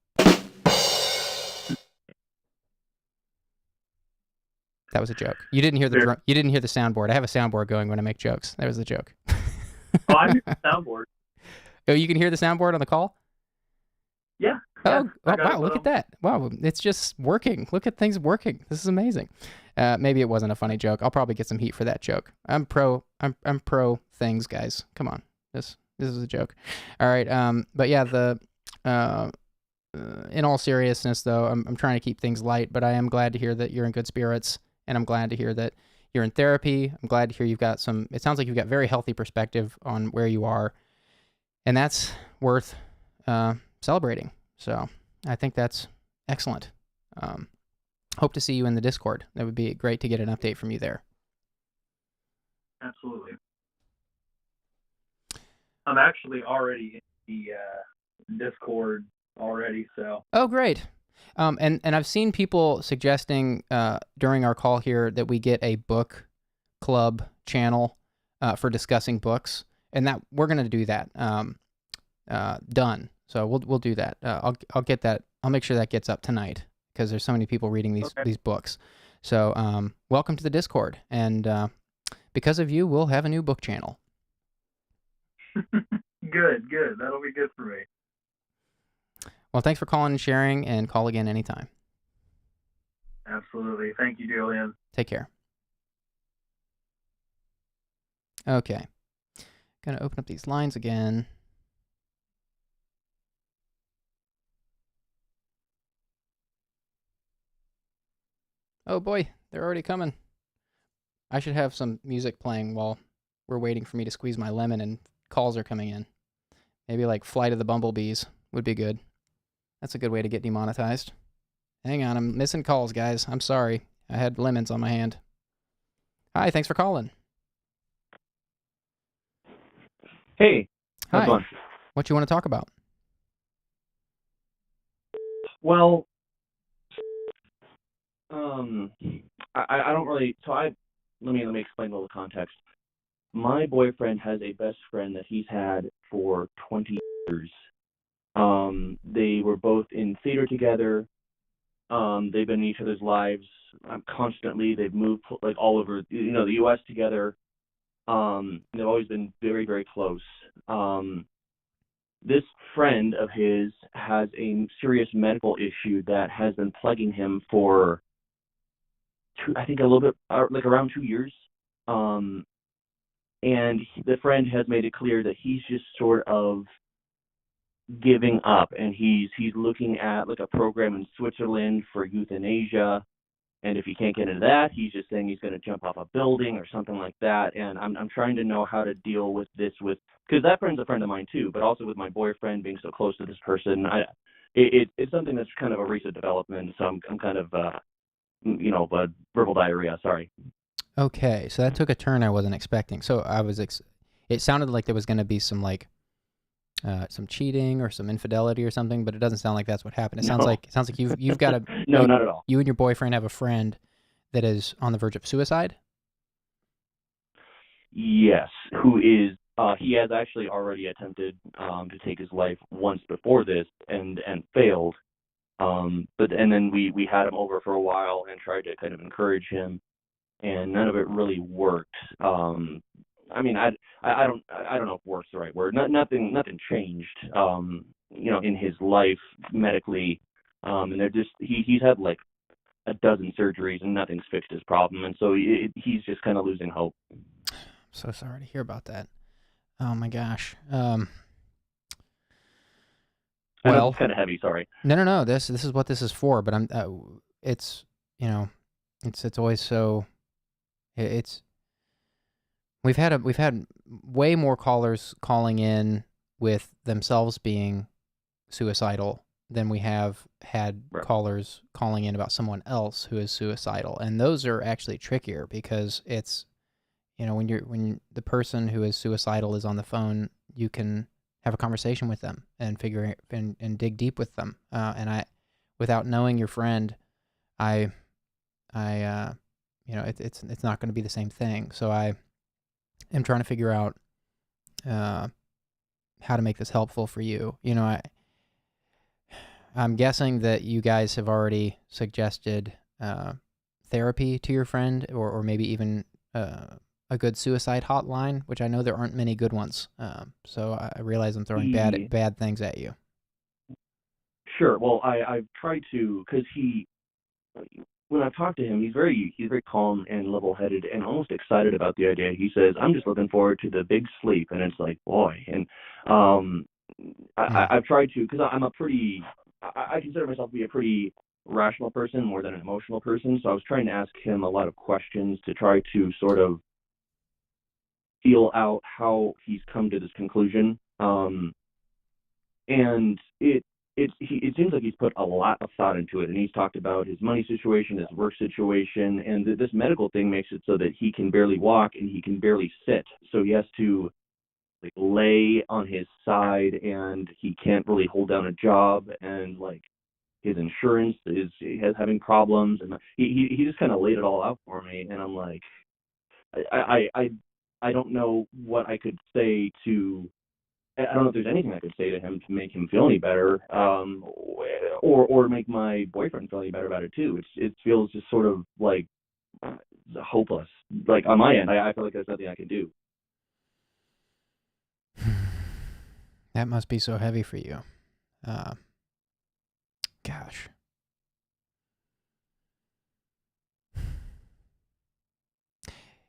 That was a joke. You didn't hear the soundboard. I have a soundboard going when I make jokes. That was the joke. Oh, I hear the soundboard. Oh, you can hear the soundboard on the call? Yeah. Oh, I got wow, it look put at that. Wow, it's just working. Look at things working. This is amazing. Maybe it wasn't a funny joke. I'll probably get some heat for that joke. I'm pro things, guys. Come on. This is a joke. All right, but yeah, in all seriousness though, I'm trying to keep things light, but I am glad to hear that you're in good spirits, and I'm glad to hear that you're in therapy. I'm glad to hear you've got it sounds like you've got very healthy perspective on where you are, and that's worth celebrating. So I think that's excellent. Hope to see you in the Discord. That would be great to get an update from you there. Absolutely. I'm actually already in the Discord already, so. Oh, great. And I've seen people suggesting during our call here that we get a book club channel for discussing books, and that we're going to do that. Done. So we'll do that. I'll get that. I'll make sure that gets up tonight because there's so many people reading these books. So welcome to the Discord, and because of you, we'll have a new book channel. Good. That'll be good for me. Well, thanks for calling and sharing, and call again anytime. Absolutely. Thank you, Julian. Take care. Okay. Gonna open up these lines again. Oh boy, they're already coming. I should have some music playing while we're waiting for me to squeeze my lemon and calls are coming in. Maybe like Flight of the Bumblebees would be good. That's a good way to get demonetized. Hang on, I'm missing calls, guys. I'm sorry. I had lemons on my hand. Hi, thanks for calling. Hey. Hi. What you want to talk about? Well, I don't really. So let me explain a little context. My boyfriend has a best friend that he's had for 20 years. They were both in theater together. They've been in each other's lives constantly. They've moved like all over, the U.S. together. They've always been very, very close. This friend of his has a serious medical issue that has been plaguing him for I think a little bit, like around 2 years. And the friend has made it clear that he's just sort of giving up, and he's looking at like a program in Switzerland for euthanasia. And if he can't get into that, he's just saying he's going to jump off a building or something like that. And I'm trying to know how to deal with this because that friend's a friend of mine too, but also with my boyfriend being so close to this person. It's something that's kind of a recent development. So I'm kind of, verbal diarrhea. Sorry. Okay, so that took a turn I wasn't expecting. So it sounded like there was going to be some some cheating or some infidelity or something, but it doesn't sound like that's what happened. It sounds like you've got a no, not at all. You and your boyfriend have a friend that is on the verge of suicide. Yes, who is he has actually already attempted to take his life once before this and failed. But then we had him over for a while and tried to kind of encourage him, and none of it really worked. I mean, I don't know if work's the right word. Nothing changed, in his life medically. And they're just he's had like a dozen surgeries and nothing's fixed his problem, and so he's just kind of losing hope. So sorry to hear about that. Oh my gosh. I know it's kind of heavy. Sorry. No. This is what this is for. But it's always so. We've had way more callers calling in with themselves being suicidal than we have had callers calling in about someone else who is suicidal, and those are actually trickier because it's when the person who is suicidal is on the phone, you can have a conversation with them and figure and dig deep with them. And without knowing your friend, it's not going to be the same thing. So I am trying to figure out how to make this helpful for you. I'm guessing that you guys have already suggested therapy to your friend, or maybe even a good suicide hotline, which I know there aren't many good ones. So I realize I'm throwing bad things at you. Sure. Well, I've tried to, because when I've talked to him, he's very calm and level-headed and almost excited about the idea. He says, "I'm just looking forward to the big sleep," and it's like, boy. And I've tried to, because I consider myself to be a pretty rational person more than an emotional person. So I was trying to ask him a lot of questions to try to sort of feel out how he's come to this conclusion. And it seems like he's put a lot of thought into it, and he's talked about his money situation, his work situation, and this medical thing makes it so that he can barely walk and he can barely sit. So he has to like lay on his side, and he can't really hold down a job, and like his insurance is having problems, and he just kind of laid it all out for me, and I'm like, I don't know what I could say to. I don't know if there's anything I could say to him to make him feel any better, or make my boyfriend feel any better about it too. It feels just sort of like hopeless. Like on my end, I feel like there's nothing I can do. That must be so heavy for you. Gosh.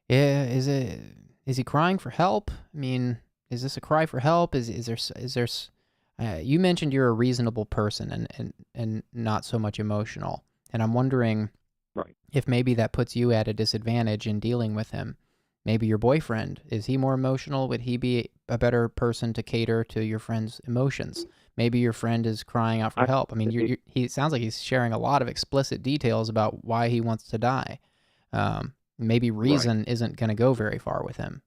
Yeah, is he crying for help? I mean, is this a cry for help? Is there you mentioned you're a reasonable person and not so much emotional. And I'm wondering if maybe that puts you at a disadvantage in dealing with him. Maybe your boyfriend, is he more emotional? Would he be a better person to cater to your friend's emotions? Maybe your friend is crying out for help. I mean, he sounds like he's sharing a lot of explicit details about why he wants to die. Maybe reason isn't going to go very far with him.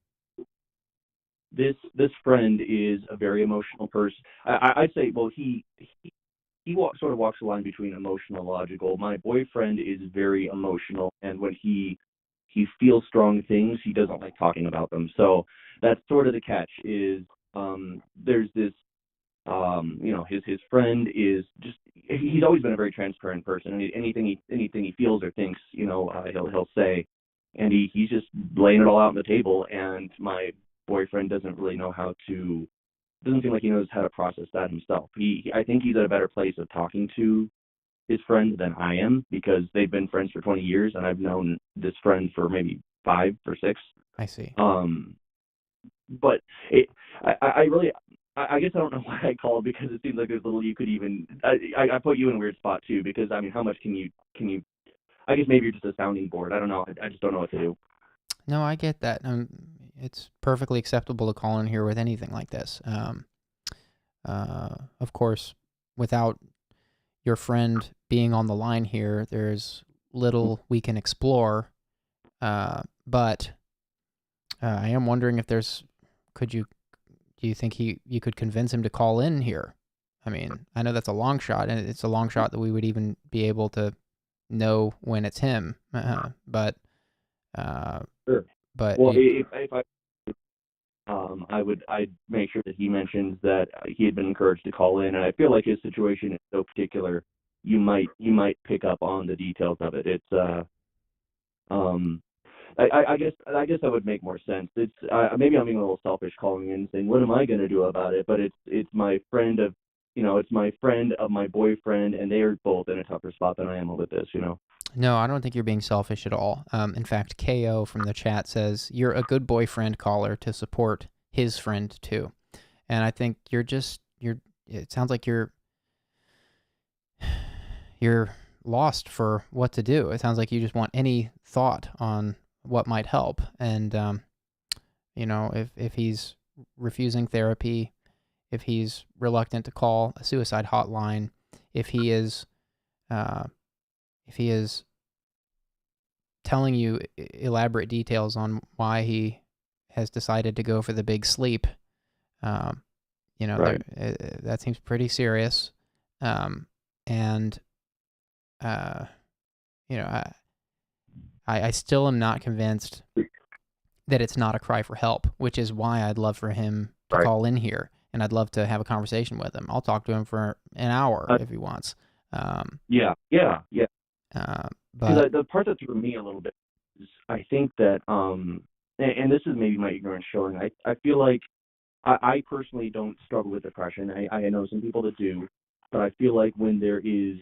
This friend is a very emotional person. I'd say, well, he sort of walks the line between emotional and logical. My boyfriend is very emotional, and when he feels strong things, he doesn't like talking about them. So that's sort of the catch. Is there's this, his friend is just, he's always been a very transparent person. Anything he feels or thinks, he'll say, and he's just laying it all out on the table. And my boyfriend doesn't really know doesn't seem like he knows how to process that himself. I think he's at a better place of talking to his friend than I am, because they've been friends for 20 years and I've known this friend for maybe 5 or 6. I see. But I guess I don't know why I called, because it seems like there's little you could even, I put you in a weird spot too, because I mean, how much can you, I guess maybe you're just a sounding board. I don't know. I just don't know what to do. No, I get that. It's perfectly acceptable to call in here with anything like this. Of course, without your friend being on the line here, there's little we can explore. But I am wondering if do you think you could convince him to call in here? I mean, I know that's a long shot, and it's a long shot that we would even be able to know when it's him. But sure. But well, if I'd make sure that he mentions that he had been encouraged to call in, and I feel like his situation is so particular, you might pick up on the details of it. It's I guess that would make more sense. It's maybe I'm being a little selfish calling in and saying, what am I going to do about it? But it's my friend of my boyfriend, and they are both in a tougher spot than I am with this. No, I don't think you're being selfish at all. In fact, KO from the chat says, you're a good boyfriend caller to support his friend too. And I think it sounds like you're lost for what to do. It sounds like you just want any thought on what might help. And, if he's refusing therapy, if he's reluctant to call a suicide hotline, if he is telling you elaborate details on why he has decided to go for the big sleep, that seems pretty serious. I still am not convinced that it's not a cry for help, which is why I'd love for him to call in here, and I'd love to have a conversation with him. I'll talk to him for an hour if he wants. Yeah. But the part that threw me a little bit is I think that and this is maybe my ignorance showing. I feel like I personally don't struggle with depression. I know some people that do, but I feel like when there is,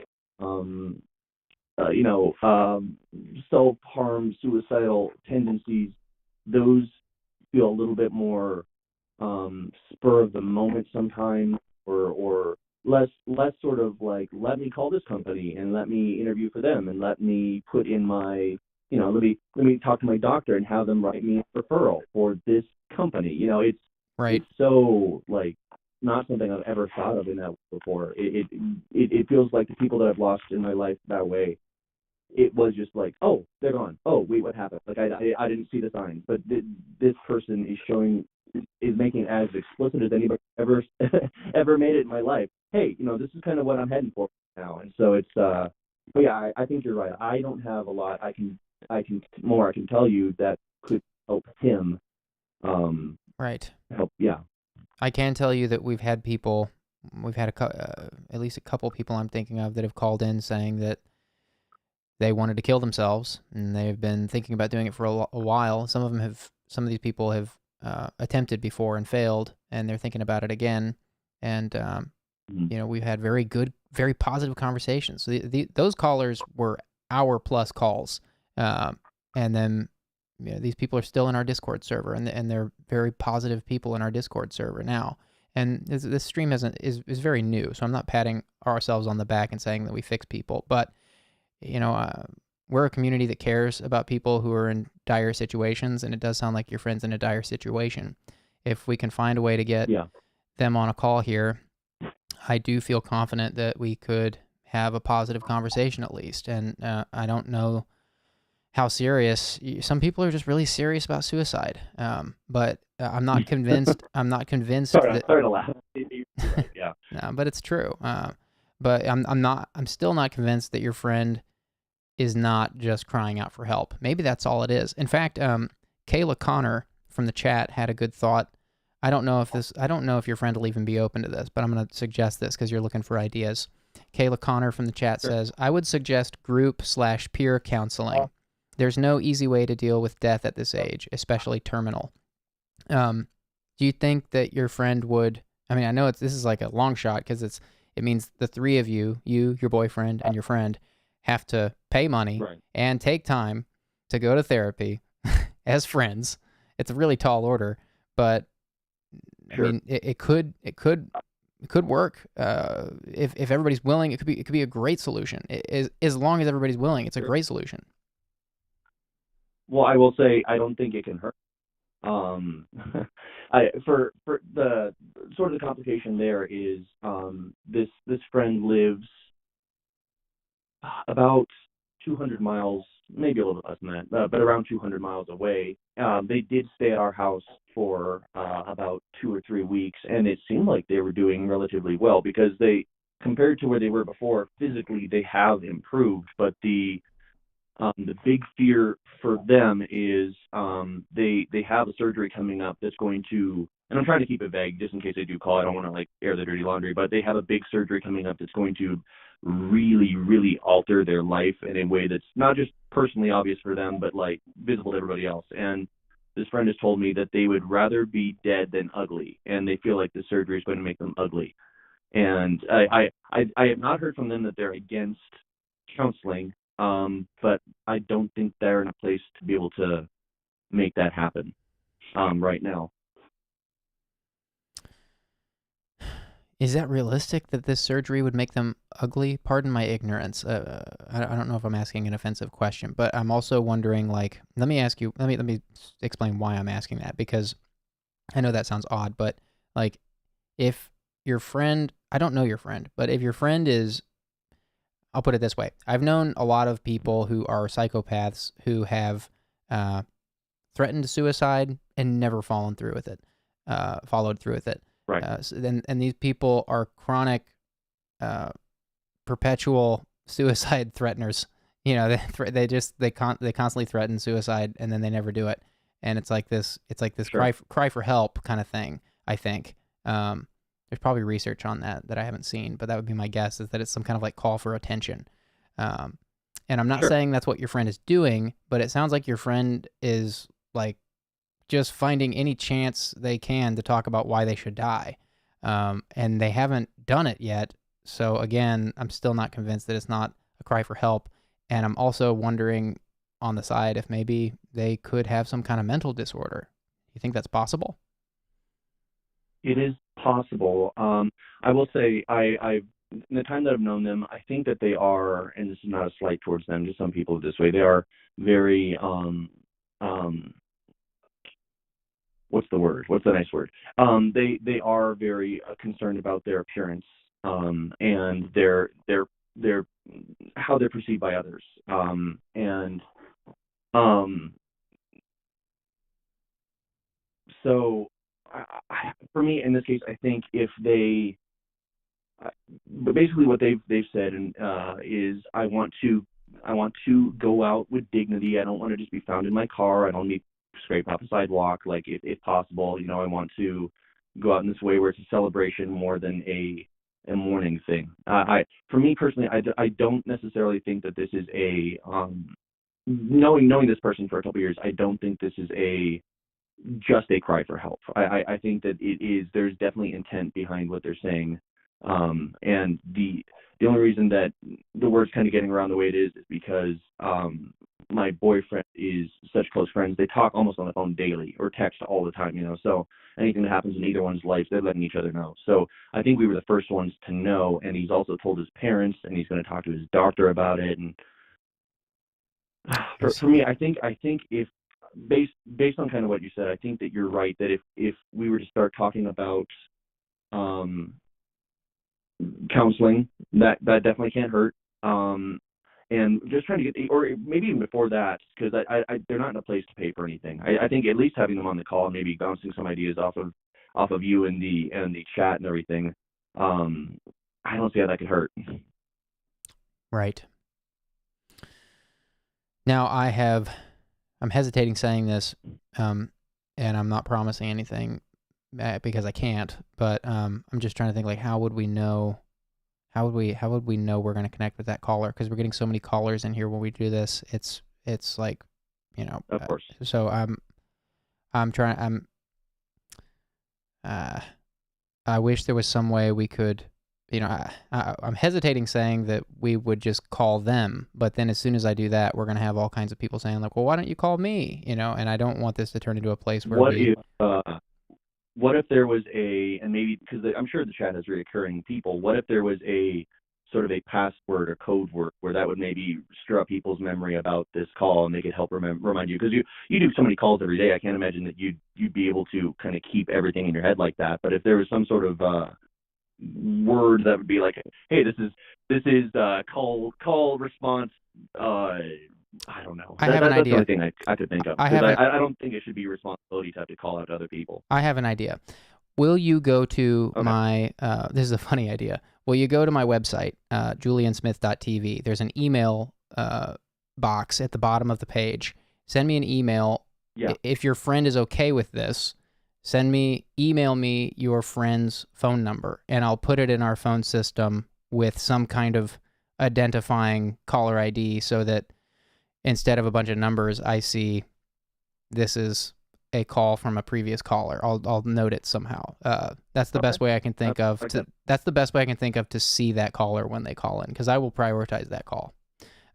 self-harm, suicidal tendencies, those feel a little bit more spur of the moment sometimes, or less sort of like, let me call this company and let me interview for them and let me put in my, let me talk to my doctor and have them write me a referral for this company. It's Right. It's so like not something I've ever thought of in that way before. It feels like the people that I've lost in my life that way, it was just like, oh, they're gone. Oh, wait, what happened? Like I didn't see the signs, but this person is making it as explicit as anybody ever ever made it in my life. Hey, this is kind of what I'm heading for now, and so it's but yeah, I think you're right. I don't have a lot. I can tell you that could help him. Right. Help. Yeah. I can tell you that we've had at least a couple people I'm thinking of that have called in saying that they wanted to kill themselves, and they've been thinking about doing it for a while. Some of these people have attempted before and failed, and they're thinking about it again. And we've had very good, very positive conversations. So those callers were hour-plus calls, and then these people are still in our Discord server, and they're very positive people in our Discord server now. And this stream is very new, so I'm not patting ourselves on the back and saying that we fix people, but we're a community that cares about people who are in dire situations, and it does sound like your friend's in a dire situation. If we can find a way to get them on a call here, I do feel confident that we could have a positive conversation at least. And I don't know how serious. Some people are just really serious about suicide, but I'm not convinced. I'm not convinced. Sorry to laugh. Yeah. No, but it's true. But I'm still not convinced that your friend is not just crying out for help. Maybe that's all it is. In fact, Kayla Connor from the chat had a good thought. I don't know if your friend will even be open to this, but I'm going to suggest this because you're looking for ideas. Kayla Connor from the chat says, I would suggest group/peer counseling. There's no easy way to deal with death at this age, especially terminal. Do you think that your friend would, I know this is like a long shot because it means the three of you, your boyfriend, and your friend, have to pay money and take time to go to therapy as friends. It's a really tall order, but sure. It could work if everybody's willing. It could be a great solution. As long as everybody's willing, it's a great solution. Well, I will say I don't think it can hurt. For the sort of the complication there is this friend lives about 200 miles, maybe a little bit less than that, but around 200 miles away. They did stay at our house for about 2 or 3 weeks, and it seemed like they were doing relatively well because they, compared to where they were before, physically they have improved, but the big fear for them is they have a surgery coming up that's going to, and I'm trying to keep it vague just in case they do call. I don't want to air the dirty laundry, but they have a big surgery coming up that's going to really, really alter their life in a way that's not just personally obvious for them, but visible to everybody else. And this friend has told me that they would rather be dead than ugly, and they feel like the surgery is going to make them ugly. And I have not heard from them that they're against counseling, but I don't think they're in a place to be able to make that happen right now. Is that realistic that this surgery would make them ugly? Pardon my ignorance. I don't know if I'm asking an offensive question, but I'm also wondering, let me explain why I'm asking that, because I know that sounds odd, but if your friend, I don't know your friend, but if your friend is, I'll put it this way. I've known a lot of people who are psychopaths who have threatened suicide and never followed through with it. Right. And these people are chronic, perpetual suicide threateners. They constantly threaten suicide and then they never do it. And it's like this sure. cry for help kind of thing, I think. There's probably research on that I haven't seen, but that would be my guess, is that it's some kind of call for attention. And I'm not sure. saying that's what your friend is doing, but it sounds like your friend is just finding any chance they can to talk about why they should die. And they haven't done it yet. So again, I'm still not convinced that it's not a cry for help. And I'm also wondering on the side if maybe they could have some kind of mental disorder. You think that's possible? It is possible. I will say, in the time that I've known them, I think that they are, and this is not a slight towards them, just some people this way, they are very, what's the word? What's the nice word? They are very concerned about their appearance, and their how they're perceived by others. So for me, in this case, I think if they, but basically what they've said is I want to go out with dignity. I don't want to just be found in my car. I don't need to scrape off the sidewalk. Like if possible, I want to go out in this way where it's a celebration more than a mourning thing. For me personally, I don't necessarily think that this is a knowing this person for a couple of years. I don't think this is just a cry for help. I think that there's definitely intent behind what they're saying. And the only reason that the word's kind of getting around the way it is because my boyfriend is such close friends. They talk almost on the phone daily or text all the time, so anything that happens in either one's life, they're letting each other know. So I think we were the first ones to know, and he's also told his parents, and he's going to talk to his doctor about it. And for me, I think if based on kind of what you said, I think that you're right, that if we were to start talking about counseling, that definitely can't hurt. And just trying to get, or maybe even before that, because they're not in a place to pay for anything. I think at least having them on the call, maybe bouncing some ideas off of you and the chat and everything. I don't see how that could hurt. Right. Now I'm hesitating saying this, and I'm not promising anything because I can't. But I'm just trying to think, like, how would we know? How would we know we're going to connect with that caller? Because we're getting so many callers in here when we do this. It's like, Of course. So I wish there was some way we could. I'm hesitating saying that we would just call them, but then as soon as I do that, we're going to have all kinds of people saying, like, well, why don't you call me? And I don't want this to turn into a place where what if there was and maybe, because I'm sure the chat has reoccurring people, what if there was a sort of a password or code word where that would maybe stir up people's memory about this call and they could help remind you? Because you do so many calls every day, I can't imagine that you'd be able to kind of keep everything in your head like that. But if there was some sort of word that would be like, hey, this is call response, I don't know. I have an idea. That's the only thing I could think of. I don't think it should be a responsibility to have to call out to other people. I have an idea. Will you go to my, this is a funny idea. Will you go to my website, juliansmith.tv? There's an email box at the bottom of the page. Send me an email. Yeah. If your friend is okay with this, email me your friend's phone number, and I'll put it in our phone system with some kind of identifying caller ID so that instead of a bunch of numbers, I see this is a call from a previous caller. I'll note it somehow. That's the best way I can think of. That's the best way I can think of to see that caller when they call in, because I will prioritize that call.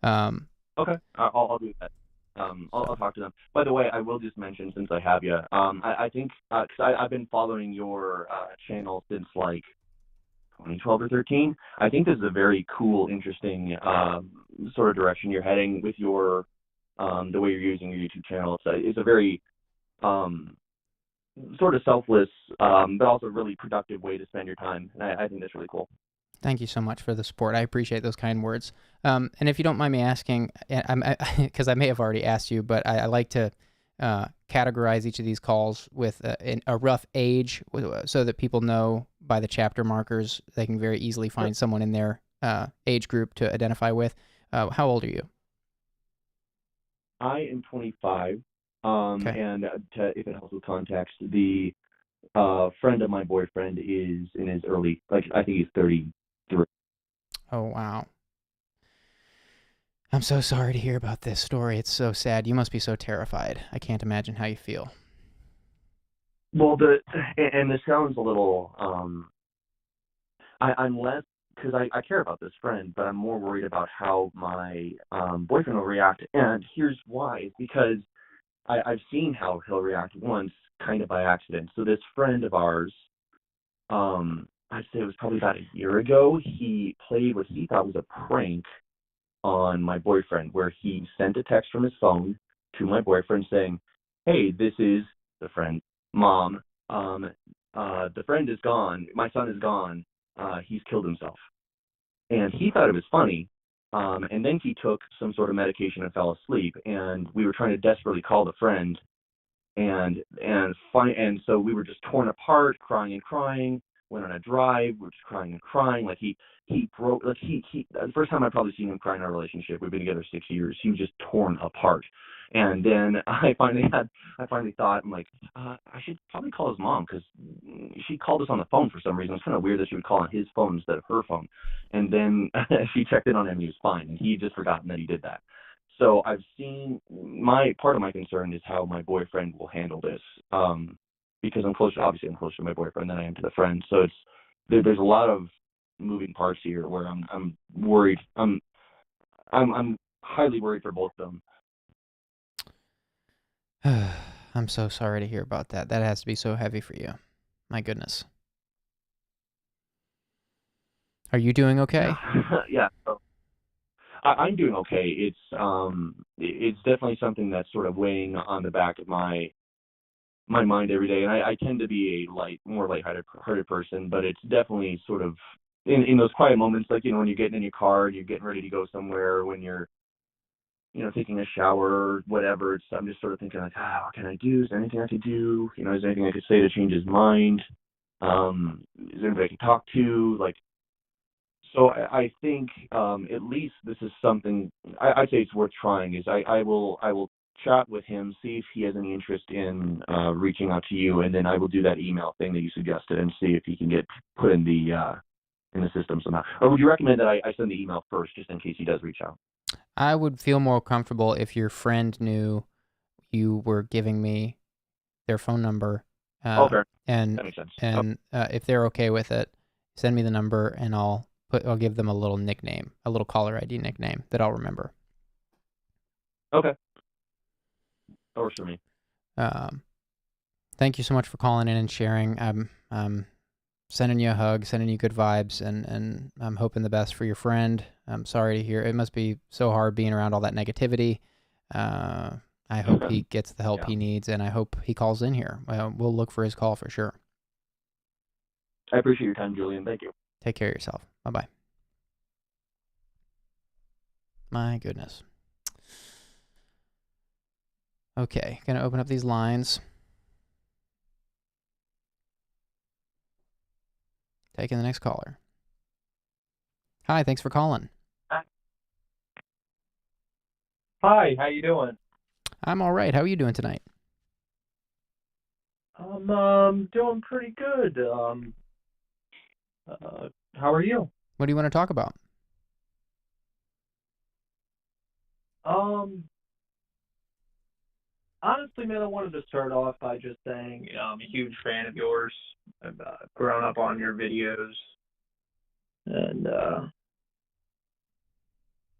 Okay, I'll do that. I'll talk to them. By the way, I will just mention, since I have you, I think because I've been following your channel since like 2012 or 13. I think this is a very cool, interesting sort of direction you're heading with your the way you're using your YouTube channel. It's a very sort of selfless, but also really productive way to spend your time, and I think that's really cool. Thank you so much for the support. I appreciate those kind words. And if you don't mind me asking, because I may have already asked you, but I like to categorize each of these calls with a rough age so that people know by the chapter markers they can very easily find someone in their age group to identify with. How old are you? I am 25. And if it helps with context, the friend of my boyfriend is in his early, like I think he's 33. Oh, wow. I'm so sorry to hear about this story. It's so sad. You must be so terrified. I can't imagine how you feel. Well, and this sounds a little I'm less, because I care about this friend, but I'm more worried about how my boyfriend will react. And here's why: because I've seen how he'll react once, kind of by accident. So this friend of ours, I'd say it was probably about a year ago, he played what he thought was a prank on my boyfriend, where he sent a text from his phone to my boyfriend saying, "Hey, this is the friend, Mom. The friend is gone. My son is gone. He's killed himself." And he thought it was funny. And then he took some sort of medication and fell asleep. And we were trying to desperately call the friend, and so we were just torn apart, crying and crying. Went on a drive, we were just crying and crying. Like he broke. Like he the first time I'd probably seen him cry in our relationship. We've been together 6 years. He was just torn apart. And then I finally thought, I'm like, I should probably call his mom, because she called us on the phone for some reason. It's kind of weird that she would call on his phone instead of her phone. And then she checked in on him, and he was fine, and he had just forgotten that he did that. So I've seen, part of my concern is how my boyfriend will handle this, because I'm closer to my boyfriend than I am to the friend. So there's a lot of moving parts here where I'm worried. I'm highly worried for both of them. I'm so sorry to hear about that. That has to be so heavy for you. My goodness. Are you doing okay? Yeah. So I'm doing okay. It's definitely something that's sort of weighing on the back of my mind every day, and I tend to be a more lighthearted person, but it's definitely sort of in those quiet moments, like, when you're getting in your car and you're getting ready to go somewhere, when you're taking a shower or whatever. I'm just sort of thinking, like, what can I do? Is there anything I could do? Is there anything I could say to change his mind? Is there anybody I can talk to? Like, so I think at least this is something I'd say it's worth trying. Is I will chat with him, see if he has any interest in reaching out to you, and then I will do that email thing that you suggested and see if he can get put in the system somehow. Or would you recommend that I send the email first, just in case he does reach out? I would feel more comfortable if your friend knew you were giving me their phone number. Okay. And that makes sense. And if they're okay with it, send me the number, and I'll give them a little nickname, a little caller ID nickname that I'll remember. Okay. That works for me. Thank you so much for calling in and sharing. I'm sending you a hug, sending you good vibes, and I'm hoping the best for your friend. I'm sorry to hear. It must be so hard being around all that negativity. I hope he gets the help he needs, and I hope he calls in here. We'll look for his call for sure. I appreciate your time, Julian. Thank you. Take care of yourself. Bye-bye. My goodness. Okay, gonna open up these lines. Taking the next caller. Hi, thanks for calling. Hi, how you doing? I'm all right. How are you doing tonight? I'm doing pretty good. How are you? What do you want to talk about? Honestly, man, I wanted to start off by just saying I'm a huge fan of yours. I've grown up on your videos, and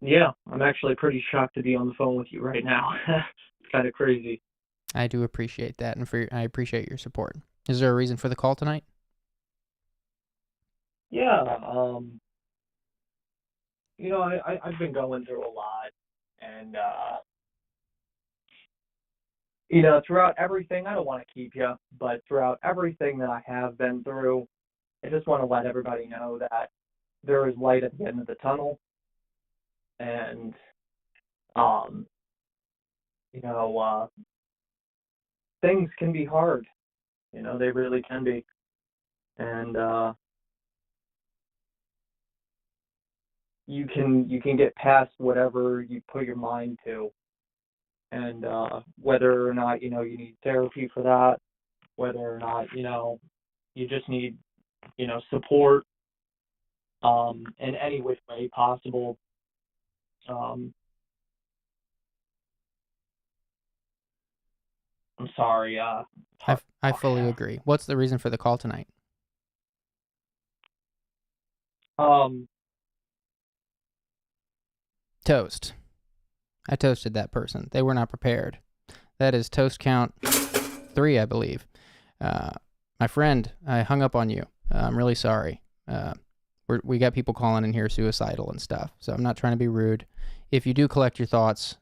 yeah, I'm actually pretty shocked to be on the phone with you right now. It's kind of crazy. I do appreciate that, and I appreciate your support. Is there a reason for the call tonight? Yeah, I've been going through a lot, and throughout everything, I don't want to keep you, but throughout everything that I have been through, I just want to let everybody know that there is light at the end of the tunnel, and things can be hard. They really can be, and you can get past whatever you put your mind to, and whether or not you need therapy for that, whether or not you just need support in any which way possible. I'm sorry, I fully agree. What's the reason for the call tonight? Toast. I toasted that person. They were not prepared. That is toast count 3, I believe. My friend, I hung up on you. I'm really sorry. We got people calling in here suicidal and stuff, so I'm not trying to be rude. If you do collect your thoughts,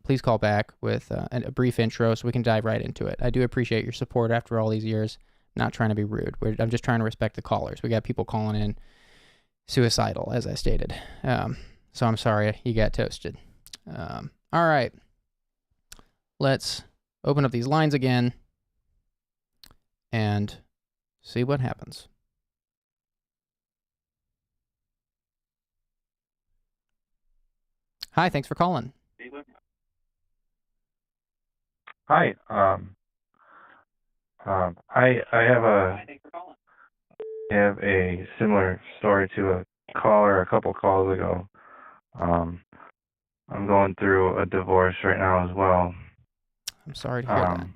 please call back with a brief intro so we can dive right into it. I do appreciate your support after all these years. Not trying to be rude. I'm just trying to respect the callers. We got people calling in suicidal, as I stated. So I'm sorry you got toasted. All right. Let's open up these lines again and see what happens. Hi, thanks for calling. Hi. I have a similar story to a caller a couple calls ago. I'm going through a divorce right now as well. I'm sorry to hear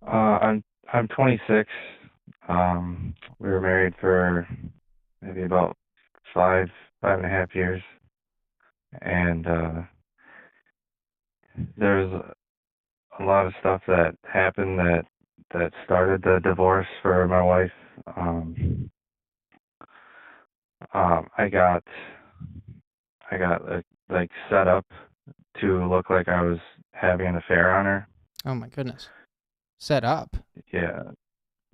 that. I'm 26. We were married for maybe about five and a half years, and there's a lot of stuff that happened that started the divorce for my wife. I got like set up to look like I was having an affair on her. Oh my goodness. Set up? Yeah.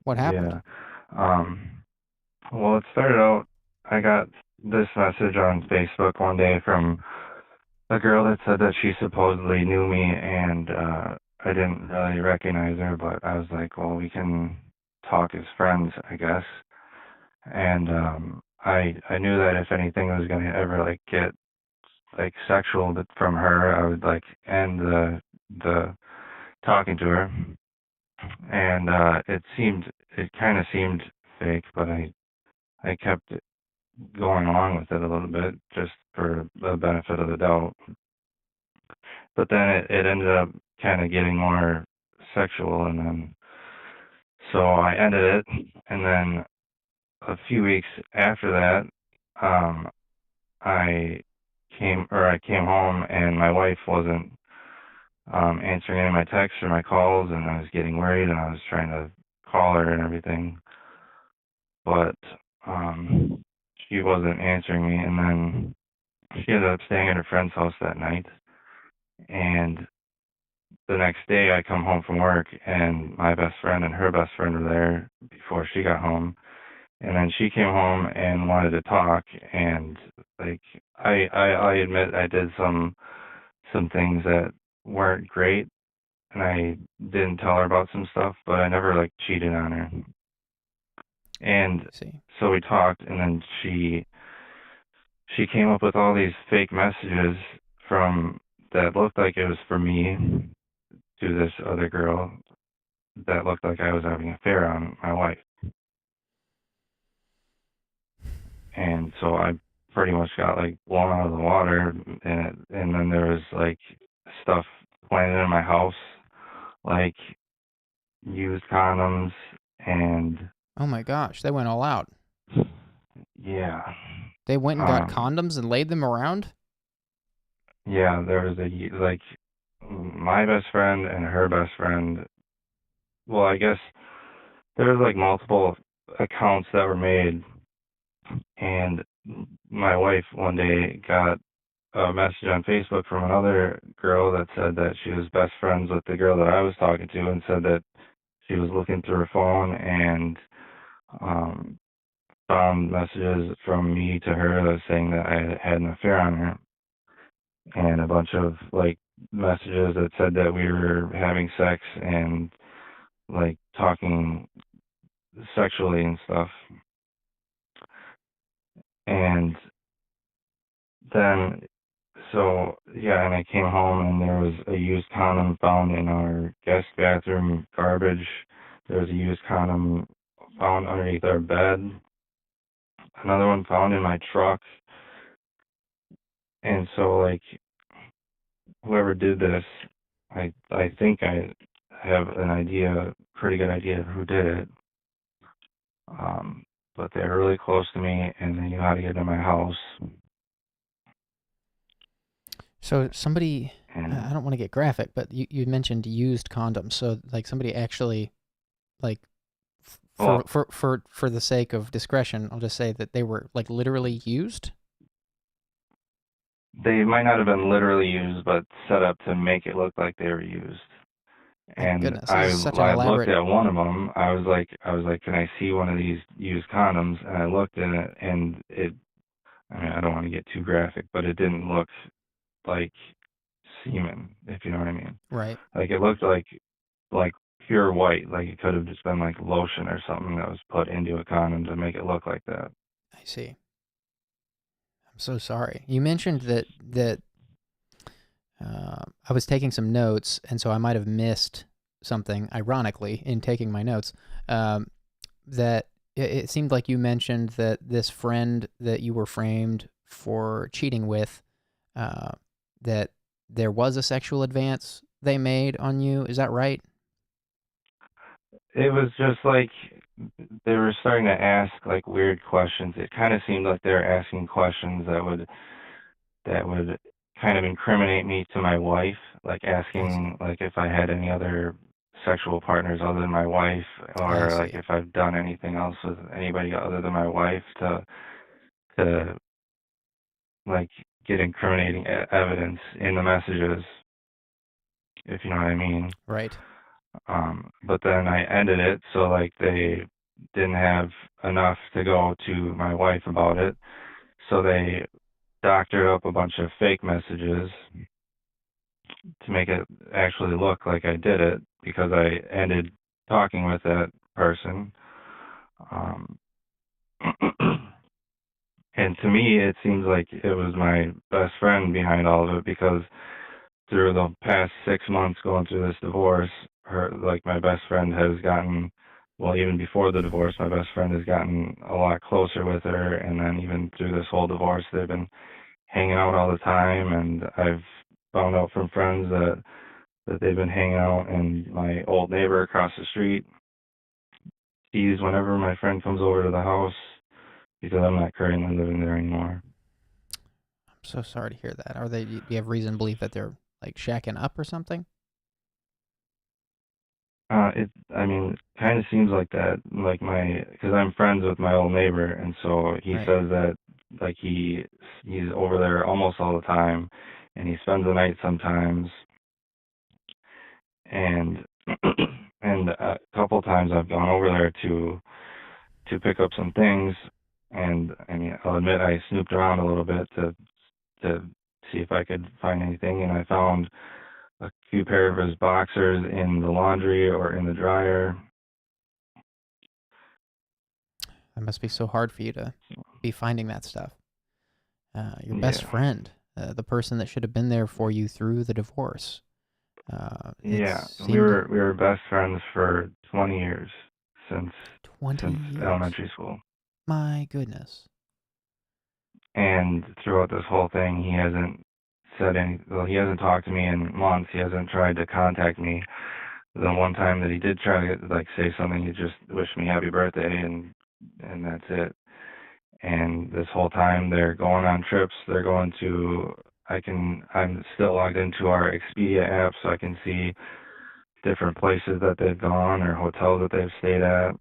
What happened? Yeah. Well, it started out, I got this message on Facebook one day from a girl that said that she supposedly knew me, and I didn't really recognize her, but I was like, well, we can talk as friends, I guess. And I knew that if anything was going to ever like get like sexual from her, I would like end the talking to her. And it kind of seemed fake, but I kept going along with it a little bit just for the benefit of the doubt. But then it ended up kind of getting more sexual, and then so I ended it, and then a few weeks after that, I came home, and my wife wasn't answering any of my texts or my calls, and I was getting worried, and I was trying to call her and everything, but she wasn't answering me, and then she ended up staying at her friend's house that night, and the next day I come home from work, and my best friend and her best friend were there before she got home. And then she came home and wanted to talk, and like I admit I did some things that weren't great, and I didn't tell her about some stuff, but I never like cheated on her. And so we talked, and then she came up with all these fake messages that looked like it was for me to this other girl that looked like I was having an affair on my wife. And so I pretty much got like blown out of the water, and then there was like stuff planted in my house, like used condoms and. Oh my gosh, they went all out. Yeah. They went and got condoms and laid them around? Yeah, there was like my best friend and her best friend. Well, I guess there was like multiple accounts that were made. And my wife one day got a message on Facebook from another girl that said that she was best friends with the girl that I was talking to, and said that she was looking through her phone and found messages from me to her that was saying that I had an affair on her, and a bunch of like messages that said that we were having sex and like talking sexually and stuff. And then, so, yeah, and I came home, and there was a used condom found in our guest bathroom garbage. There was a used condom found underneath our bed. Another one found in my truck. And so, like, whoever did this I think I have pretty good idea of who did it. But they're really close to me, and they knew how to get to my house. So somebody, And I don't want to get graphic, but you mentioned used condoms. So like somebody actually, like, for the sake of discretion, I'll just say that they were like literally used. they might not have been literally used, but set up to make it look like they were used. And Goodness, I this is such an looked elaborate. at one of them. I was like, can I see one of these used condoms? And I looked in it, and I mean, I don't want to get too graphic, but it didn't look like semen, if you know what I mean. Right. Like it looked like pure white, like it could have just been like lotion or something that was put into a condom to make it look like that. I see. I'm so sorry. You mentioned that I was taking some notes, and so I might have missed something, ironically, in taking my notes. That it seemed like you mentioned that this friend that you were framed for cheating with, that there was a sexual advance they made on you. Is that right? It was just like they were starting to ask like weird questions. It kind of seemed like they were asking questions that would kind of incriminate me to my wife, like asking like if I had any other sexual partners other than my wife, or like if I've done anything else with anybody other than my wife to like get incriminating evidence in the messages, if you know what I mean. Right. But then I ended it, so like they didn't have enough to go to my wife about it, so they doctored up a bunch of fake messages to make it actually look like I did it, because I ended talking with that person. And to me, it seems like it was my best friend behind all of it, because through the past 6 months going through this divorce, my best friend has gotten, well, even before the divorce, my best friend has gotten a lot closer with her, and then even through this whole divorce, they've been hanging out all the time, and I've found out from friends that they've been hanging out, and my old neighbor across the street sees whenever my friend comes over to the house, because I'm not currently living there anymore. I'm so sorry to hear that. Are they? Do you have reason to believe that they're like shacking up or something? I mean, kind of seems like that, like because I'm friends with my old neighbor, and so he says that, like, he's over there almost all the time, and he spends the night sometimes, and and a couple times I've gone over there to pick up some things, and I mean, I'll admit I snooped around a little bit to see if I could find anything, and I found a few pair of his boxers in the laundry or in the dryer. That must be so hard for you to be finding that stuff. Your best friend, the person that should have been there for you through the divorce. Yeah, we were best friends for 20 years, since elementary school. My goodness. And throughout this whole thing, he hasn't said he hasn't talked to me in months. He hasn't tried to contact me. The one time that he did try to like say something, he just wished me happy birthday, and that's it. And this whole time they're going on trips. They're going to, I'm still logged into our Expedia app, so I can see different places that they've gone or hotels that they've stayed at.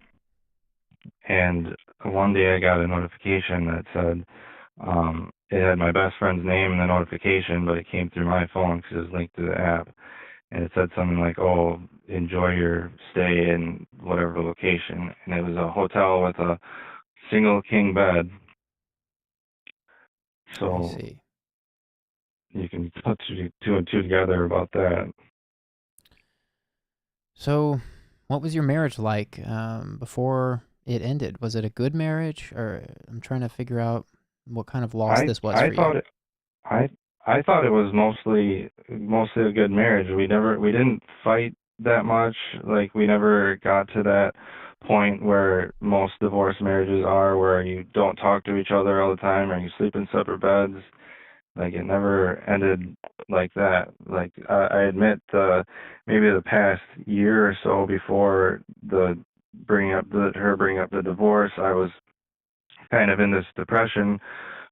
And one day I got a notification that said, it had my best friend's name in the notification, but it came through my phone because it was linked to the app. And it said something like, oh, enjoy your stay in whatever location. And it was a hotel with a single king bed. So you can put two and two together about that. So what was your marriage like before it ended? Was it a good marriage? Or I'm trying to figure out what kind of loss this was for you. I thought it was mostly a good marriage. We didn't fight that much. Like, we never got to that point where most divorce marriages are, where you don't talk to each other all the time or you sleep in separate beds. Like it never ended like that. Like I admit, maybe the past year or so before her bringing up the divorce, I was kind of in this depression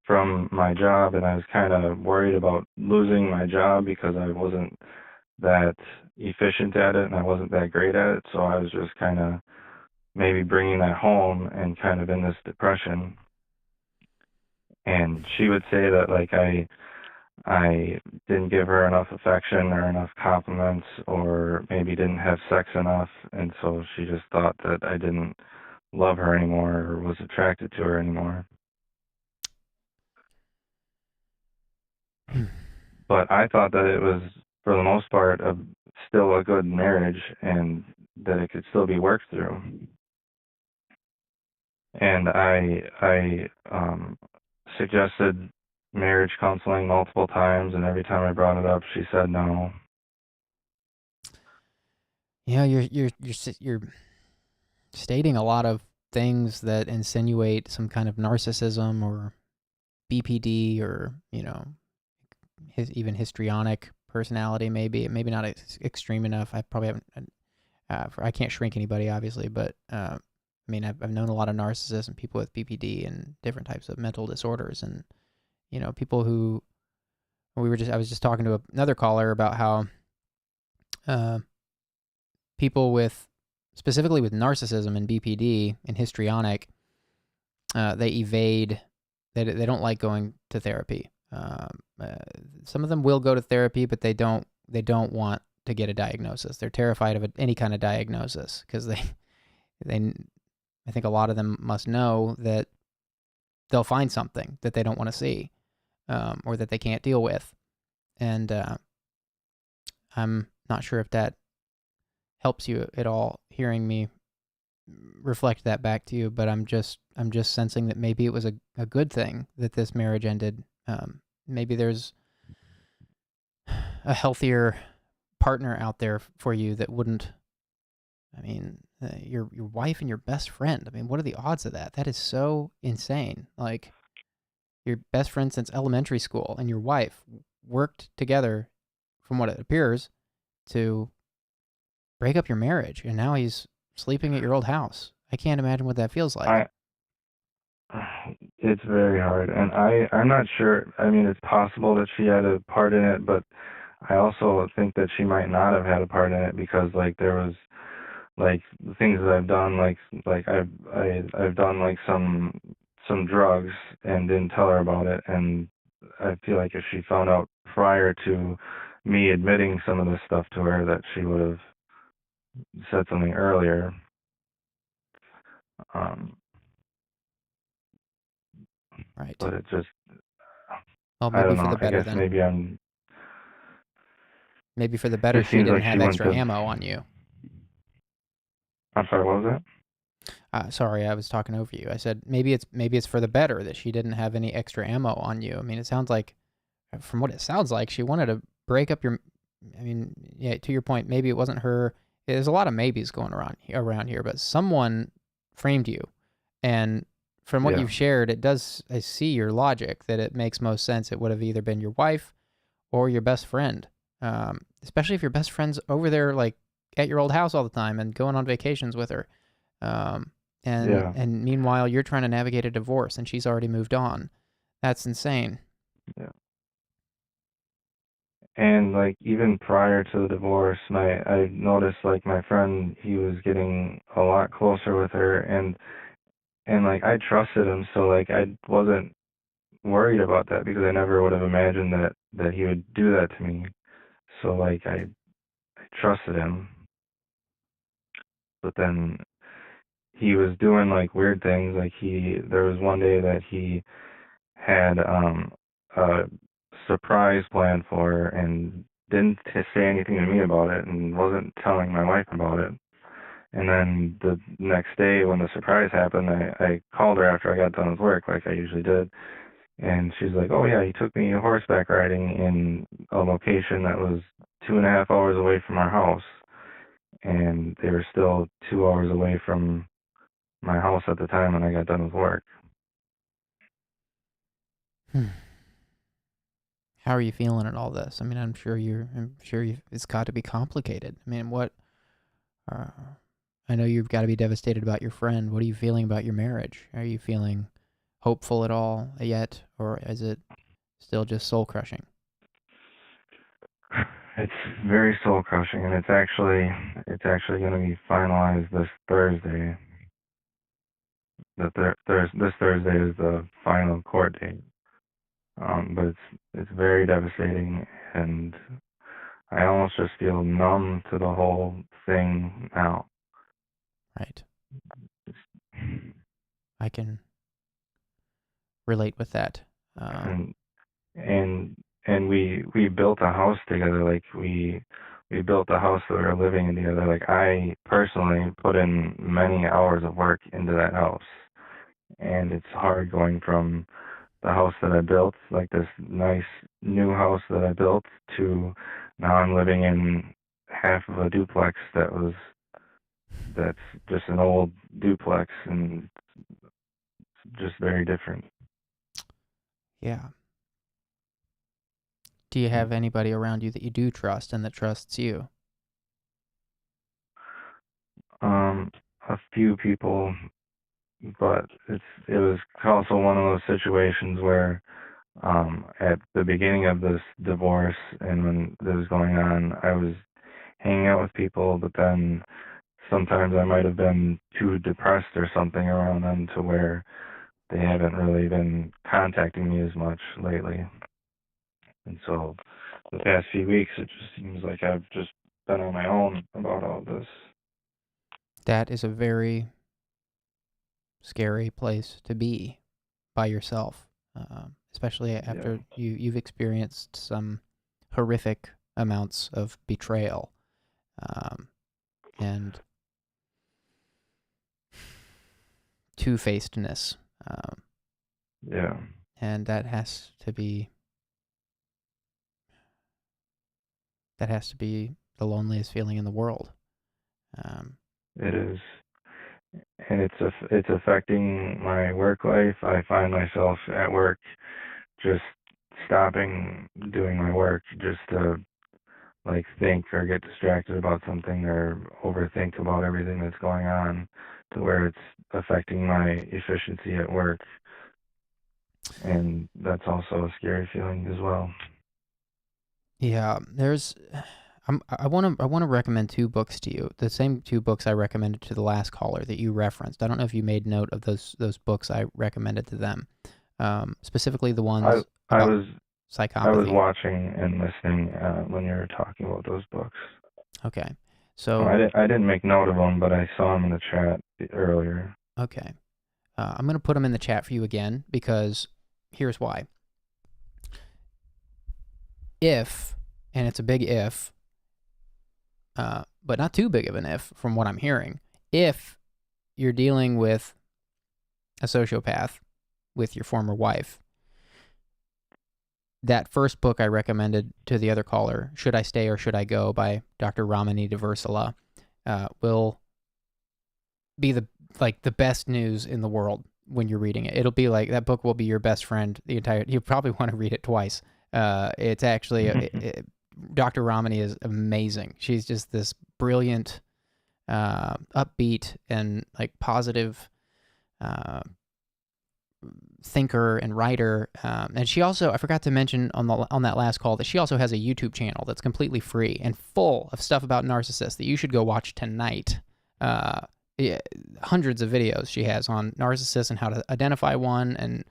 from my job, and I was kind of worried about losing my job because I wasn't that efficient at it and I wasn't that great at it. So I was just kind of maybe bringing that home and kind of in this depression. And she would say that like I didn't give her enough affection or enough compliments, or maybe didn't have sex enough, and so she just thought that I didn't love her anymore or was attracted to her anymore. But I thought that it was, for the most part, still a good marriage and that it could still be worked through. And I suggested marriage counseling multiple times, and every time I brought it up, she said no. Yeah, you're stating a lot of things that insinuate some kind of narcissism or BPD, or even histrionic personality. Maybe not extreme enough. I probably haven't. I can't shrink anybody, obviously, but I mean, I've known a lot of narcissists and people with BPD and different types of mental disorders, and people who I was just talking to another caller about how people specifically with narcissism and BPD and histrionic, they evade. They don't like going to therapy. Some of them will go to therapy, but they don't want to get a diagnosis. They're terrified of any kind of diagnosis because I think a lot of them must know that they'll find something that they don't want to see, or that they can't deal with. And I'm not sure if that helps you at all, hearing me reflect that back to you, but I'm just sensing that maybe it was a good thing that this marriage ended. Maybe there's a healthier partner out there for you that wouldn't. I mean, your wife and your best friend. I mean, what are the odds of that? That is so insane. Like, your best friend since elementary school and your wife worked together, from what it appears, to break up your marriage, and now he's sleeping at your old house. I can't imagine what that feels like. It's very hard, and I'm not sure. I mean, it's possible that she had a part in it, but I also think that she might not have had a part in it, because like there was like the things that I've done, like I've done like some drugs and didn't tell her about it, and I feel like if she found out prior to me admitting some of this stuff to her, that she would have said something earlier. Right. But it just, well, I maybe don't for know. the better I guess then. Maybe for the better, she didn't have extra ammo on you. I'm sorry, what was that? Sorry, I was talking over you. I said maybe it's for the better that she didn't have any extra ammo on you. I mean, it sounds like, from what it sounds like, she wanted to break up your. I mean, yeah. To your point, maybe it wasn't her. There's a lot of maybes going around here, but someone framed you, and from what you've shared, I see your logic that it makes most sense. It would have either been your wife or your best friend, especially if your best friend's over there, like at your old house all the time and going on vacations with her. And meanwhile, you're trying to navigate a divorce and she's already moved on. That's insane. Yeah. And like even prior to the divorce, I noticed like my friend, he was getting a lot closer with her, and like I trusted him, so like I wasn't worried about that, because I never would have imagined that he would do that to me. So like I trusted him. But then he was doing like weird things. Like there was one day that he had a surprise plan for her and didn't say anything to me about it, and wasn't telling my wife about it. And then the next day when the surprise happened, I called her after I got done with work, like I usually did. And she's like, oh yeah, he took me horseback riding in a location that was 2.5 hours away from our house. And they were still 2 hours away from my house at the time when I got done with work. How are you feeling at all this? I mean, I'm sure it's got to be complicated. I mean, I know you've got to be devastated about your friend. What are you feeling about your marriage? Are you feeling hopeful at all yet, or is it still just soul crushing? It's very soul crushing, and it's actually going to be finalized this Thursday. This Thursday is the final court date. But it's very devastating, and I almost just feel numb to the whole thing now. Right. I can relate with that. And we built a house together. Like we built a house that we were living in together. Like I personally put in many hours of work into that house, and it's hard going from the house that I built, like this nice new house that I built, to now I'm living in half of a duplex that's just an old duplex, and just very different. Yeah. Do you have anybody around you that you do trust and that trusts you? A few people, but it was also one of those situations where at the beginning of this divorce and when this was going on, I was hanging out with people, but then sometimes I might have been too depressed or something around them to where they haven't really been contacting me as much lately. And so the past few weeks, it just seems like I've just been on my own about all this. That is a very scary place to be by yourself, especially after you've experienced some horrific amounts of betrayal and two-facedness. And that has to be the loneliest feeling in the world. It is, and it's affecting my work life. I find myself at work just stopping doing my work just to like think or get distracted about something or overthink about everything that's going on, to where it's affecting my efficiency at work. And that's also a scary feeling as well. Yeah, I want to recommend 2 books to you. The same 2 books I recommended to the last caller that you referenced. I don't know if you made note of those books I recommended to them. Specifically the ones about psychopathy. I was watching and listening when you were talking about those books. Okay. So I didn't make note of them, but I saw them in the chat earlier. Okay. I'm going to put them in the chat for you again because here's why. If, and it's a big if, but not too big of an if from what I'm hearing, if you're dealing with a sociopath with your former wife, that first book I recommended to the other caller, Should I Stay or Should I Go by Dr. Ramani Deversala, will be the best news in the world when you're reading it. It'll be like, that book will be your best friend the entire, you probably want to read it twice. It's actually, Dr. Ramani is amazing. She's just this brilliant, upbeat and like positive thinker and writer. And she also, I forgot to mention on that last call that she also has a YouTube channel that's completely free and full of stuff about narcissists that you should go watch tonight. Hundreds of videos she has on narcissists and how to identify one. And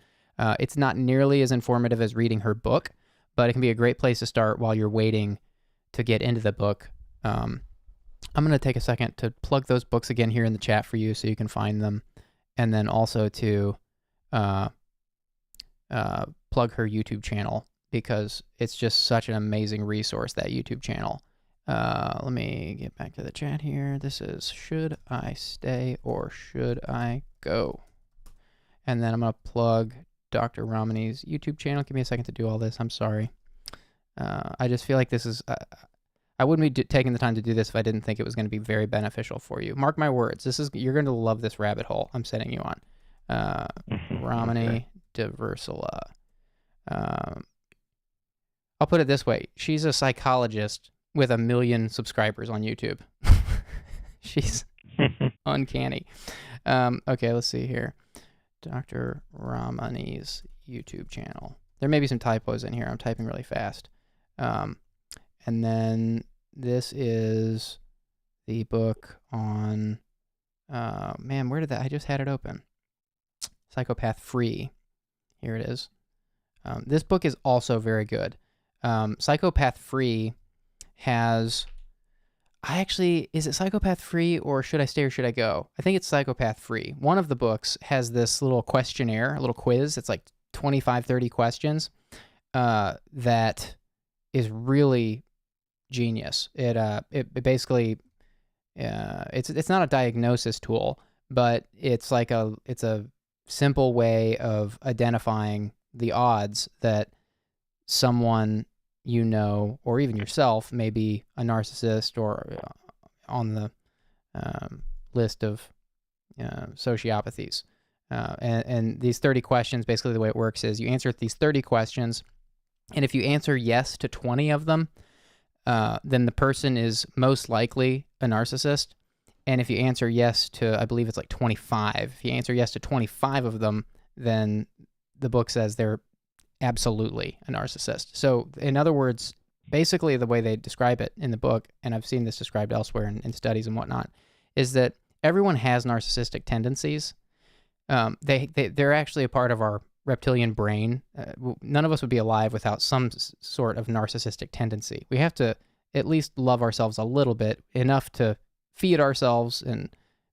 it's not nearly as informative as reading her book, but it can be a great place to start while you're waiting to get into the book. I'm going to take a second to plug those books again here in the chat for you so you can find them. And then also to plug her YouTube channel because it's just such an amazing resource, that YouTube channel. Let me get back to the chat here. This is Should I Stay or Should I Go? And then I'm going to plug Dr. Ramani's YouTube channel. Give me a second to do all this. I'm sorry. I just feel like this is... I wouldn't be taking the time to do this if I didn't think it was going to be very beneficial for you. Mark my words. You're going to love this rabbit hole I'm setting you on. Ramani Deversala. I'll put it this way. She's a psychologist with 1 million subscribers on YouTube. She's uncanny. Okay, let's see here. Dr. Ramani's YouTube channel. There may be some typos in here. I'm typing really fast. And then this is the book on, man, where did that, I just had it open. Psychopath Free. Here it is. This book is also very good. Psychopath Free has, is it Psychopath Free or Should I Stay or Should I Go? I think it's Psychopath Free. One of the books has this little questionnaire, a little quiz. It's like 25, 30 questions that is really genius. It basically, it's not a diagnosis tool, but it's a simple way of identifying the odds that someone you know, or even yourself, may be a narcissist or on the list of sociopathies. And these 30 questions, basically the way it works is you answer these 30 questions, and if you answer yes to 20 of them, then the person is most likely a narcissist. And if you answer yes to, I believe it's like 25, if you answer yes to 25 of them, then the book says they're absolutely a narcissist. So in other words, basically the way they describe it in the book, and I've seen this described elsewhere in studies and whatnot, is that everyone has narcissistic tendencies. They're actually a part of our reptilian brain. None of us would be alive without some sort of narcissistic tendency. We have to at least love ourselves a little bit, enough to feed ourselves and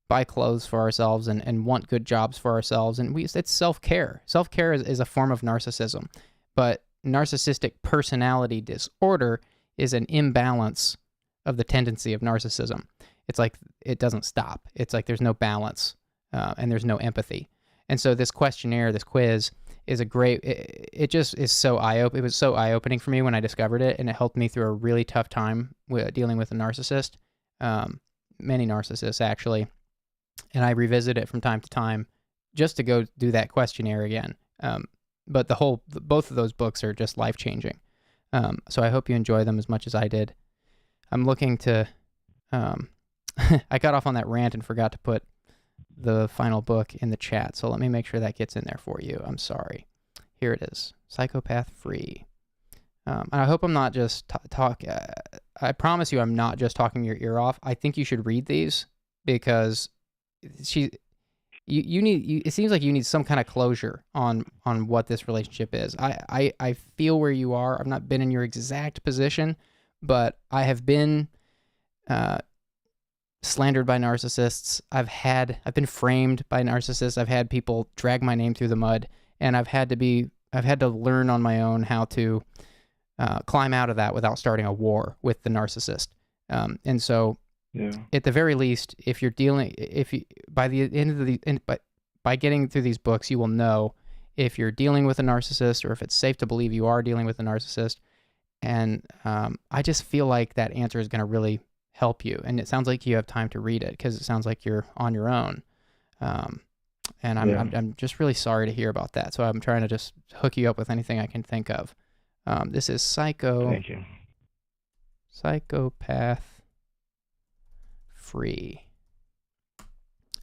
buy clothes for ourselves and want good jobs for ourselves. And it's self-care. Self-care is a form of narcissism. But narcissistic personality disorder is an imbalance of the tendency of narcissism. It's like it doesn't stop. It's like there's no balance and there's no empathy. And so this questionnaire, this quiz, is a great, it just is so eye-opening. It was so eye-opening for me when I discovered it, and it helped me through a really tough time with dealing with a narcissist. Many narcissists, actually. And I revisit it from time to time just to go do that questionnaire again. But both of those books are just life-changing. So I hope you enjoy them as much as I did. I'm looking to, I got off on that rant and forgot to put the final book in the chat. So let me make sure that gets in there for you. I'm sorry. Here it is, Psychopath Free. And I hope I'm not just I promise you I'm not just talking your ear off. I think you should read these because it seems like you need some kind of closure on what this relationship is. I feel where you are. I've not been in your exact position, but I have been slandered by narcissists. I've been framed by narcissists. I've had people drag my name through the mud, and I've had to learn on my own how to climb out of that without starting a war with the narcissist. And so, at the very least, by getting through these books, you will know if you're dealing with a narcissist or if it's safe to believe you are dealing with a narcissist. And I just feel like that answer is going to really help you. And it sounds like you have time to read it because it sounds like you're on your own. And I'm just really sorry to hear about that. So I'm trying to just hook you up with anything I can think of. This is Thank you. Psychopath Free.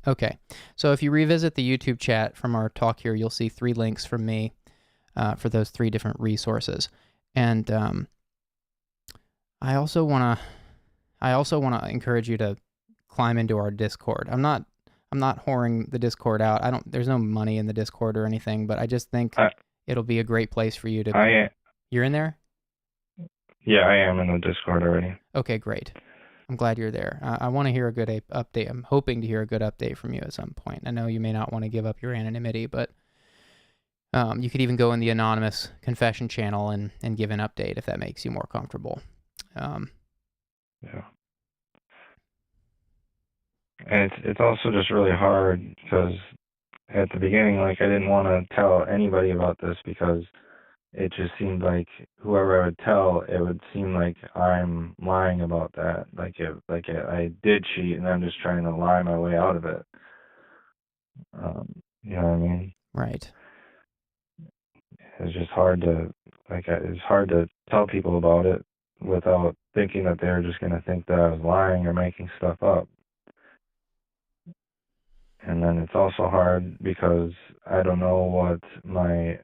Okay, so if you revisit the YouTube chat from our talk here, you'll see 3 links from me for those 3 different resources. And I also want to encourage you to climb into our Discord. I'm not whoring the Discord out. There's no money in the Discord or anything, but I just think it'll be a great place for you to. You're in there? Yeah, I am in the Discord already. Okay, great. I'm glad you're there. I want to hear a good update. I'm hoping to hear a good update from you at some point. I know you may not want to give up your anonymity, but you could even go in the anonymous confession channel and give an update if that makes you more comfortable. Yeah. And it's also just really hard because at the beginning, I didn't want to tell anybody about this because it just seemed like whoever I would tell, it would seem like I'm lying about that. I did cheat and I'm just trying to lie my way out of it. You know what I mean? Right. It's just hard to it's hard to tell people about it without thinking that they're just going to think that I was lying or making stuff up. And then it's also hard because I don't know what my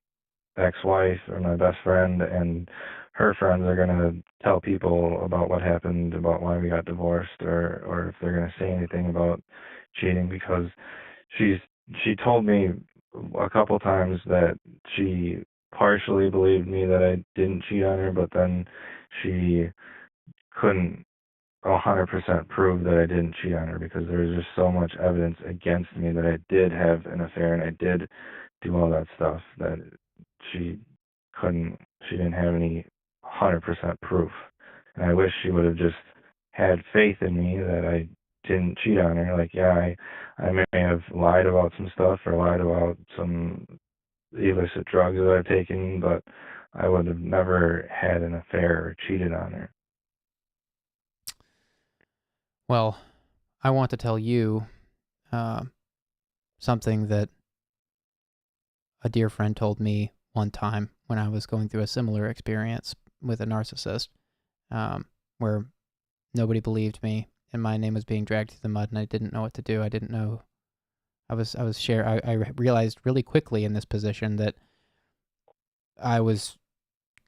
ex-wife or my best friend and her friends are going to tell people about what happened, about why we got divorced, or if they're going to say anything about cheating, because she told me a couple times that she partially believed me that I didn't cheat on her, but then she couldn't 100% prove that I didn't cheat on her because there was just so much evidence against me that I did have an affair and I did do all that stuff that she didn't have any 100% proof. And I wish she would have just had faith in me that I didn't cheat on her. Like, yeah, I may have lied about some stuff or lied about some illicit drugs that I've taken, but I would have never had an affair or cheated on her. Well, I want to tell you something that a dear friend told me one time when I was going through a similar experience with a narcissist, where nobody believed me and my name was being dragged through the mud and I didn't know what to do. I didn't know. I realized really quickly in this position that I was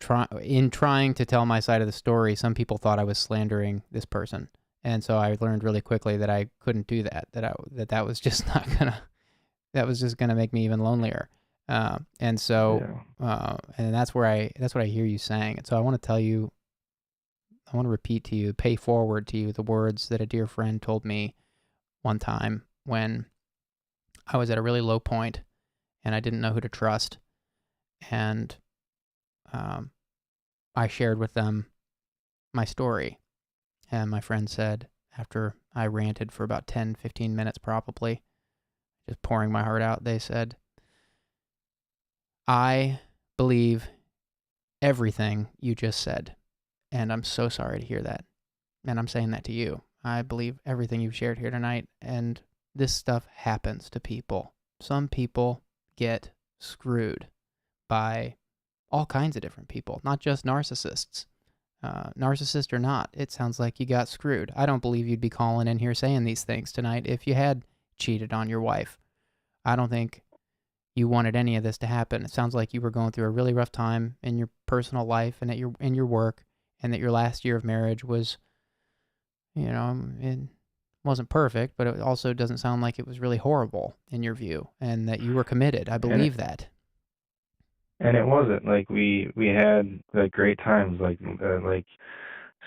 trying to tell my side of the story. Some people thought I was slandering this person. And so I learned really quickly that I couldn't do that, that was just not gonna, that was just gonna make me even lonelier. And so, and that's what I hear you saying. And so I want to tell you, I want to repeat to you, pay forward to you the words that a dear friend told me one time when I was at a really low point and I didn't know who to trust. And I shared with them my story. And my friend said, after I ranted for about 10, 15 minutes probably, just pouring my heart out, they said, I believe everything you just said, and I'm so sorry to hear that. And I'm saying that to you. I believe everything you've shared here tonight, and this stuff happens to people. Some people get screwed by all kinds of different people, not just narcissists. Narcissist or not, it sounds like you got screwed. I don't believe you'd be calling in here saying these things tonight if you had cheated on your wife. I don't think you wanted any of this to happen. It sounds like you were going through a really rough time in your personal life and in your work, and that your last year of marriage was, it wasn't perfect, but it also doesn't sound like it was really horrible in your view, and that you were committed. I believe that. And it wasn't like we had like great times,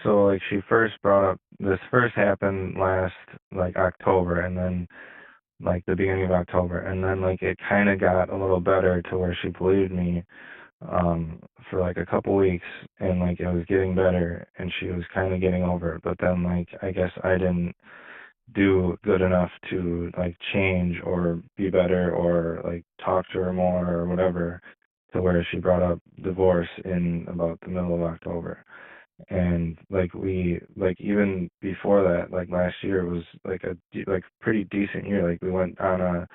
so like she first brought up, this first happened last like October, and then like the beginning of October, and then like it kind of got a little better to where she believed me for like a couple weeks, and like it was getting better and she was kind of getting over it. But then like I guess I didn't do good enough to like change or be better or like talk to her more or whatever, to where she brought up divorce in about the middle of October. And like even before that, like last year was like a pretty decent year. Like we went on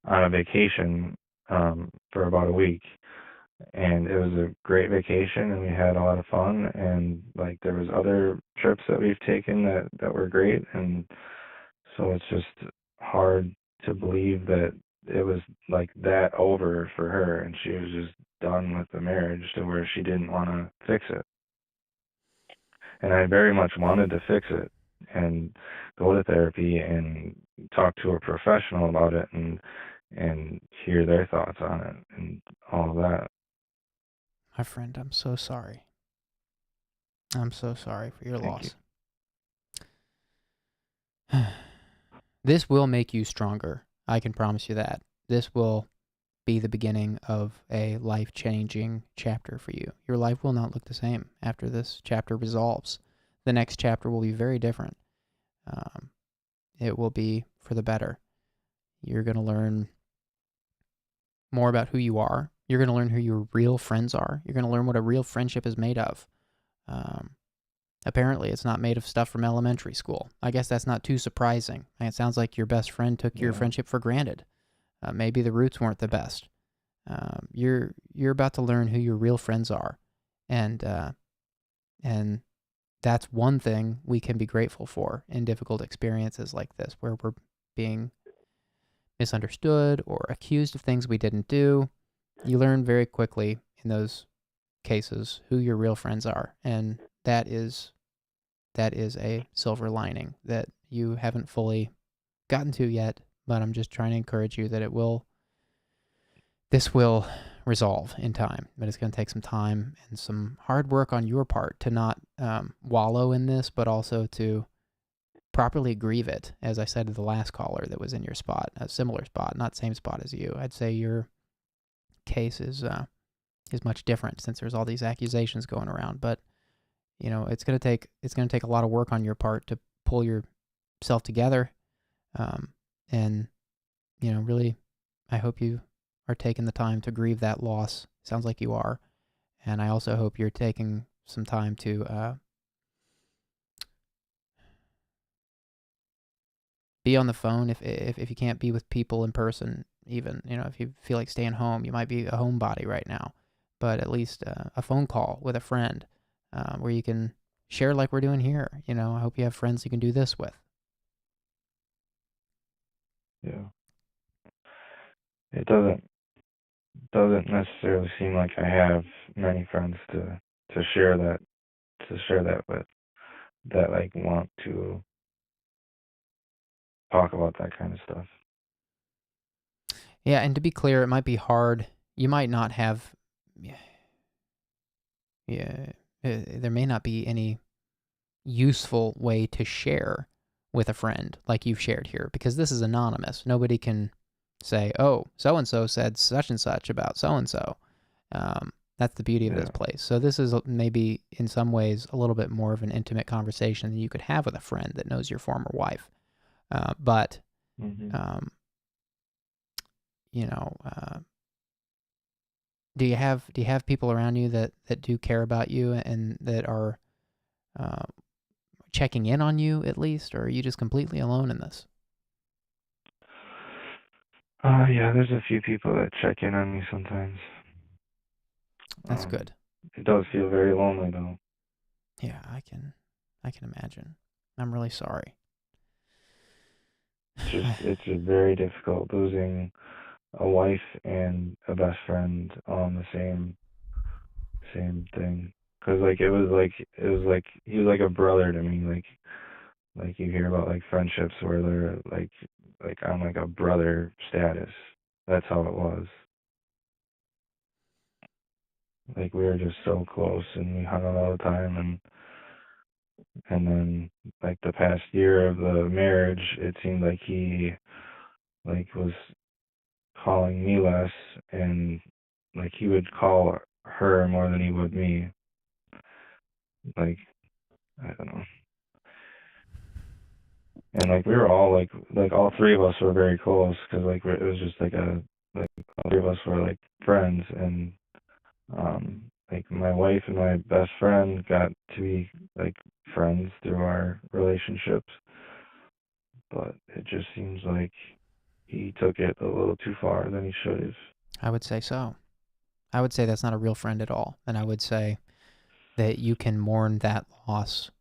a vacation for about a week, and it was a great vacation and we had a lot of fun, and like there was other trips that we've taken that were great. And so it's just hard to believe that it was like that over for her and she was just done with the marriage, to where she didn't want to fix it. And I very much wanted to fix it and go to therapy and talk to a professional about it and hear their thoughts on it and all of that. My friend, I'm so sorry. I'm so sorry for your loss. This will make you stronger. I can promise you that. This will be the beginning of a life-changing chapter for you. Your life will not look the same after this chapter resolves. The next chapter will be very different. It will be for the better. You're going to learn more about who you are. You're going to learn who your real friends are. You're going to learn what a real friendship is made of. Apparently, it's not made of stuff from elementary school. I guess that's not too surprising. It sounds like your best friend took your friendship for granted. Maybe the roots weren't the best. You're about to learn who your real friends are, And that's one thing we can be grateful for in difficult experiences like this, where we're being misunderstood or accused of things we didn't do. You learn very quickly in those cases who your real friends are, and that is a silver lining that you haven't fully gotten to yet, but I'm just trying to encourage you that this will resolve in time, but it's going to take some time and some hard work on your part to not wallow in this, but also to properly grieve it. As I said to the last caller that was in your spot, a similar spot, not same spot as you, I'd say your case is much different since there's all these accusations going around. But it's going to take a lot of work on your part to pull yourself together, and really, I hope you are taking the time to grieve that loss. Sounds like you are. And I also hope you're taking some time to be on the phone if you can't be with people in person. Even if you feel like staying home, you might be a homebody right now, but at least a phone call with a friend where you can share like we're doing here. I hope you have friends you can do this with. Yeah. It doesn't necessarily seem like I have many friends to share that with, that like want to talk about that kind of stuff. Yeah, and to be clear, it might be hard. You might not have, there may not be any useful way to share with a friend like you've shared here, because this is anonymous. Nobody can say, oh, so-and-so said such and such about so-and-so. That's the beauty of this place. So this is maybe in some ways a little bit more of an intimate conversation than you could have with a friend that knows your former wife. But do you have people around you that do care about you and that are checking in on you at least, or are you just completely alone in this? Yeah, there's a few people that check in on me sometimes. That's good. It does feel very lonely though. Yeah, I can imagine. I'm really sorry. It's just very difficult losing a wife and a best friend on the same thing. Cause it was like he was like a brother to me. Like you hear about like friendships where they're like on like a brother status. That's how it was. Like we were just so close and we hung out all the time, and then like the past year of the marriage, it seemed like he like was calling me less, and like he would call her more than he would me. Like I don't know. And like we were all like all three of us were very close, because like it was just like all three of us were like friends, and like my wife and my best friend got to be like friends through our relationships, but it just seems like he took it a little too far than he should have. I would say so. I would say that's not a real friend at all, and I would say that you can mourn that loss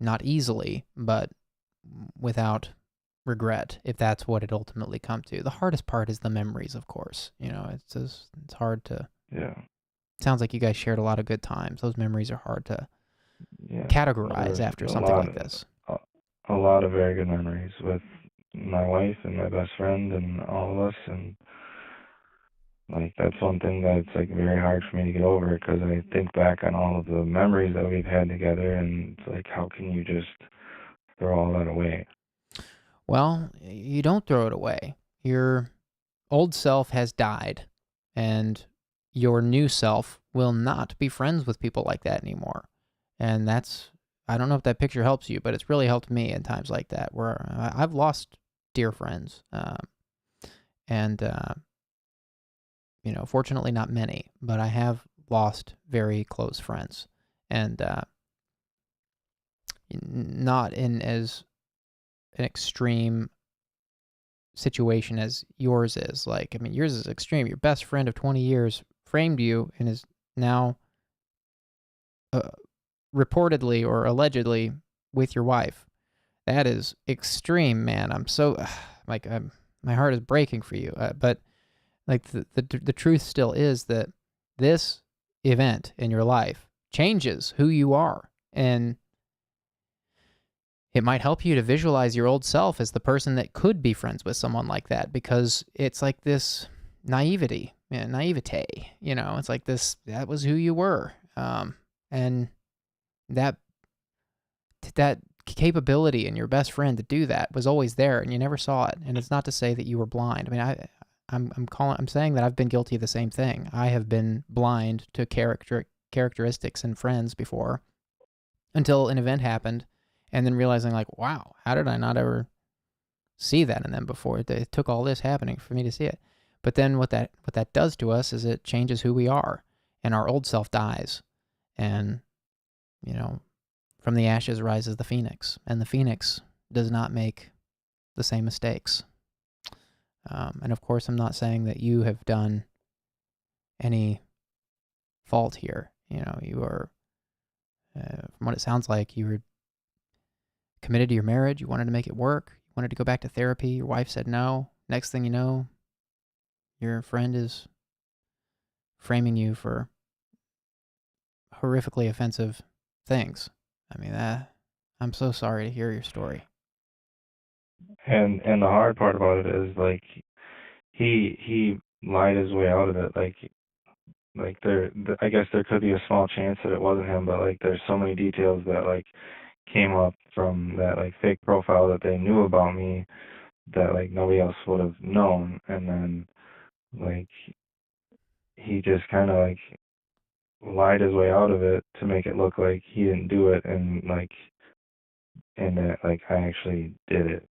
not easily, but without regret, if that's what it ultimately come to. The hardest part is the memories, of course. It's hard to. Yeah. Sounds like you guys shared a lot of good times. Those memories are hard to categorize after something like this. A lot of very good memories with my wife and my best friend and all of us, and like that's one thing that's like very hard for me to get over, because I think back on all of the memories that we've had together, and it's like, how can you just throw all that away? Well, you don't throw it away. Your old self has died, and your new self will not be friends with people like that anymore. And that's, I don't know if that picture helps you, but it's really helped me in times like that, where I've lost dear friends. Fortunately not many, but I have lost very close friends. And not in as an extreme situation as yours is. Like, I mean, yours is extreme. Your best friend of 20 years framed you and is now reportedly or allegedly with your wife. That is extreme, man. I'm so like my heart is breaking for you. But like the truth still is that this event in your life changes who you are, and it might help you to visualize your old self as the person that could be friends with someone like that, because it's like this naivete. You know, it's like this, that was who you were. And that capability in your best friend to do that was always there, and you never saw it. And it's not to say that you were blind. I mean, I'm saying that I've been guilty of the same thing. I have been blind to characteristics in friends before, until an event happened, and then realizing like, wow, how did I not ever see that in them before? It took all this happening for me to see it. But then what that does to us is it changes who we are, and our old self dies. And, you know, from the ashes rises the phoenix, and the phoenix does not make the same mistakes. And of course, I'm not saying that you have done any fault here. You know, you are, from what it sounds like, you were committed to your marriage. You wanted to make it work. You wanted to go back to therapy. Your wife said no. Next thing you know, your friend is framing you for horrifically offensive things. I mean, I'm so sorry to hear your story. And the hard part about it is like he lied his way out of it. Like I guess there could be a small chance that it wasn't him, but like there's so many details that like came up from that like fake profile that they knew about me that like nobody else would have known. And then like he just kind of like lied his way out of it to make it look like he didn't do it, and that like I actually did it.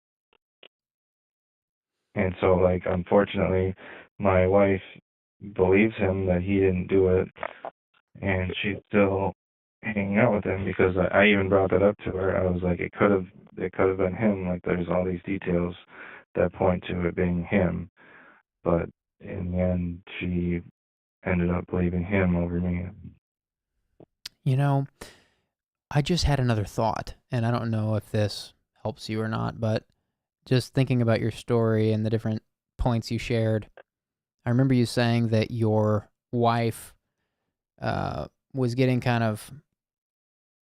And so like unfortunately my wife believes him that he didn't do it, and she's still hanging out with him because I even brought that up to her. I was like, it could have been him. Like there's all these details that point to it being him, but in the end she ended up believing him over me. You know, I just had another thought, and I don't know if this helps you or not, but just thinking about your story and the different points you shared, I remember you saying that your wife was getting kind of,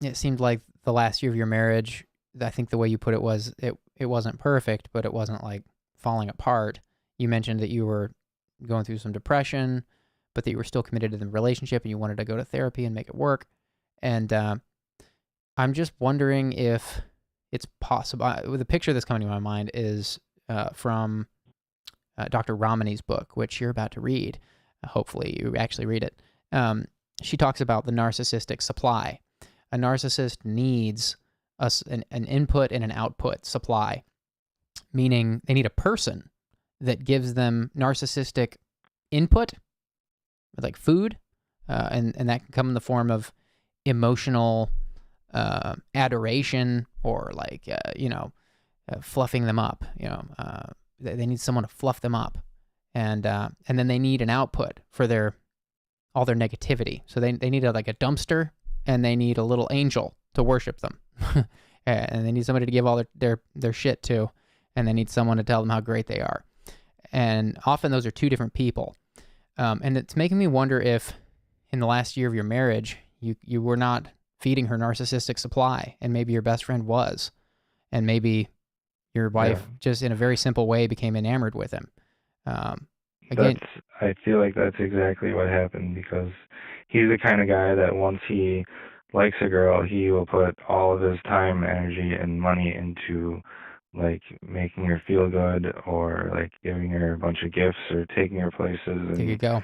it seemed like the last year of your marriage, I think the way you put it was, it wasn't perfect, but it wasn't like falling apart. You mentioned that you were going through some depression, but that you were still committed to the relationship and you wanted to go to therapy and make it work. And I'm just wondering if it's possible. The picture that's coming to my mind is from Dr. Ramani's book, which you're about to read. Hopefully you actually read it. She talks about the narcissistic supply. A narcissist needs an input and an output supply, meaning they need a person that gives them narcissistic input, like food, and that can come in the form of emotional adoration, or like fluffing them up. They need someone to fluff them up, and then they need an output for all their negativity. So they need like a dumpster, and they need a little angel to worship them, and they need somebody to give all their shit to, and they need someone to tell them how great they are. And often those are two different people, and it's making me wonder if in the last year of your marriage you were not feeding her narcissistic supply, and maybe your best friend was, and maybe your wife just in a very simple way became enamored with him. Again, I feel like that's exactly what happened, because he's the kind of guy that once he likes a girl, he will put all of his time, energy, and money into like making her feel good, or like giving her a bunch of gifts, or taking her places, and there you go.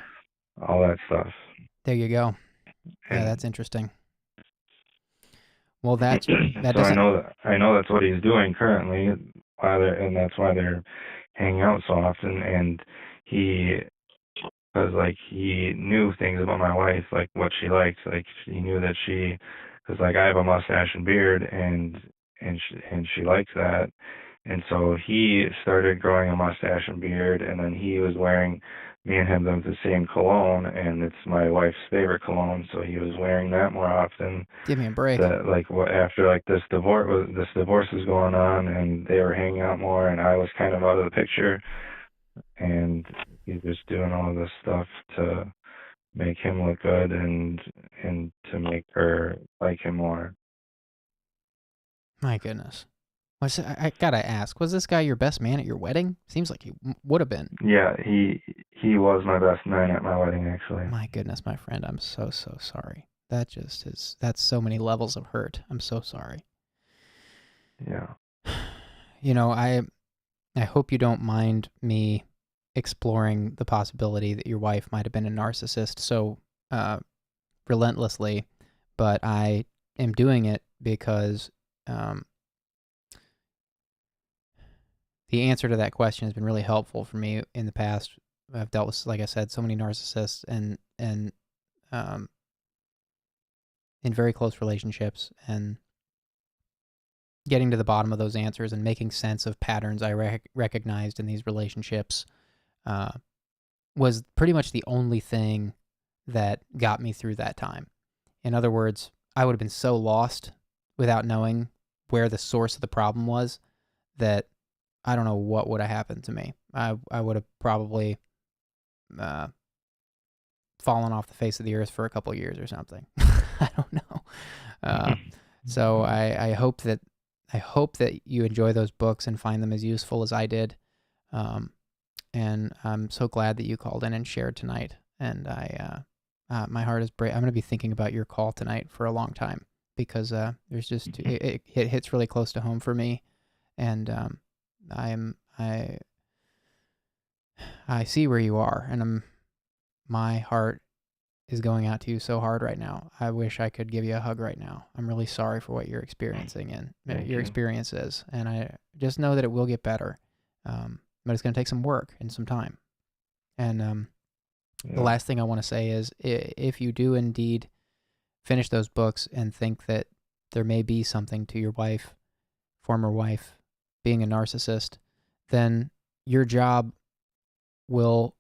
All that stuff. There you go. Yeah, that's interesting. Well, that so doesn't. I know that's what he's doing currently, and that's why they're hanging out so often. And because like he knew things about my wife, like what she liked. Like he knew that because like I have a mustache and beard, and she likes that. And so he started growing a mustache and beard, and then he was wearing me and him have the same cologne, and it's my wife's favorite cologne, so he was wearing that more often. Give me a break. That like after like this divorce was going on, and they were hanging out more, and I was kind of out of the picture, and he's just doing all this stuff to make him look good and to make her like him more. My goodness. I gotta ask, was this guy your best man at your wedding? Seems like he would have been. Yeah, he was my best man at my wedding, actually. My goodness, my friend, I'm so sorry. That just that's so many levels of hurt. I'm so sorry. Yeah. You know, I hope you don't mind me exploring the possibility that your wife might have been a narcissist so relentlessly, but I am doing it because the answer to that question has been really helpful for me in the past. I've dealt with, like I said, so many narcissists and in very close relationships, and getting to the bottom of those answers and making sense of patterns I recognized in these relationships was pretty much the only thing that got me through that time. In other words, I would have been so lost without knowing where the source of the problem was that I don't know what would have happened to me. I would have probably fallen off the face of the earth for a couple of years or something. I don't know. So I hope that you enjoy those books and find them as useful as I did. And I'm so glad that you called in and shared tonight. And my heart is I'm going to be thinking about your call tonight for a long time, because there's just it hits really close to home for me, and I see where you are, and my heart is going out to you so hard right now. I wish I could give you a hug right now. I'm really sorry for what you're experiencing and your experience is, and I just know that it will get better. But it's going to take some work and some time. And the last thing I want to say is, if you do indeed finish those books and think that there may be something to your wife, former wife, being a narcissist, then your job will,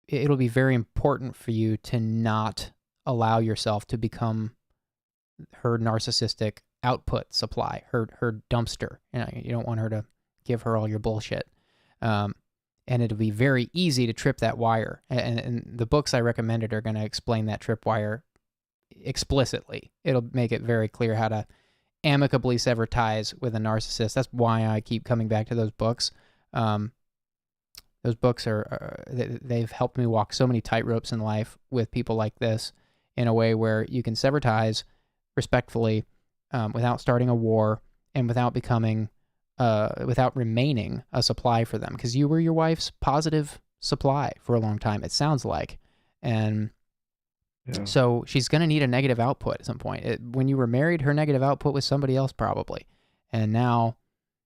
it'll be very important for you to not allow yourself to become her narcissistic output supply, her dumpster. You don't want her to give her all your bullshit. And it'll be very easy to trip that wire. And the books I recommended are going to explain that tripwire explicitly. It'll make it very clear how to amicably sever ties with a narcissist. That's why I keep coming back to those books. Those books they've helped me walk so many tightropes in life with people like this, in a way where you can sever ties respectfully, without starting a war, and without remaining a supply for them, because you were your wife's positive supply for a long time, it sounds like. And so she's going to need a negative output at some point. When you were married, her negative output was somebody else probably. And now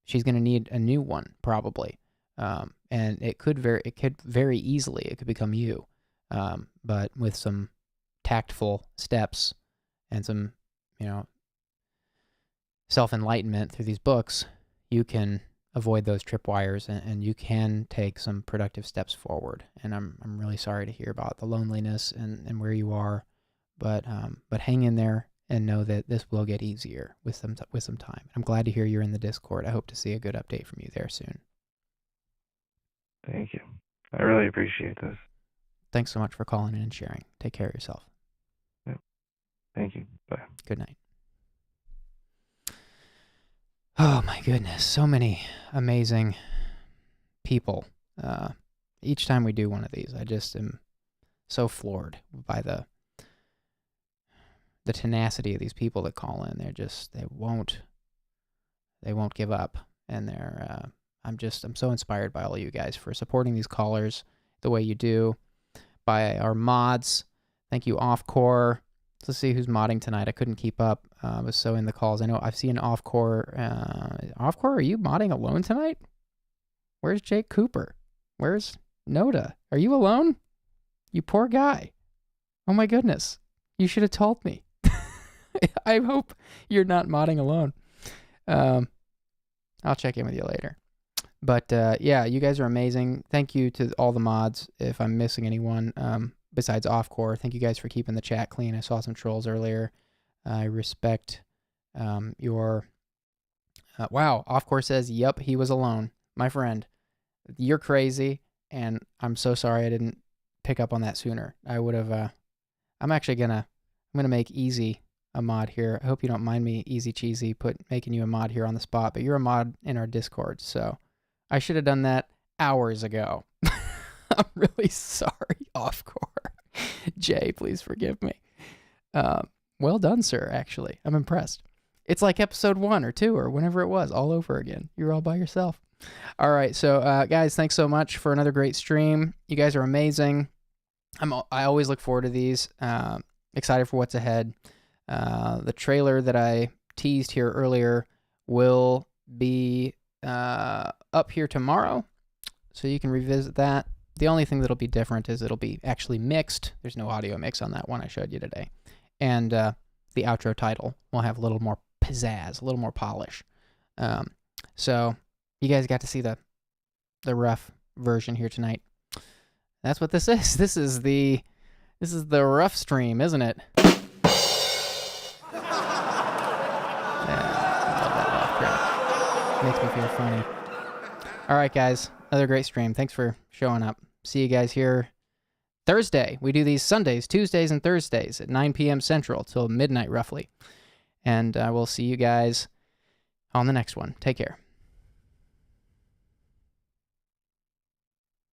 she's going to need a new one probably. And it could very easily become you. But with some tactful steps and some, self-enlightenment through these books, you can avoid those tripwires, and you can take some productive steps forward. And I'm really sorry to hear about the loneliness and where you are, but hang in there and know that this will get easier with some time. I'm glad to hear you're in the Discord. I hope to see a good update from you there soon. Thank you. I really appreciate this. Thanks so much for calling in and sharing. Take care of yourself. Yep. Thank you. Bye. Good night. Oh my goodness, so many amazing people. Each time we do one of these, I just am so floored by the tenacity of these people that call in. They won't give up, and I'm so inspired by all of you guys for supporting these callers the way you do. By our mods, thank you, Offcore. Let's see who's modding tonight. I couldn't keep up. I was so in the calls. I know I've seen Offcore. Offcore, are you modding alone tonight? Where's Jake Cooper? Where's Noda? Are you alone? You poor guy. Oh my goodness. You should have told me. I hope you're not modding alone. I'll check in with you later. But yeah, you guys are amazing. Thank you to all the mods. If I'm missing anyone besides Offcore, thank you guys for keeping the chat clean. I saw some trolls earlier. I respect your... wow, Offcore says, yup, he was alone. My friend, you're crazy, and I'm so sorry I didn't pick up on that sooner. I would have... I'm actually gonna make Easy a mod here. I hope you don't mind me, Easy Cheesy, making you a mod here on the spot, but you're a mod in our Discord, so I should have done that hours ago. I'm really sorry, Offcore. Jay, please forgive me. Well done, sir, actually. I'm impressed. It's like episode 1 or 2 or whenever it was, all over again. You're all by yourself. All right, so guys, thanks so much for another great stream. You guys are amazing. I always look forward to these. Excited for what's ahead. The trailer that I teased here earlier will be up here tomorrow, so you can revisit that. The only thing that'll be different is it'll be actually mixed. There's no audio mix on that one I showed you today. And the outro title will have a little more pizzazz, a little more polish. So you guys got to see the rough version here tonight. That's what this is. This is the rough stream, isn't it? Makes me feel funny. All right, guys. Another great stream. Thanks for showing up. See you guys here Thursday. We do these Sundays, Tuesdays, and Thursdays at 9 p.m. Central till midnight, roughly. And I will see you guys on the next one. Take care.